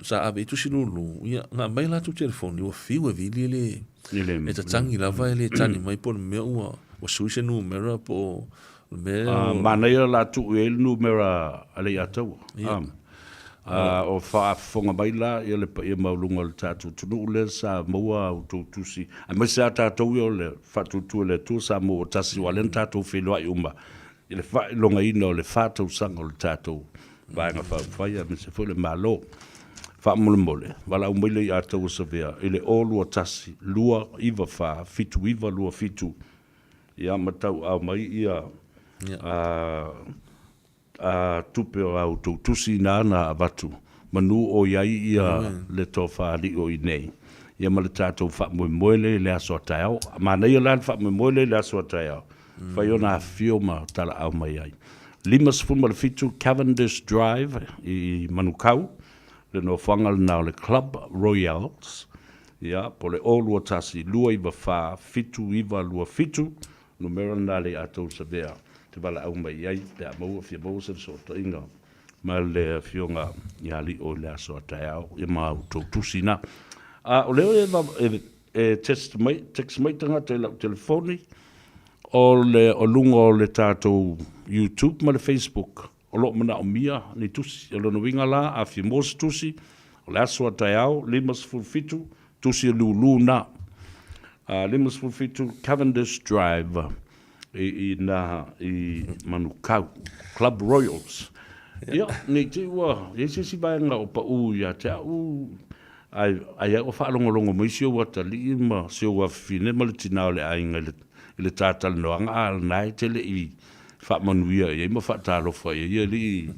sa abe tusi lulu. Ia ngā mai la tu telefoni ua fiu e vili le. E ta tangi lava e le tani mai po le mea ua suise numera po le mea. Mana ia la tu e numera ale atau. O whaafonga mai la ia le pa ia maulunga le tātou tunu le Samoa o tūtusi. A mai sa tātou ia le whatutua le tū Samoa o tasi wa len tātou whenua i umma. I le whailonga ina o le whātau sanga o le tātou. Vaenga whawhai me se fwile malo. Whaamule mole. Wala umaile i atau sa vea. I le olua tasi. Lua iwa wha. Fitu iwa lua fitu. Ia matau au mai ia. Tupe o au tusi nana a watu. Manu o iai ia le tō whaari o i nei. Ia ma le tātou whaamue moele le aso ataiao. Mana ia lan whaamue moele le aso ataiao. Whai ona whio ma tala au mai ai. Limas fuma le fitu Cavendish Drive i Manukau. Le no whangal nao le Club Royals. Ia, po le olua tasi lua iwa wha, fitu iwa lua fitu. Numero nale atou sa vea. Te wala au mai ai, te a maua fia maua sa sota inga. Ma le fionga ia li o le aso ataiao, i ma au tōtusina. O leo text mai tanga te lau telefoni o lunga o le tātou YouTube ma le Facebook. O lo mana o mia ni tusi. O lo winga la a fi mos tusi. O le aswa tai au, limas fulfitu, tusi lulu na. Limas fulfitu Cavendish Drive i Manukau, Club Royals. Ia, ni te ua, si vaenga o pa u ia te au, ai o whaalongolongo mo isi o wata li ma se o wafine ma le tina o le ainga i le tātala noanga al nai te le i whaamanuia i ma whaatalofa i li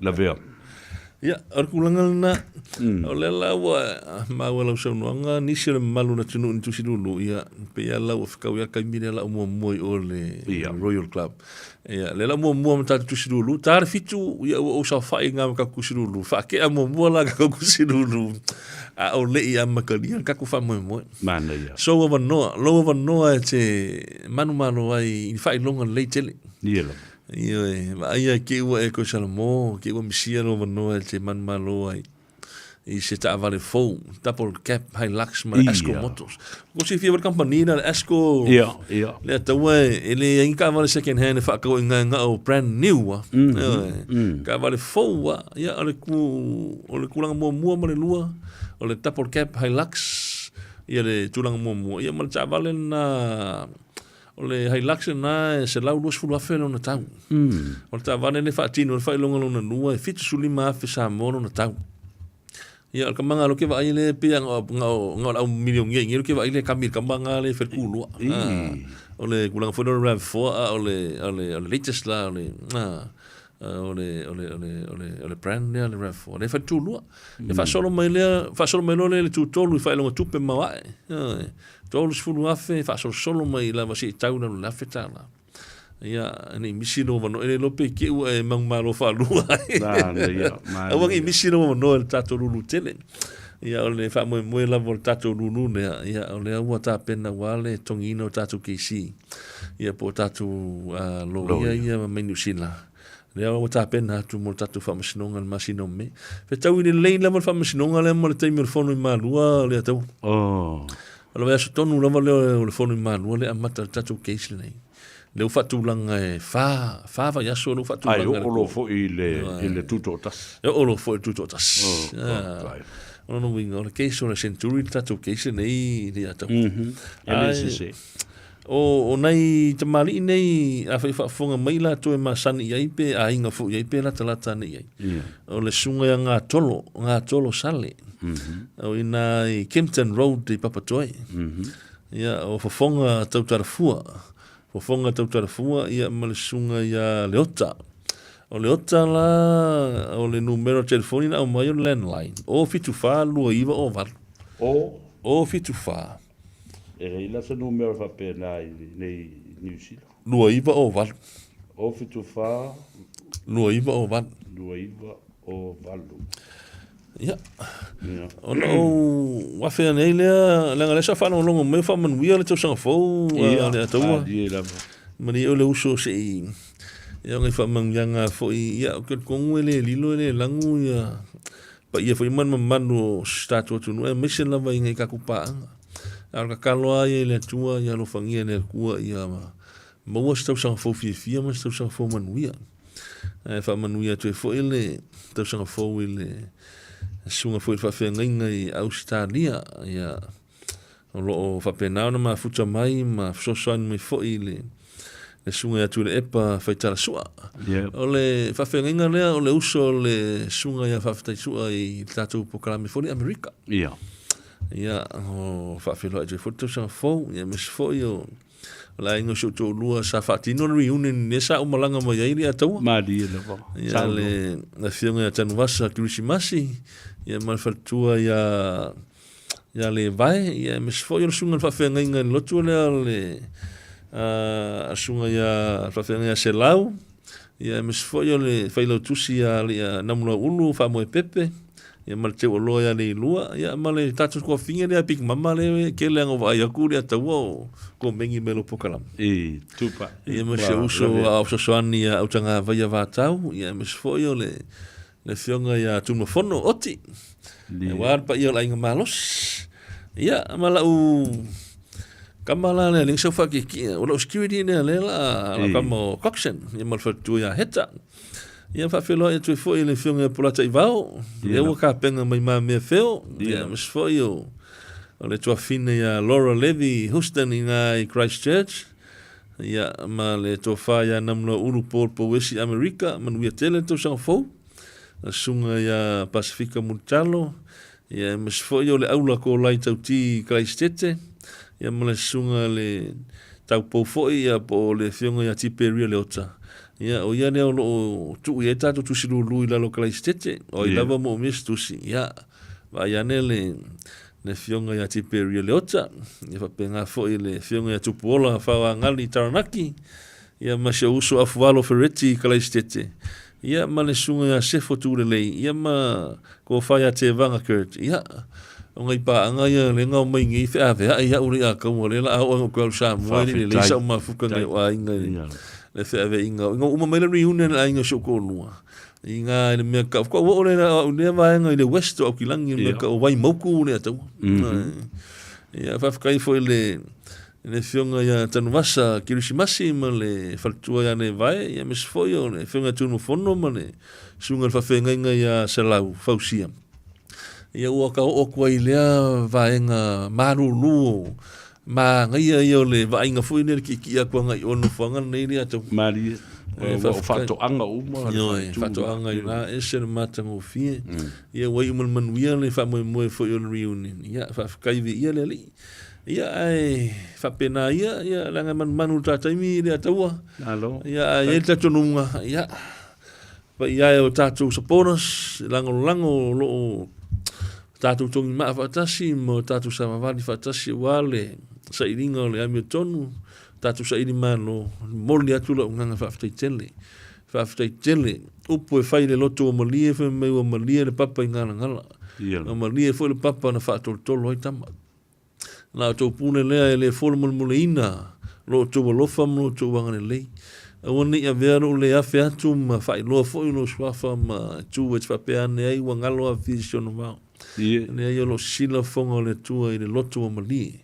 la vea. Ia, arkulanga na, o le lawa, maua lau saunoanga, nisi le malu na tunu ni tusi lulu, ia, pe ia lau whikau ia kaimire lau mua o le Royal Club. Ia, le lau mua mata tusi lulu, tāre fitu, ia o sa whai ngā maka kusi lulu, whake a mua la ka kusi lulu, a o le i a makalia, kaku wha mua. Mana ia. So wa noa e te manu ai, i whai longa lei tele. Ia la. Ia ke ua e ko Samoa, ke ua misia lo manoa te man malo ai. I se ta vale fou, double cap Hilux ma Esco Motors. Ko se fia company na Esco. Ia. Le taua ele inga vale second hand fa ko nga o brand new. Ka vale fou ia ole ku lang mo ma le lua. Ole double cap Hilux. Ia le tulang mo. Ia mal ta vale na o le Hilux na se lau luas fulu afe na tau. O le tāwane le whaatino, le whailonga lona nua, e fitu suli maafe Samoa na tau. Ia, al kamanga lo ke wa ile pia ngau au milion nge, nge lo ke wa ile kamir kamanga le ferkulua. O le kulang fo no RAV4, o le latest la, o le brand le RAV4. Le fatulua. E fa solo mai le tutolu i whailonga tupe mawae. Tolu sfulu afe, fa solo mai la wasi tau na la fetala. Ia, ni misino vano ele lope ke ua e mangmalo fa lua. Awang i misino vano el tato lulu tele. Ia, ole fa moe la vol tato lulu ne, ia, ole aua ta pena wale tongino tato keisi. Ia po tato lo ia menu sila. Le aua ta pena tu mo tato fa masinonga masino me. Fe tau i le lein la vol fa masinonga le mo le taimi le fono i malua le tau. Alo vea so tonu lava leo le fono i malua le amata tato keisi nei. Le ufatulanga e Faiva yaso le ufatulanga. Ai o lo fo i le tutotas. O lo fo i tutotas. Ono no winga o le keisi o le centuri tato keisi nei le atau. O nei tamali nei a fai whaafonga mai la to e masani iai pe a inga fu iai pe la talata nei iai. O le sunga ya ngā tolo sale. O ina i Kempton Road i Papatoi. Ia o whaafonga tautarafua. Whaafonga tautarafua ia ma le sunga ia Leota. O Leota la o le numero telefoni na o mai o landline. O fitu wha lua iwa o var. O fitu wha. E ila sa numero fa pena nei New Zealand. Lua iwa o var. O fitu wha. Lua iwa o var. Lua iwa o valu. Ia. Ona o wafea nei lea lenga lesa whanau longo me whamanuia le tau sanga fau le ataua. Mani o le uso se i ia ngai whamanuianga fo i ia o kert kongu ele lilo ele langu ia pa ia fo i manu o statu atu nua mission lava i ngai kakupaanga. Arka kaloa ia le atua ia lo fangia le kua ia maua se tau sanga fau fia ma se tau sanga fau manuia. Whamanuia tu e fo ele tau sanga fau ele sunga foi fa fenga i Australia ia o lo fa penao na ma futa mai ma so mai foi le sunga tu le epa fa tala sua o le fa fenga le o le uso le sunga ia fa fta sua i tatu proclame foi America ia o fa felo e foto sa fo ia mes foi o la ingo so to lua sa fatino reunion nesa o malanga mai ai le tau ma di le va ia le na fianga tanu vasa Christmasi ia malfatua ia le vai ia mes foi o sunga fa fenga inga lotu le a sunga ia fa fenga se lau ia mes foi o le failo tusi ia namula ulu fa mo pepe ia mal te o loia le lua ia male tatu ko finga le pik mama le ke le ngo vai aku le tawo ko mengi melo pokalam tupa ia mes uso a soani au tanga vai va tau ia mes foi o le fionga ia tu mo fono oti e war pa ia la inga malos ia mala u kamala le ling so fa ki o lo security ne le la kamo coction ia mal fa tu ia heta ia fa felo e tu fo ile fiunga pola tai vao ia o ka penga mai ma me feo ia mas fo yo o le tua fine ia Laura Levy Houston i Christchurch ia ma le tofa ia namlo uru por po wesi America man wia tele to sang fo sunga ia Pacifica Muntalo ia mas fo yo le aula ko lai tau ti Christchurch ia ma le sunga le tau po fo ia po le fiunga ia tiperia le ota ia o ia ne o tu ia tatu tu silu lui la Christchurch o ia lava mo mis tu si ia va ia ne fionga ia tiperia le ota ia fa penga fo ile fionga ia tupuola fa ngali Taranaki ia ma se uso afualo fereti Christchurch ia ma le sunga ia sefo tu le ia ma ko fa ia te vanga kurt ia o ngai pa anga ia le ngau mai ngi fa ave ia uri a ka mo le la o ko sa mo le sa ma fuka ngai wa inga le fa ave inga uma mai le reunion a inga so ko lua inga le me ka ko o le le va inga le west o kilangi me ka o vai moku le atu ia fa kai foi le fionga ia tanwasa kirishimasi ma le faltua ia ne vai ia mes foi o le fionga tu no fono ma le sunga fa fenga ia selau fausia ia o ka o ko ile va inga marulu ma ngai ia le va inga foi ne ki ia ko ngai ono fanga nei ria tu mari fato anga uma fato anga ina ese mata mo fie ia wai man wia le fa mo foi on reunion ia fa kai vi ia le ia ai fa pena ia langa man uta taimi le taua ia ia tatu nunga ia pa ia o tatu supporters lango lo tatu tongi ma fatasi mo tatu sama vali fatasi wale sa iringa le ami tonu tatu sa ini mano moli atu la nganga faftai tele upo e fai le loto o malie fe me o malie le papa ngala o malie foi le papa na fa tolo ai tama na to pune le formal moleina lo to lo fam to wanga le oni a vero le afe atu ma fai lo foi no swafa ma tu e fa pe ane ai wangalo a vision ma ne ai lo sila fonga le tua i le loto o malie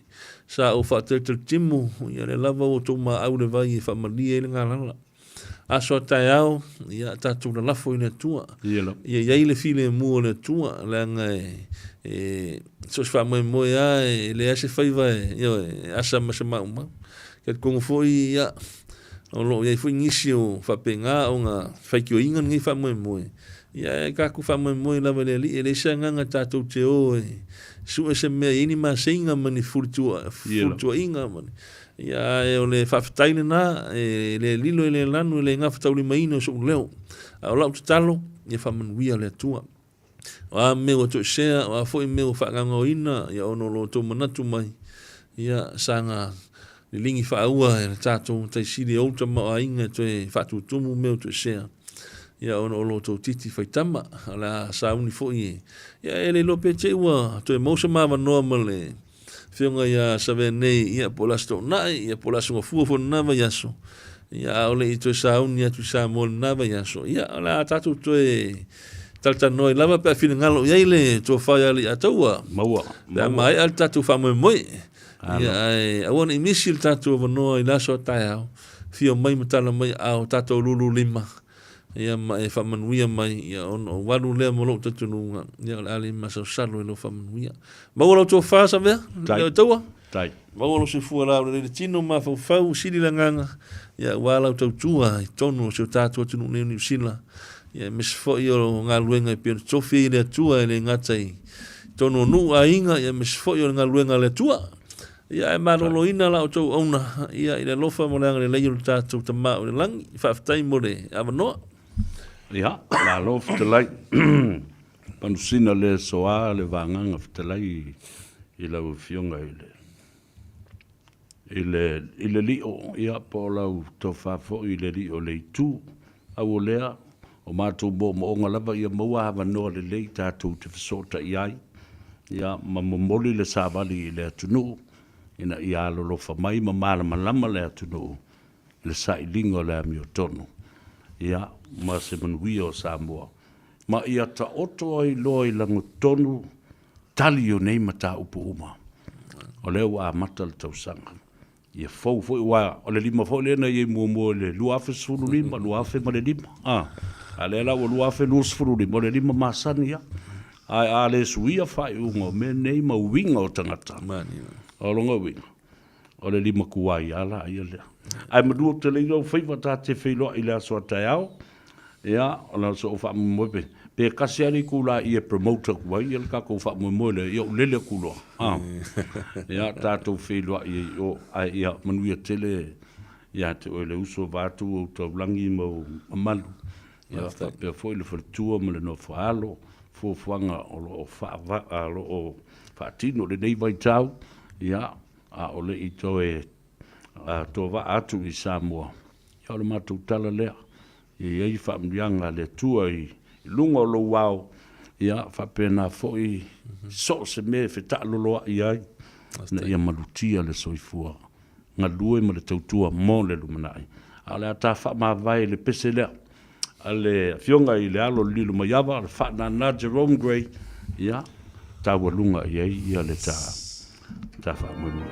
sa o fa te timu ia le lava o to ma au le vai fa malie le ngala aso taiao ia tatu la lafo ina tua ia le file mu le tua la ngai so fa mo ia le ase Faiva asa ma ke ko foi ia o lo ia foi inicio fa penga o nga fa ki o inga ngi fa mo ia ka ku fa mo la vele le sanga tatu te o su ese me ini ma singa mani furtua inga mani ia o le faftaile na le lilo le lanu le nga ftauli mai no so leo o la talo ia fa man wia le tua wa me o to share wa foi me o fa nganga ina ia ono lo to manatu mai ia sanga le lingi fa ua e tatu te sili o to ma inga to fa tu tumu me o to share ia ono lo to titi faitama ala sauni foi ia ele lo peche wa to emotion ma normal fionga ia save nei ia polasto nai ia polasto fu na va yaso ia ole to sauni tu sa mol na va yaso ia ala tatu to talta noi lava pe fin ngalo ia ile to fa ia li atawa maua mai al tatu fa mo ia ai awon misil tatu va no ila so taia fio mai mtala mai au tatu lulu lima ia mai fa manuia mai ia on walu le mo lo tatu nunga ia ali masa salo no fa manuia ma lo to fa sa ve ia taua tai ma lo se fu la le tino ma fa fa sili la nganga ia wala to tua tonu se tatu tu ni sila ia mis fo io ngaluenga pe to fi le tua le ngatai tonu nu ainga ia mis fo io ngaluenga le tua ia ma lo ina la to ona ia ile lofa mo le le tatu tama le lang fa tai mo le avano ia la lof te lai panusina le soa le vanganga te lai i la fionga ile li o ia po la to fa fo ile li o le tu au lea o mātou bo mo onga lava ia maua hawa noa le lei tātou te whasota iai ia ma momoli le sāwali i le atunu ina i alolofa mai ma malama lama le atunu le sailingo le ami o tonu ia ma se manuia o Samoa ma ia ta oto ai loa i lango tonu tali o nei mata upu uma O leo a mata le tausanga. Ia fau foi wa o le lima foi le na ye mo le luafe sulu lima luafe ma le lima. A le la o luafe lu sulu lima le lima masani ya. A le suia fai ungo me nei ma winga o tangata. Mani. O longa winga. O le lima kuai ala ia le. Ai madua te leilo Faiva ta te feilo i le aso ataiao. Ia, o la so fa mo pe. Pe kasi ali kula ia promoter kuai ia ka ko fa mo le ia lele kulo. Ia tatou feilo o ia manuia tele ia te o le uso vatu o to langi mo malu. Ia pe foi le fortua mo le no falo. Fuanga o fa o fa tino le nei vai tau ia a o le ito to va atu i Samoa ia le matu tala lea ia fa mbianga le tua i lunga lo wao ia fa pena foi so se me fe talo lo ia na ia malutia le soifua nga lue mo le tautua mo le lumanai ala ta fa ma vai le pesele ale fionga i le alo lilu maiava le whana na Jerome Gray ia tawa lunga ia le ta whamunu.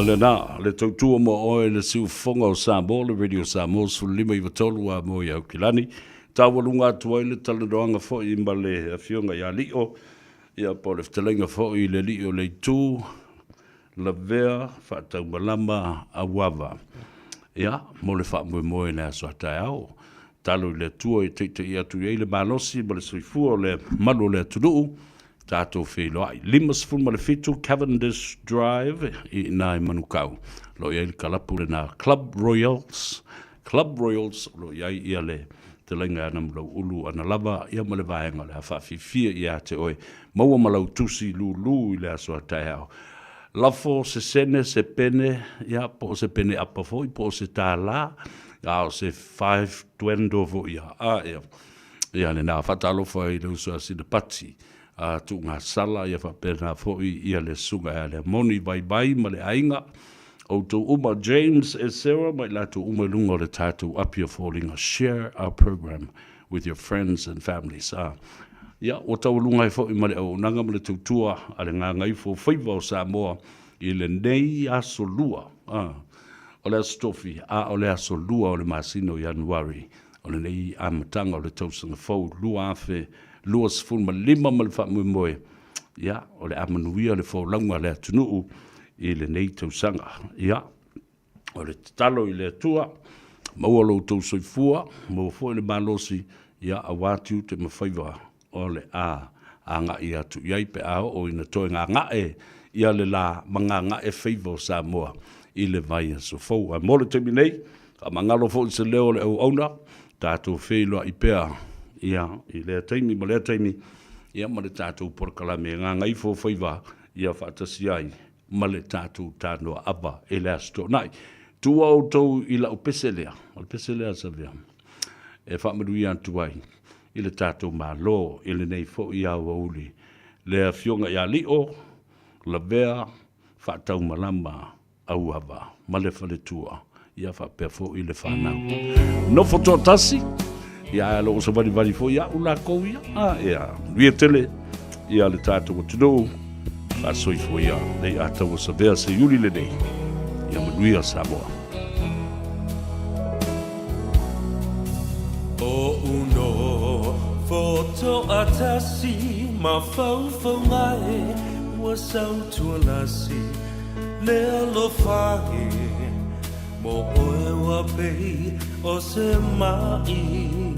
le na, le tautua mo oe le siu fonga o Samoa, le radio Samoa, su lima iwa tolu a mo iau kilani. Tawalunga atua i le taladoanga fo i mba le fionga ia lio, ia po le ftalenga fo i le lio le tu, la vea, whaatau malama a wawa. Ia, mo le wha moe le aso hatai au. Talo i le tua i teite i atu i le malosi, ma le soifua o le malo le atunuu, tātou wheloai. Limas fun ma le fitu, Cavendish Drive, i nai manukau. Lo iai le kalapu le na Club Royals, lo iai ia le te lenga ana mlau ulu ana lava, ia ma le vaenga le hawhawhifia i a te oe. Maua malau tusi lulu i le aso hatai au. Lafo se sene, se pene, ia po se pene apa foi, po se tā la, ia se 5 duendo vo ia, ia le nā whatalo fai le usua si de pati, tu ngā sala, ia whapena foi, ia le sunga, ia le moni vai ma le ainga, o tu uma James e Sarah, mai la tu uma lunga le tātou up your falling, share our program with your friends and families. Ia, o tau lunga e fōi mare au nanga male tautua, ale ngā Gagaifo Faiva o Samoa, i le nei aso lua. O le aso tofi, o le aso lua o le masino Januari, o le nei amatanga o le tausanga fau, lua afe, lua sifun ma lima ma le whaamui moe. Ia, o le amanuia le fau langa le atunuu, i le nei tausanga. Ia, o le talo i le atua, maua lo tau soifua, maua fōi le malosi, ia a wātiu te mawhaiva o le nga i atu iai pe ao o ina toi ngā ia le la mga ngā e Faiva o Samoa i le vai a so fau. A mole temi nei, a mangalo fo i se leo le au auna, tātou wheloa i pea ia i lea taimi, ma lea taimi, ia ma le tātou porkalame ngā Gagaifo Faiva ia whaatasi ai, ma le tātou tānoa aba e lea sto nai. Tua o tau i la o peselea, o peselea sa vea, e whaamaru i antu ai, i le tātou mālo, i le nei fo i awa uli. Lea fionga i a lio, la vea, whaatau malama au awa, ma le whale tua, i a whapea fo i le whanau. No fotoa tasi, i a alo o sa wari fo i a ula kou ia, ia, ria tele, i a le tātou o tino, a soi fo i a, nei atau o sa vea se yuli le nei, i a manuia Samoa. O uno foto atasi ma fau ngai wa sau tua lasi le alo fahe mo oe wa pei o se mai